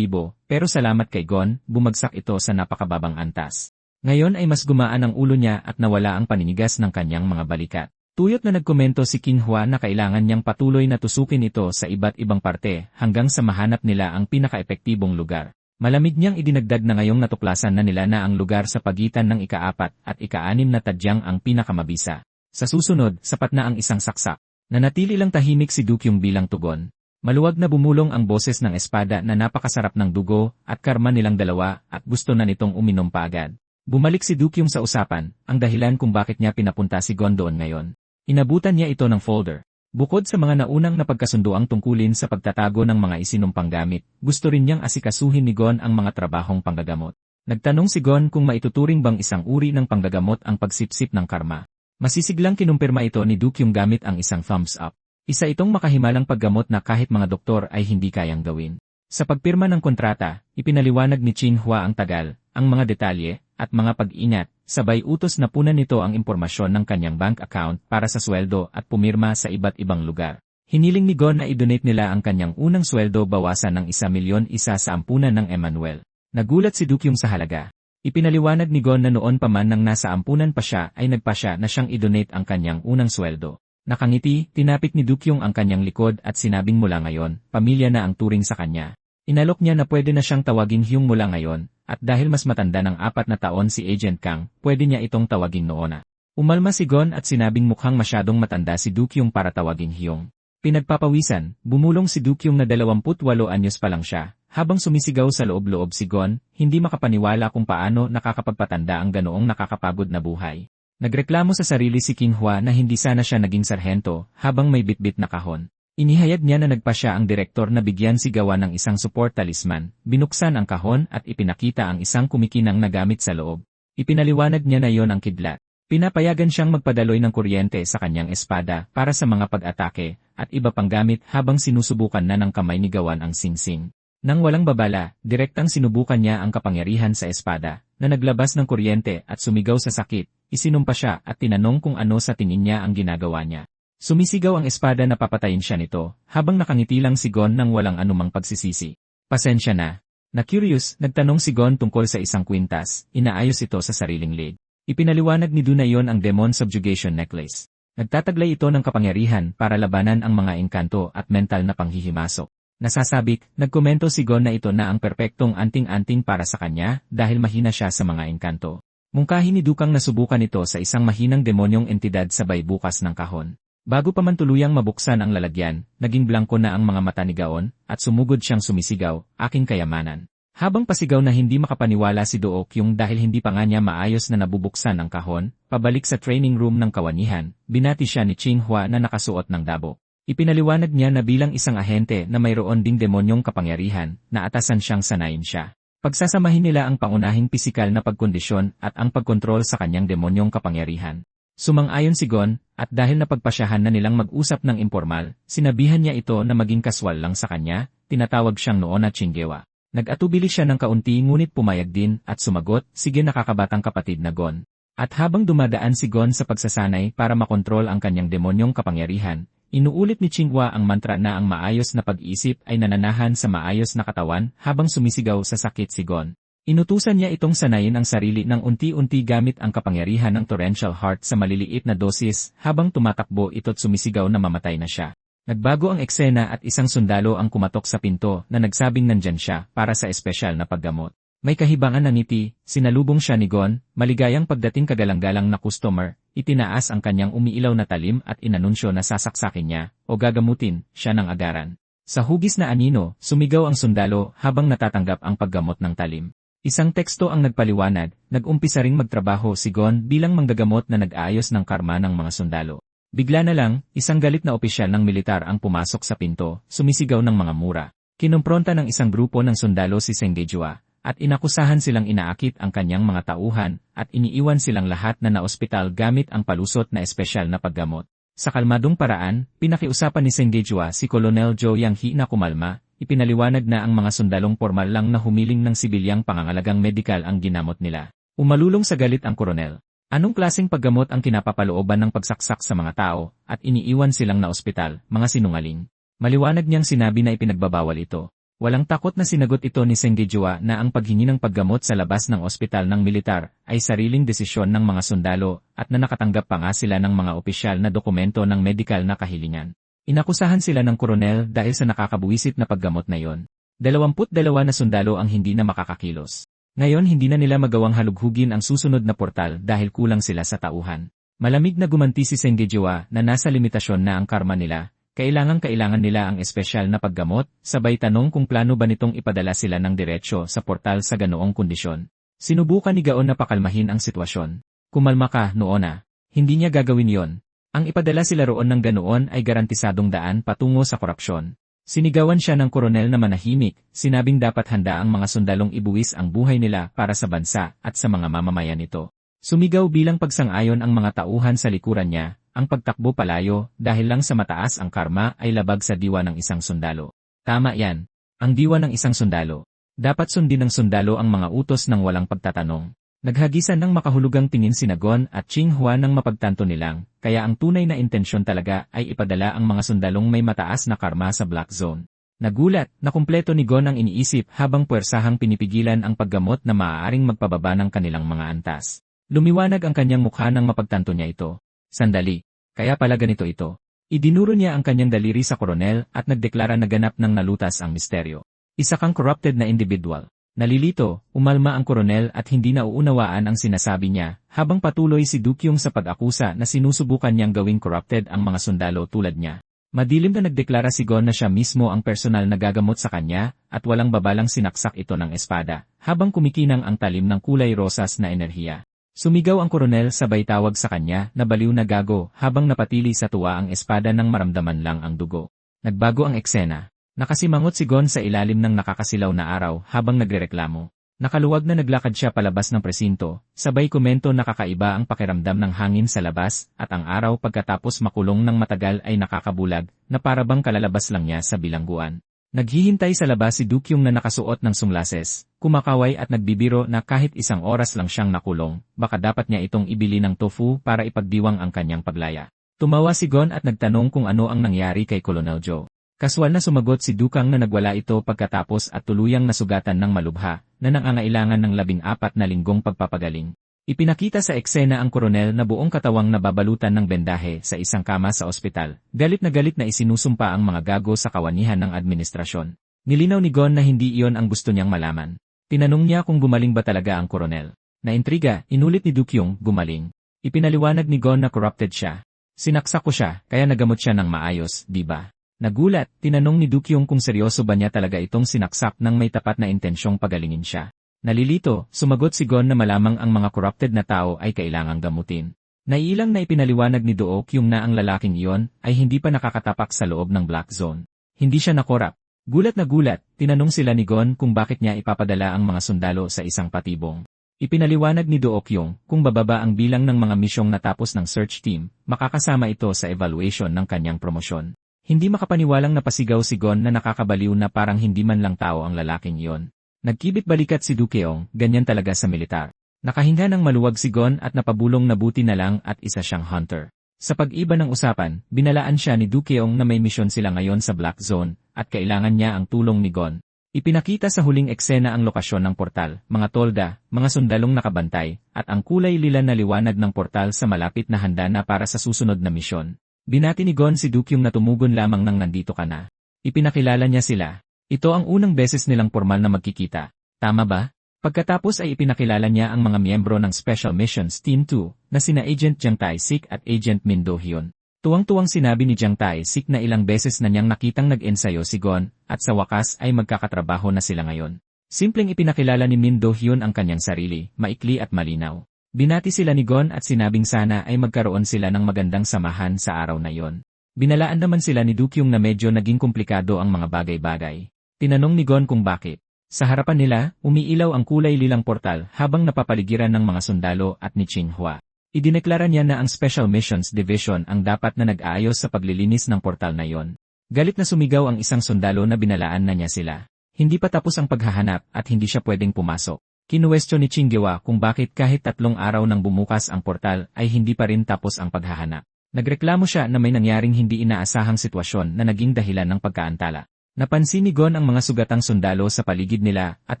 pero salamat kay Gon, bumagsak ito sa napakababang antas. Ngayon ay mas gumaan ang ulo niya at nawala ang paninigas ng kanyang mga balikat. Tuyot na nagkomento si Qinghua na kailangan niyang patuloy na tusukin ito sa iba't ibang parte hanggang sa mahanap nila ang pinaka-epektibong lugar. Malamig niyang idinagdag na ngayong natuklasan na nila na ang lugar sa pagitan ng ika-4 at ika-6 na tadyang ang pinakamabisa. Sa susunod, sapat na ang isang saksak. Nanatili lang tahimik si Dukyong bilang tugon. Maluwag na bumulong ang boses ng espada na napakasarap ng dugo at karma nilang dalawa at gusto na nitong uminom pa agad. Bumalik si Dukyong sa usapan, ang dahilan kung bakit niya pinapunta si Gon doon ngayon. Inabutan niya ito ng folder. Bukod sa mga naunang napagkasunduang tungkulin sa pagtatago ng mga isinumpang gamit, gusto rin niyang asikasuhin ni Gon ang mga trabahong panggagamot. Nagtanong si Gon kung maituturing bang isang uri ng panggagamot ang pagsipsip ng karma. Masisiglang kinumpirma ito ni Dukyong gamit ang isang thumbs up. Isa itong makahimalang paggamot na kahit mga doktor ay hindi kayang gawin. Sa pagpirma ng kontrata, ipinaliwanag ni Qinghua ang tagal, ang mga detalye, at mga pag-ingat, sabay utos na punan nito ang impormasyon ng kanyang bank account para sa sweldo at pumirma sa iba't ibang lugar. Hiniling ni Gon na i-donate nila ang kanyang unang sweldo bawasan ng 1,000,000 isa sa ampunan ng Emmanuel. Nagulat si Dukyong sa halaga. Ipinaliwanag ni Gon na noon pa man nang nasa ampunan pa siya ay nagpasya na siyang i-donate ang kanyang unang sweldo. Nakangiti, tinapik ni Dukyong ang kanyang likod at sinabing mula ngayon, pamilya na ang turing sa kanya. Inalok niya na pwede na siyang tawagin Hyung mula ngayon, at dahil mas matanda ng 4 na taon si Agent Kang, pwede niya itong tawagin Noona. Umalma si Gon at sinabing mukhang masyadong matanda si Dukyong para tawagin Hyung. Pinagpapawisan, bumulong si Dukyong na 28 anyos pa lang siya, habang sumisigaw sa loob-loob si Gon, hindi makapaniwala kung paano nakakapagpatanda ang ganoong nakakapagod na buhay. Nagreklamo sa sarili si Qinghua na hindi sana siya naging sarhento, habang may bitbit na kahon. Inihayag niya na nagpasya ang direktor na bigyan si Gawan ng isang support talisman, binuksan ang kahon at ipinakita ang isang kumikinang na gamit sa loob. Ipinaliwanag niya na yon ang kidlat. Pinapayagan siyang magpadaloy ng kuryente sa kanyang espada para sa mga pag-atake at iba pang gamit habang sinusubukan na ng kamay ni Gawan ang singsing. Nang walang babala, direktang sinubukan niya ang kapangyarihan sa espada, na naglabas ng kuryente at sumigaw sa sakit, isinumpa siya at tinanong kung ano sa tingin niya ang ginagawa niya. Sumisigaw ang espada na papatayin siya nito, habang nakangiti lang si Gon nang walang anumang pagsisisi. Pasensya na. Na-curious, nagtanong si Gon tungkol sa isang kwintas, inaayos ito sa sariling lead. Ipinaliwanag ni Duna yon ang Demon Subjugation Necklace. Nagtataglay ito ng kapangyarihan para labanan ang mga engkanto at mental na panghihimasok. Nasasabik, nagkomento si Gon na ito na ang perpektong anting-anting para sa kanya dahil mahina siya sa mga engkanto. Mungkahi ni Dukang nasubukan ito sa isang mahinang demonyong entidad sabay bukas ng kahon. Bago pa man tuluyang mabuksan ang lalagyan, naging blangko na ang mga mata ni Gaon, at sumugod siyang sumisigaw, aking kayamanan. Habang pasigaw na hindi makapaniwala si Dookyung dahil hindi pa nga niya maayos na nabubuksan ang kahon, pabalik sa training room ng kawanihan, binati siya ni Qinghua na nakasuot ng dabo. Ipinaliwanag niya na bilang isang ahente na mayroon ding demonyong kapangyarihan, na atasan siyang sanayin siya. Pagsasamahin nila ang pangunahing pisikal na pagkondisyon at ang pagkontrol sa kanyang demonyong kapangyarihan. Sumang-ayon si Gon, at dahil napagpasyahan na nilang mag-usap ng impormal, sinabihan niya ito na maging kaswal lang sa kanya, tinatawag siyang Noona Chinggewa. Nag-atubili siya ng kaunti ngunit pumayag din at sumagot, sige nakakabatang kapatid na Gon. At habang dumadaan si Gon sa pagsasanay para makontrol ang kanyang demonyong kapangyarihan, inuulit ni Qinghua ang mantra na ang maayos na pag-iisip ay nananahan sa maayos na katawan habang sumisigaw sa sakit si Gon. Inutusan niya itong sanayin ang sarili ng unti-unti gamit ang kapangyarihan ng torrential heart sa maliliit na dosis habang tumatakbo ito't sumisigaw na mamatay na siya. Nagbago ang eksena at isang sundalo ang kumatok sa pinto na nagsabing nandyan siya para sa espesyal na paggamot. May kahibangan na ngiti, sinalubong siya ni Gon, maligayang pagdating kagalang-galang na customer, itinaas ang kanyang umiilaw na talim at inanunsyo na sasaksakin niya o gagamutin siya ng agaran. Sa hugis na anino, sumigaw ang sundalo habang natatanggap ang paggamot ng talim. Isang teksto ang nagpaliwanag, nag-umpisa ring magtrabaho si Gon bilang manggagamot na nag-aayos ng karma ng mga sundalo. Bigla na lang, isang galit na opisyal ng militar ang pumasok sa pinto, sumisigaw ng mga mura. Kinumpronta ng isang grupo ng sundalo si Senggejua, at inakusahan silang inaakit ang kanyang mga tauhan, at iniiwan silang lahat na naospital gamit ang palusot na espesyal na paggamot. Sa kalmadong paraan, pinakiusapan ni Senggejua si Colonel Zhou Yanghi na kumalma, ipinaliwanag na ang mga sundalong pormal lang na humiling ng sibilyang pangangalagang medikal ang ginamot nila. Umalulong sa galit ang koronel. Anong klaseng paggamot ang kinapapalooban ng pagsaksak sa mga tao, at iniiwan silang na ospital, mga sinungaling? Maliwanag niyang sinabi na ipinagbabawal ito. Walang takot na sinagot ito ni Senggejua na ang paghingi ng paggamot sa labas ng ospital ng militar ay sariling desisyon ng mga sundalo at na nakatanggap pa nga sila ng mga opisyal na dokumento ng medikal na kahilingan. Inakusahan sila ng koronel dahil sa nakakabuwisit na paggamot na yon. 22 na sundalo ang hindi na makakakilos. Ngayon hindi na nila magawang halughugin ang susunod na portal dahil kulang sila sa tauhan. Malamig na gumanti si Senggejua na nasa limitasyon na ang karma nila. Kailangan nila ang espesyal na paggamot, sabay tanong kung plano ba nitong ipadala sila ng diretsyo sa portal sa ganoong kondisyon. Sinubukan ni Gaon na pakalmahin ang sitwasyon. Kumalma ka, Noona. Hindi niya gagawin yon. Ang ipadala sila roon ng ganoon ay garantisadong daan patungo sa korupsyon. Sinigawan siya ng koronel na manahimik, sinabing dapat handa ang mga sundalong ibuwis ang buhay nila para sa bansa at sa mga mamamayan nito. Sumigaw bilang pagsang-ayon ang mga tauhan sa likuran niya. Ang pagtakbo palayo dahil lang sa mataas ang karma ay labag sa diwa ng isang sundalo. Tama yan. Ang diwa ng isang sundalo. Dapat sundin ng sundalo ang mga utos ng walang pagtatanong. Naghagisan ng makahulugang tingin si Nagon at Ching Hua ng mapagtanto nilang, kaya ang tunay na intensyon talaga ay ipadala ang mga sundalong may mataas na karma sa Black Zone. Nagulat na kumpleto ni Gon ang iniisip habang puwersahang pinipigilan ang paggamot na maaaring magpababa ng kanilang mga antas. Lumiwanag ang kanyang mukha nang mapagtanto niya ito. Sandali. Kaya pala ganito ito. Idinuro niya ang kanyang daliri sa koronel at nagdeklara na ganap ng nalutas ang misteryo. Isa kang corrupted na individual. Nalilito, umalma ang koronel at hindi na uunawaan ang sinasabi niya, habang patuloy si Dukyong sa pag-akusa na sinusubukan niyang gawing corrupted ang mga sundalo tulad niya. Madilim na nagdeklara si Gon na siya mismo ang personal na gagamot sa kanya at walang babalang sinaksak ito ng espada, habang kumikinang ang talim ng kulay rosas na enerhiya. Sumigaw ang koronel sabay tawag sa kanya na baliw na gago habang napatili sa tuwa ang espada nang maramdaman lang ang dugo. Nagbago ang eksena. Nakasimangot si Gon sa ilalim ng nakakasilaw na araw habang nagrereklamo. Nakaluwag na naglakad siya palabas ng presinto, sabay komento na kakaiba ang pakiramdam ng hangin sa labas at ang araw pagkatapos makulong ng matagal ay nakakabulag na parabang kalalabas lang niya sa bilangguan. Naghihintay sa labas si Dukyong na nakasuot ng sunglases, kumakaway at nagbibiro na kahit isang oras lang siyang nakulong, baka dapat niya itong ibili ng tofu para ipagdiwang ang kanyang paglaya. Tumawa si Gon at nagtanong kung ano ang nangyari kay Colonel Zhou. Kaswal na sumagot si Dukang na nagwala ito pagkatapos at tuluyang nasugatan ng malubha na nangangailangan ng 14 na linggong pagpapagaling. Ipinakita sa eksena ang koronel na buong katawang nababalutan ng bendahe sa isang kama sa ospital. Galit na isinusumpa ang mga gago sa kawanihan ng administrasyon. Nilinaw ni Gon na hindi iyon ang gusto niyang malaman. Tinanong niya kung gumaling ba talaga ang koronel. Naintriga, inulit ni Dukyong, gumaling. Ipinaliwanag ni Gon na corrupted siya. Sinaksak ko siya, kaya nagamot siya ng maayos, di ba? Nagulat, tinanong ni Dukyong kung seryoso ba niya talaga itong sinaksak nang may tapat na intensyong pagalingin siya. Nalilito, sumagot si Gon na malamang ang mga corrupted na tao ay kailangang gamutin. Naiilang na ipinaliwanag ni Dukyong na ang lalaking iyon ay hindi pa nakakatapak sa loob ng Black Zone. Hindi siya nakorap. Gulat na gulat, tinanong sila ni Gon kung bakit niya ipapadala ang mga sundalo sa isang patibong. Ipinaliwanag ni Dukyong kung bababa ang bilang ng mga misyong natapos ng search team, makakasama ito sa evaluation ng kanyang promosyon. Hindi makapaniwalang napasigaw si Gon na nakakabaliw na parang hindi man lang tao ang lalaking iyon. Nagkibit balikat si Dukyong, ganyan talaga sa militar. Nakahinga ng maluwag si Gon at napabulong na buti na lang at isa siyang hunter. Sa pag-iba ng usapan, binalaan siya ni Dukyong na may misyon sila ngayon sa Black Zone at kailangan niya ang tulong ni Gon. Ipinakita sa huling eksena ang lokasyon ng portal, mga tolda, mga sundalong nakabantay, at ang kulay lila na liwanag ng portal sa malapit na handa na para sa susunod na misyon. Binati ni Gon si Dukyong na tumugon lamang nang nandito ka na. Ipinakilala niya sila. Ito ang unang beses nilang formal na magkikita. Tama ba? Pagkatapos ay ipinakilala niya ang mga miyembro ng Special Missions Team 2 na sina Agent Jiang Tai-sik at Agent Min Do-hyun. Tuwang-tuwang sinabi ni Jiang Tai-sik na ilang beses na niyang nakitang nag-ensayo si Gon at sa wakas ay magkakatrabaho na sila ngayon. Simpleng ipinakilala ni Min Do-hyun ang kanyang sarili, maikli at malinaw. Binati sila ni Gon at sinabing sana ay magkaroon sila ng magandang samahan sa araw na iyon. Binalaan naman sila ni Dukyong na medyo naging komplikado ang mga bagay-bagay. Tinanong ni Gon kung bakit. Sa harapan nila, umiilaw ang kulay lilang portal habang napapaligiran ng mga sundalo at ni Ching Hua. Idineklara niya na ang Special Missions Division ang dapat na nag-aayos sa paglilinis ng portal na yon. Galit na sumigaw ang isang sundalo na binalaan na niya sila. Hindi pa tapos ang paghahanap at hindi siya pwedeng pumasok. Kinuwestiyon ni Chinggewa kung bakit kahit 3 araw nang bumukas ang portal ay hindi pa rin tapos ang paghahanap. Nagreklamo siya na may nangyaring hindi inaasahang sitwasyon na naging dahilan ng pagkaantala. Napansin ni Gon ang mga sugatang sundalo sa paligid nila at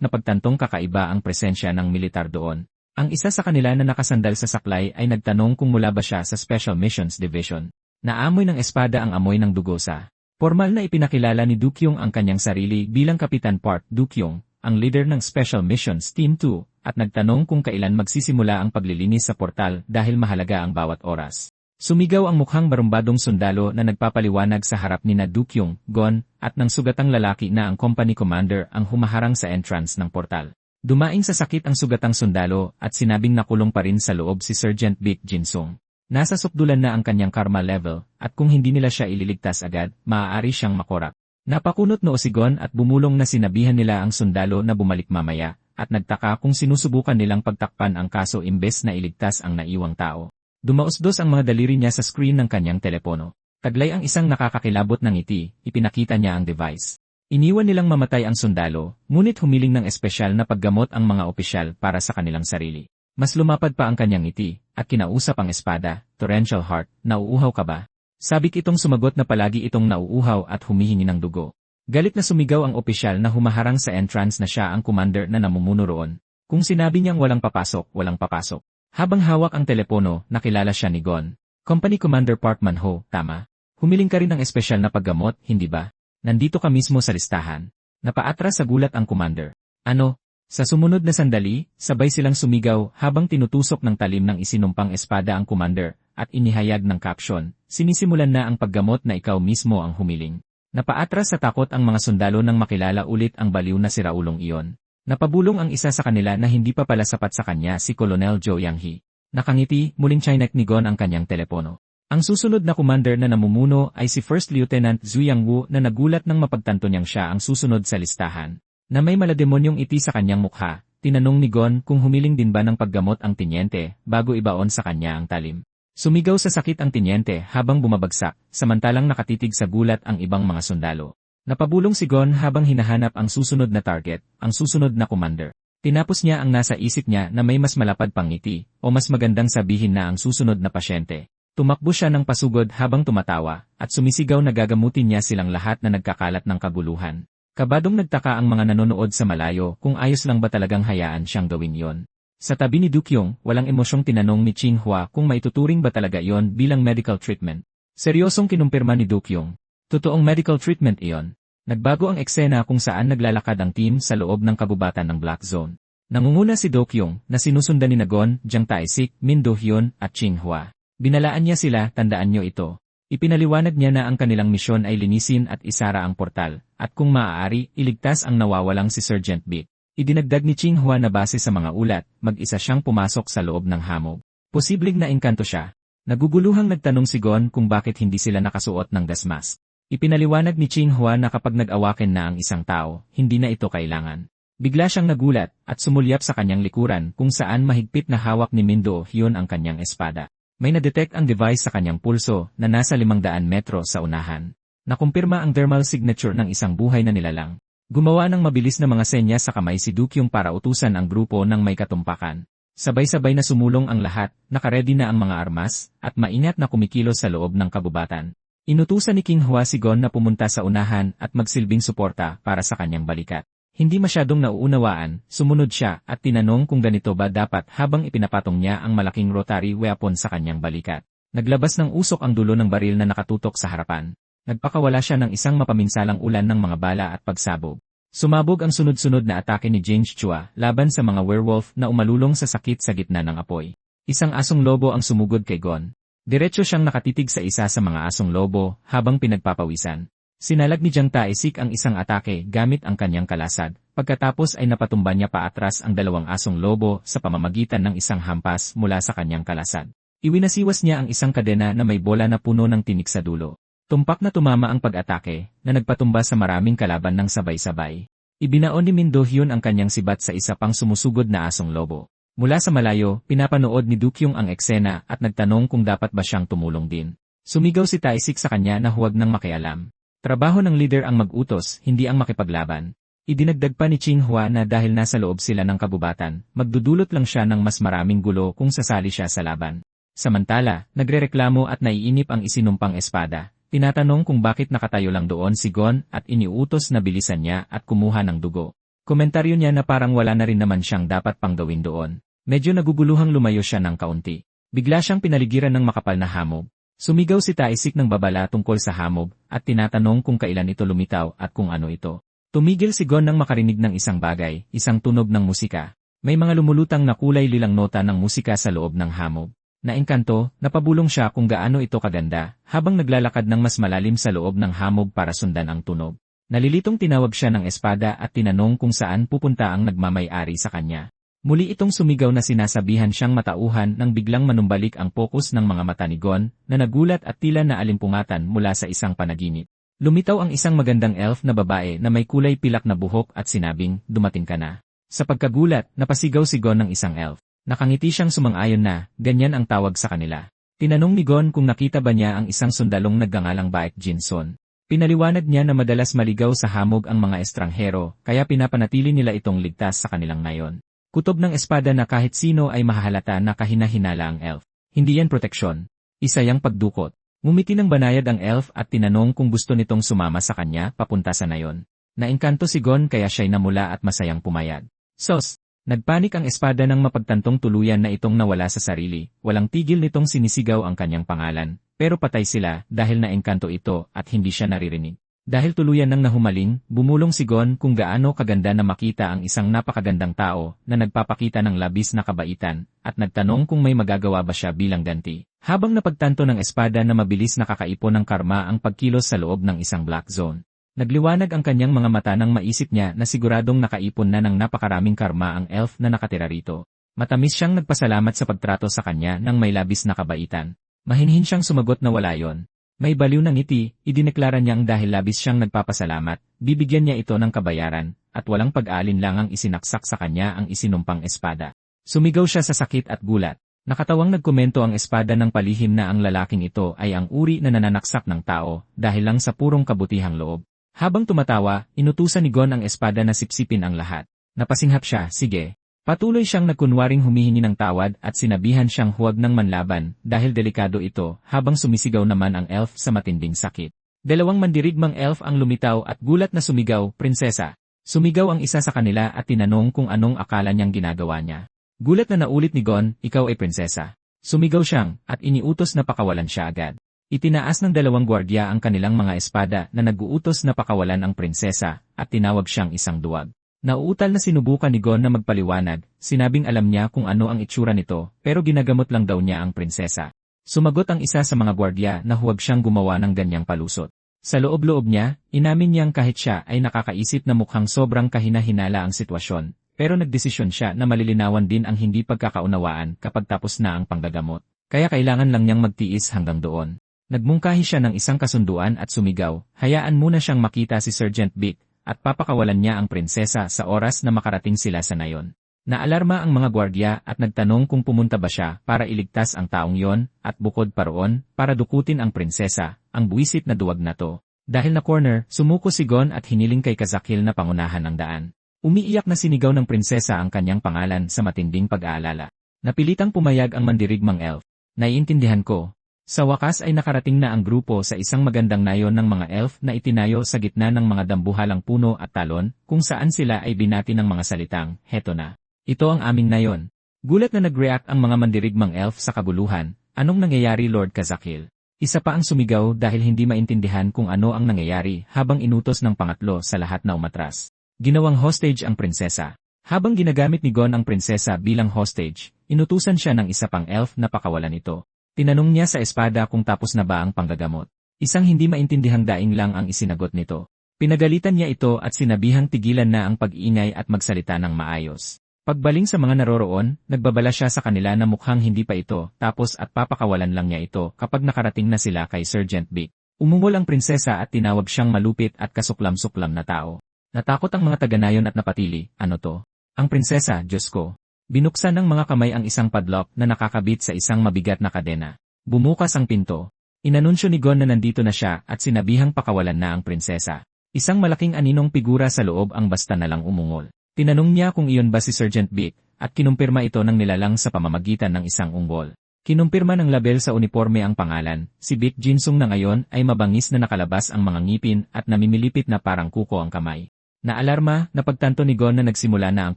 napagtantong kakaiba ang presensya ng militar doon. Ang isa sa kanila na nakasandal sa saklay ay nagtanong kung mula ba siya sa Special Missions Division. Naamoy ng espada ang amoy ng dugo sa. Formal na ipinakilala ni Dukyong ang kanyang sarili bilang Kapitan Park Dukyong, ang leader ng Special Missions Team 2, at nagtanong kung kailan magsisimula ang paglilinis sa portal dahil mahalaga ang bawat oras. Sumigaw ang mukhang barumbadong sundalo na nagpapaliwanag sa harap ni na Dukyong, Gon, at ng sugatang lalaki na ang company commander ang humaharang sa entrance ng portal. Dumaing sa sakit ang sugatang sundalo at sinabing nakulong pa rin sa loob si Sergeant Baek Jinsung. Nasa sukdulan na ang kanyang karma level at kung hindi nila siya ililigtas agad, maaari siyang makorak. Napakunot noo si Gon at bumulong na sinabihan nila ang sundalo na bumalik mamaya at nagtaka kung sinusubukan nilang pagtakpan ang kaso imbes na iligtas ang naiwang tao. Dumausdos ang mga daliri niya sa screen ng kanyang telepono. Taglay ang isang nakakakilabot ng ngiti, ipinakita niya ang device. Iniwan nilang mamatay ang sundalo, ngunit humiling ng espesyal na paggamot ang mga opisyal para sa kanilang sarili. Mas lumapad pa ang kanyang ngiti, at kinausap ang espada, Torrential Heart, nauuhaw ka ba? Sabik itong sumagot na palagi itong nauuhaw at humihingi ng dugo. Galit na sumigaw ang opisyal na humaharang sa entrance na siya ang commander na namumuno roon. Kung sinabi niyang walang papasok, walang papasok. Habang hawak ang telepono, nakilala siya ni Gon. Company Commander Park Man-ho, tama. Humiling ka rin ng espesyal na paggamot, hindi ba? Nandito ka mismo sa listahan. Napaatras sa gulat ang commander. Ano? Sa sumunod na sandali, sabay silang sumigaw habang tinutusok ng talim ng isinumpang espada ang commander at inihayag ng caption, sinisimulan na ang paggamot na ikaw mismo ang humiling. Napaatras sa takot ang mga sundalo nang makilala ulit ang baliw na si Raulong iyon. Napabulong ang isa sa kanila na hindi pa pala sapat sa kanya si Colonel Zhou Yanghe. Nakangiti, muling chinek ni Gon ang kanyang telepono. Ang susunod na commander na namumuno ay si First Lieutenant Zhu Yangwu na nagulat nang mapagtanto niyang siya ang susunod sa listahan. Na may malademonyong iti sa kanyang mukha, tinanong ni Gon kung humiling din ba ng paggamot ang tinyente bago ibaon sa kanya ang talim. Sumigaw sa sakit ang tinyente habang bumabagsak, samantalang nakatitig sa gulat ang ibang mga sundalo. Napabulong si Gon habang hinahanap ang susunod na target, ang susunod na commander. Tinapos niya ang nasa isip niya na may mas malapad pang ngiti, o mas magandang sabihin na ang susunod na pasyente. Tumakbo siya ng pasugod habang tumatawa, at sumisigaw na gagamutin niya silang lahat na nagkakalat ng kaguluhan. Kabadong nagtaka ang mga nanonood sa malayo kung ayos lang ba talagang hayaan siyang gawin yon. Sa tabi ni Dukyong, walang emosyong tinanong ni Qinghua kung maituturing ba talaga yon bilang medical treatment. Seryosong kinumpirma ni Dukyong. Totoong medical treatment iyon. Nagbago ang eksena kung saan naglalakad ang team sa loob ng kabubatan ng Black Zone. Nangunguna si Dukyong na sinusundan ni Gon, Jiang Taisik, Min Do-hyun at Qinghua. Binalaan niya sila, tandaan niyo ito. Ipinaliwanag niya na ang kanilang misyon ay linisin at isara ang portal, at kung maaari, iligtas ang nawawalang si Sergeant Baek. Idinagdag ni Qinghua na base sa mga ulat, mag-isa siyang pumasok sa loob ng hamog. Posibleng naengkanto siya. Naguguluhang nagtanong si Gon kung bakit hindi sila nakasuot ng gas mask. Ipinaliwanag ni Qinghua na kapag nag-awaken na ang isang tao, hindi na ito kailangan. Bigla siyang nagulat at sumulyap sa kanyang likuran kung saan mahigpit na hawak ni Min Do-hyun ang kanyang espada. May na-detect ang device sa kanyang pulso na nasa 500 metro sa unahan. Nakumpirma ang thermal signature ng isang buhay na nilalang. Gumawa ng mabilis na mga senyas sa kamay si Dukyong para utusan ang grupo ng may katumpakan. Sabay-sabay na sumulong ang lahat, nakaredy na ang mga armas, at maingat na kumikilos sa loob ng kabubatan. Inutusan ni Qinghua si Gon na pumunta sa unahan at magsilbing suporta para sa kanyang balikat. Hindi masyadong nauunawaan, sumunod siya at tinanong kung ganito ba dapat habang ipinapatong niya ang malaking rotary weapon sa kanyang balikat. Naglabas ng usok ang dulo ng baril na nakatutok sa harapan. Nagpakawala siya ng isang mapaminsalang ulan ng mga bala at pagsabog. Sumabog ang sunod-sunod na atake ni James Chua laban sa mga werewolf na umalulong sa sakit sa gitna ng apoy. Isang asong lobo ang sumugod kay Gon. Diretso siyang nakatitig sa isa sa mga asong lobo habang pinagpapawisan. Sinalag ni Jiang Taisik ang isang atake gamit ang kanyang kalasad, pagkatapos ay napatumba niya paatras ang dalawang asong lobo sa pamamagitan ng isang hampas mula sa kanyang kalasad. Iwinasiwas niya ang isang kadena na may bola na puno ng tinik sa dulo. Tumpak na tumama ang pag-atake, na nagpatumba sa maraming kalaban ng sabay-sabay. Ibinaon ni Min Do-hyun ang kanyang sibat sa isa pang sumusugod na asong lobo. Mula sa malayo, pinapanood ni Dukyung ang eksena at nagtanong kung dapat ba siyang tumulong din. Sumigaw si Taisik sa kanya na huwag nang makialam. Trabaho ng leader ang mag-utos, hindi ang makipaglaban. Idinagdag pa ni Qinghua na dahil nasa loob sila ng kabubatan, magdudulot lang siya ng mas maraming gulo kung sasali siya sa laban. Samantala, nagrereklamo at naiinip ang isinumpang espada. Tinatanong kung bakit nakatayo lang doon si Gon at iniutos na bilisan niya at kumuha ng dugo. Komentaryo niya na parang wala na rin naman siyang dapat pang gawin doon. Medyo naguguluhang lumayo siya ng kaunti. Bigla siyang pinaligiran ng makapal na hamog. Sumigaw si Taisik ng babala tungkol sa hamog at tinatanong kung kailan ito lumitaw at kung ano ito. Tumigil si Gon nang makarinig ng isang bagay, isang tunog ng musika. May mga lumulutang na kulay lilang nota ng musika sa loob ng hamog. Naengkanto, napabulong siya kung gaano ito kaganda, habang naglalakad ng mas malalim sa loob ng hamog para sundan ang tunog. Nalilitong tinawag siya ng espada at tinanong kung saan pupunta ang nagmamay-ari sa kanya. Muli itong sumigaw na sinasabihan siyang matauhan nang biglang manumbalik ang pokus ng mga mata ni Gon, na nagulat at tila na alimpungatan mula sa isang panaginip. Lumitaw ang isang magandang elf na babae na may kulay pilak na buhok at sinabing, "Dumating ka na." Sa pagkagulat, napasigaw si Gon ng isang elf. Nakangiti siyang sumang-ayon na, ganyan ang tawag sa kanila. Tinanong ni Gon kung nakita ba niya ang isang sundalong nagngangalang Baek Jinson. Pinaliwanag niya na madalas maligaw sa hamog ang mga estranghero, kaya pinapanatili nila itong ligtas sa kanilang nayon. Kutob ng espada na kahit sino ay mahahalata na kahina-hinala ang elf. Hindi yan proteksyon. Isa yang pagdukot. Ngumiti ng banayad ang elf at tinanong kung gusto nitong sumama sa kanya papunta sa nayon. Naengkanto si Gon kaya siya'y namula at masayang pumayag. Sos! Nagpanik ang espada nang mapagtantong tuluyan na itong nawala sa sarili. Walang tigil nitong sinisigaw ang kanyang pangalan. Pero patay sila dahil naengkanto ito at hindi siya naririnig. Dahil tuluyan nang nahumaling, bumulong si Gon kung gaano kaganda na makita ang isang napakagandang tao na nagpapakita ng labis na kabaitan at nagtanong kung may magagawa ba siya bilang ganti. Habang napagtanto ng espada na mabilis nakakaipon ng karma ang pagkilos sa loob ng isang black zone. Nagliwanag ang kanyang mga mata nang maisip niya na siguradong nakaipon na ng napakaraming karma ang elf na nakatira rito. Matamis siyang nagpasalamat sa pagtrato sa kanya ng may labis na kabaitan. Mahinhin siyang sumagot na wala yon. May baliw ng ngiti, idineklara niyang dahil labis siyang nagpapasalamat, bibigyan niya ito ng kabayaran, at walang pag-aalinlangang isinaksak sa kanya ang isinumpang espada. Sumigaw siya sa sakit at gulat. Nakatawang nagkomento ang espada ng palihim na ang lalaking ito ay ang uri na nananaksak ng tao dahil lang sa purong kabutihang loob. Habang tumatawa, inutusan ni Gon ang espada na sipsipin ang lahat. Napasinghap siya, sige. Patuloy siyang nagkunwaring humihingi ng tawad at sinabihan siyang huwag nang manlaban dahil delikado ito habang sumisigaw naman ang elf sa matinding sakit. Dalawang mandirigmang elf ang lumitaw at gulat na sumigaw, "Prinsesa!" Sumigaw ang isa sa kanila at tinanong kung anong akala niyang ginagawa niya. Gulat na naulit ni Gon, "Ikaw ay prinsesa." Sumigaw siyang at iniutos na pakawalan siya agad. Itinaas ng dalawang gwardya ang kanilang mga espada na nag-uutos na pakawalan ang prinsesa at tinawag siyang isang duwag. Nauutal na sinubukan ni Gon na magpaliwanag, sinabing alam niya kung ano ang itsura nito, pero ginagamot lang daw niya ang prinsesa. Sumagot ang isa sa mga gwardya na huwag siyang gumawa ng ganyang palusot. Sa loob-loob niya, inamin niyang kahit siya ay nakakaisip na mukhang sobrang kahina-hinala ang sitwasyon, pero nagdesisyon siya na malilinawan din ang hindi pagkakaunawaan kapag tapos na ang panggagamot. Kaya kailangan lang niyang magtiis hanggang doon. Nagmungkahi siya ng isang kasunduan at sumigaw, hayaan muna siyang makita si Sergeant Vic, at papakawalan niya ang prinsesa sa oras na makarating sila sa nayon. Naalarma ang mga gwardya at nagtanong kung pumunta ba siya para iligtas ang taong yon at bukod pa roon, para dukutin ang prinsesa, ang buwisit na duwag na to. Dahil na corner, sumuko si Gon at hiniling kay Kazakil na pangunahan ang daan. Umiiyak na sinigaw ng prinsesa ang kanyang pangalan sa matinding pag-aalala. Napilitang pumayag ang mandirigmang elf. Naiintindihan ko. Sa wakas ay nakarating na ang grupo sa isang magandang nayon ng mga elf na itinayo sa gitna ng mga dambuhalang puno at talon, kung saan sila ay binati ng mga salitang, "Heto na. Ito ang aming nayon." Gulat na nag-react ang mga mandirigmang elf sa kabuluhan, "Anong nangyayari Lord Kazakil?" Isa pa ang sumigaw dahil hindi maintindihan kung ano ang nangyayari habang inutos ng pangatlo sa lahat na umatras. Ginawang hostage ang prinsesa. Habang ginagamit ni Gon ang prinsesa bilang hostage, inutusan siya ng isa pang elf na pakawalan ito. Tinanong niya sa espada kung tapos na ba ang panggagamot. Isang hindi maintindihang daing lang ang isinagot nito. Pinagalitan niya ito at sinabihang tigilan na ang pag-iingay at magsalita ng maayos. Pagbaling sa mga naroroon, nagbabala siya sa kanila na mukhang hindi pa ito, tapos at papakawalan lang niya ito kapag nakarating na sila kay Sergeant Vic. Umungol ang prinsesa at tinawag siyang malupit at kasuklam-suklam na tao. Natakot ang mga taga-nayon at napatili, ano to? Ang prinsesa, Diyos ko. Binuksan ng mga kamay ang isang padlock na nakakabit sa isang mabigat na kadena. Bumukas ang pinto. Inanunsyo ni Gon na nandito na siya at sinabihang pakawalan na ang prinsesa. Isang malaking aninong figura sa loob ang basta na lang umungol. Tinanong niya kung iyon ba si Sergeant Vic, at kinumpirma ito ng nilalang sa pamamagitan ng isang ungol. Kinumpirma ng label sa uniforme ang pangalan. Si Vic Jinsung na ngayon ay mabangis na nakalabas ang mga ngipin at namimilipit na parang kuko ang kamay. Naalarma, napagtanto ni Gon na nagsimula na ang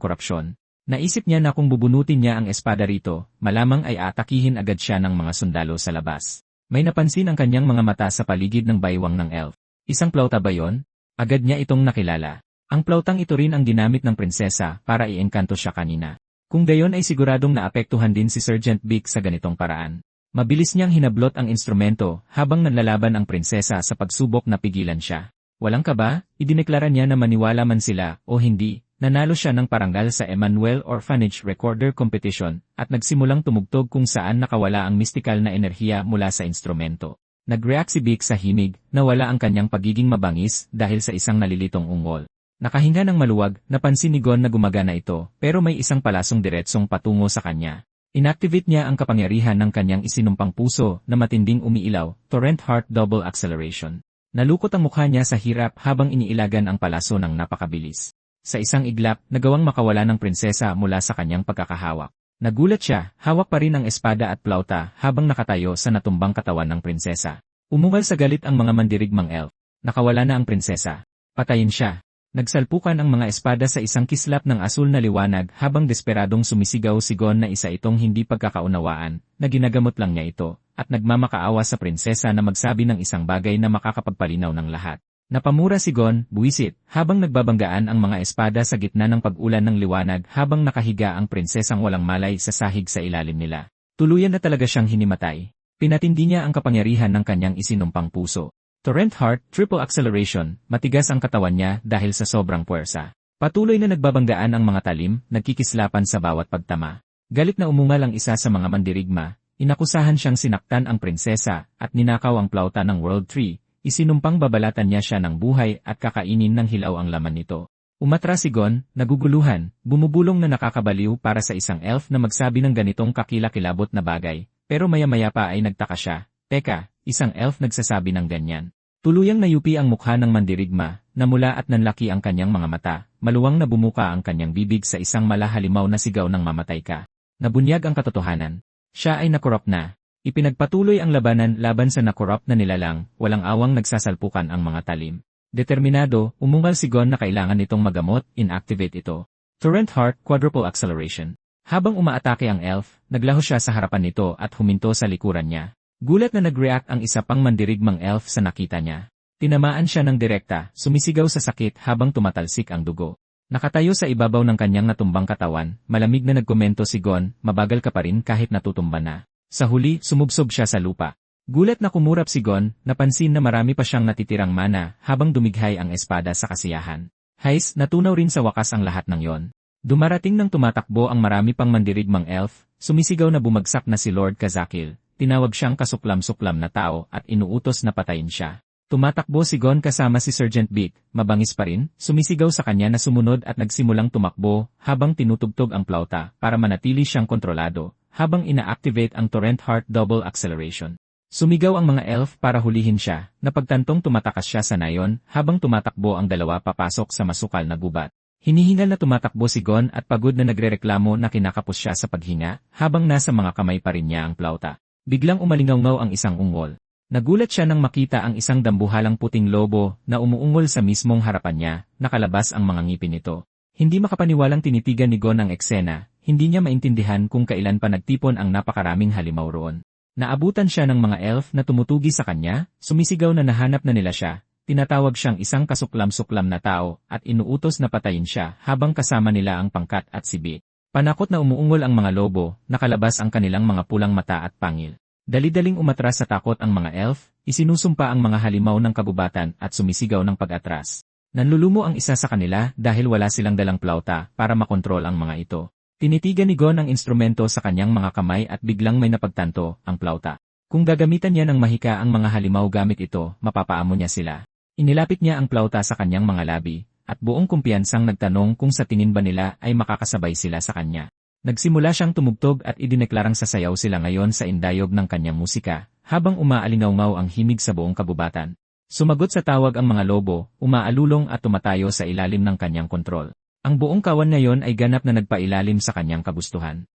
korupsyon. Naisip niya na kung bubunutin niya ang espada rito, malamang ay atakihin agad siya ng mga sundalo sa labas. May napansin ang kanyang mga mata sa paligid ng baywang ng elf. Isang plauta ba yon? Agad niya itong nakilala. Ang plautang ito rin ang ginamit ng prinsesa para iengkanto siya kanina. Kung gayon ay siguradong naapektuhan din si Sergeant Vic sa ganitong paraan. Mabilis niyang hinablot ang instrumento habang nanlalaban ang prinsesa sa pagsubok na pigilan siya. Walang kaba, idineklara niya na maniwala man sila o hindi. Nanalo siya ng parangal sa Emmanuel Orphanage Recorder Competition at nagsimulang tumugtog kung saan nakawala ang mistikal na enerhiya mula sa instrumento. Nag-react si Vic sa himig, nawala ang kanyang pagiging mabangis dahil sa isang nalilitong ungol. Nakahinga ng maluwag, napansin ni Gon na gumagana ito, pero may isang palasong diretsong patungo sa kanya. Inactivate niya ang kapangyarihan ng kanyang isinumpang puso na matinding umiilaw, Torrent Heart Double Acceleration. Nalukot ang mukha niya sa hirap habang iniilagan ang palaso ng napakabilis. Sa isang iglap, nagawang makawala ng prinsesa mula sa kanyang pagkakahawak. Nagulat siya, hawak pa rin ang espada at plauta habang nakatayo sa natumbang katawan ng prinsesa. Umungal sa galit ang mga mandirigmang elf. Nakawala na ang prinsesa. Patayin siya. Nagsalpukan ang mga espada sa isang kislap ng asul na liwanag habang desperadong sumisigaw si Gon na isa itong hindi pagkakaunawaan, na ginagamot lang niya ito, at nagmamakaawa sa prinsesa na magsabi ng isang bagay na makakapagpalinaw ng lahat. Napamura si Gon, buwisit, habang nagbabanggaan ang mga espada sa gitna ng pag-ulan ng liwanag habang nakahiga ang prinsesang walang malay sa sahig sa ilalim nila. Tuluyan na talaga siyang hinimatay. Pinatindi niya ang kapangyarihan ng kanyang isinumpang puso. Torrent Heart, Triple Acceleration, matigas ang katawan niya dahil sa sobrang puwersa. Patuloy na nagbabanggaan ang mga talim, nagkikislapan sa bawat pagtama. Galit na umungal ang isa sa mga mandirigma, inakusahan siyang sinaktan ang prinsesa at ninakaw ang plauta ng World Tree. Isinumpang babalatan niya siya ng buhay at kakainin ng hilaw ang laman nito. Umatras si Gon, naguguluhan, bumubulong na nakakabaliw para sa isang elf na magsabi ng ganitong kakilakilabot na bagay, pero maya-maya pa ay nagtaka siya. Teka, isang elf nagsasabi ng ganyan. Tuluyang nayupi ang mukha ng mandirigma, namula at nanlaki ang kanyang mga mata, maluwang na bumuka ang kanyang bibig sa isang malahalimaw na sigaw ng mamatay ka. Nabunyag ang katotohanan. Siya ay nakorop na. Ipinagpatuloy ang labanan laban sa nakorrupt na nilalang, walang awang nagsasalpukan ang mga talim. Determinado, umungal si Gon na kailangan nitong magamot, inactivate ito. Torrent Heart Quadruple Acceleration. Habang umaatake ang elf, naglaho siya sa harapan nito at huminto sa likuran niya. Gulat na nag-react ang isa pang mandirigmang elf sa nakita niya. Tinamaan siya ng direkta, sumisigaw sa sakit habang tumatalsik ang dugo. Nakatayo sa ibabaw ng kanyang natumbang katawan, malamig na nagkomento si Gon, mabagal ka pa rin kahit natutumba na. Sa huli, sumubsob siya sa lupa. Gulat na kumurap si Gon, napansin na marami pa siyang natitirang mana habang dumighay ang espada sa kasiyahan. Hais, natunaw rin sa wakas ang lahat ng yon. Dumarating nang tumatakbo ang marami pang mandirigmang elf, sumisigaw na bumagsak na si Lord Kazakil. Tinawag siyang kasuklam-suklam na tao at inuutos na patayin siya. Tumatakbo si Gon kasama si Sergeant Vic, mabangis pa rin, sumisigaw sa kanya na sumunod at nagsimulang tumakbo habang tinutugtog ang plauta para manatili siyang kontrolado. Habang ina-activate ang Torrent Heart Double Acceleration. Sumigaw ang mga elf para hulihin siya, napagtantong tumatakas siya sa nayon habang tumatakbo ang dalawa papasok sa masukal na gubat. Hinihingal na tumatakbo si Gon at pagod na nagrereklamo na kinakapos siya sa paghinga habang nasa mga kamay pa rin niya ang plauta. Biglang umalingaw ang isang ungol. Nagulat siya nang makita ang isang dambuhalang puting lobo na umuungol sa mismong harapan niya, nakalabas ang mga ngipin nito. Hindi makapaniwalang tinitigan ni Gon ang eksena. Hindi niya maintindihan kung kailan pa nagtipon ang napakaraming halimaw roon. Naabutan siya ng mga elf na tumutugi sa kanya, sumisigaw na nahanap na nila siya, tinatawag siyang isang kasuklam-suklam na tao at inuutos na patayin siya habang kasama nila ang pangkat at sibi. Panakot na umuungol ang mga lobo, nakalabas ang kanilang mga pulang mata at pangil. Dali-daling umatras sa takot ang mga elf, isinusumpa ang mga halimaw ng kagubatan at sumisigaw ng pag-atras. Nanlulumo ang isa sa kanila dahil wala silang dalang plauta para makontrol ang mga ito. Tinitigan ni Gon ang instrumento sa kanyang mga kamay at biglang may napagtanto, ang plauta. Kung gagamitan niya ng mahika ang mga halimaw gamit ito, mapapaamo niya sila. Inilapit niya ang plauta sa kanyang mga labi, at buong kumpiyansang nagtanong kung sa tingin ba nila ay makakasabay sila sa kanya. Nagsimula siyang tumugtog at idineklarang sasayaw sila ngayon sa indayog ng kanyang musika, habang umaalingaw ang himig sa buong kabubatan. Sumagot sa tawag ang mga lobo, umaalulong at tumatayo sa ilalim ng kanyang kontrol. Ang buong kawan ngayon ay ganap na nagpailalim sa kanyang kagustuhan.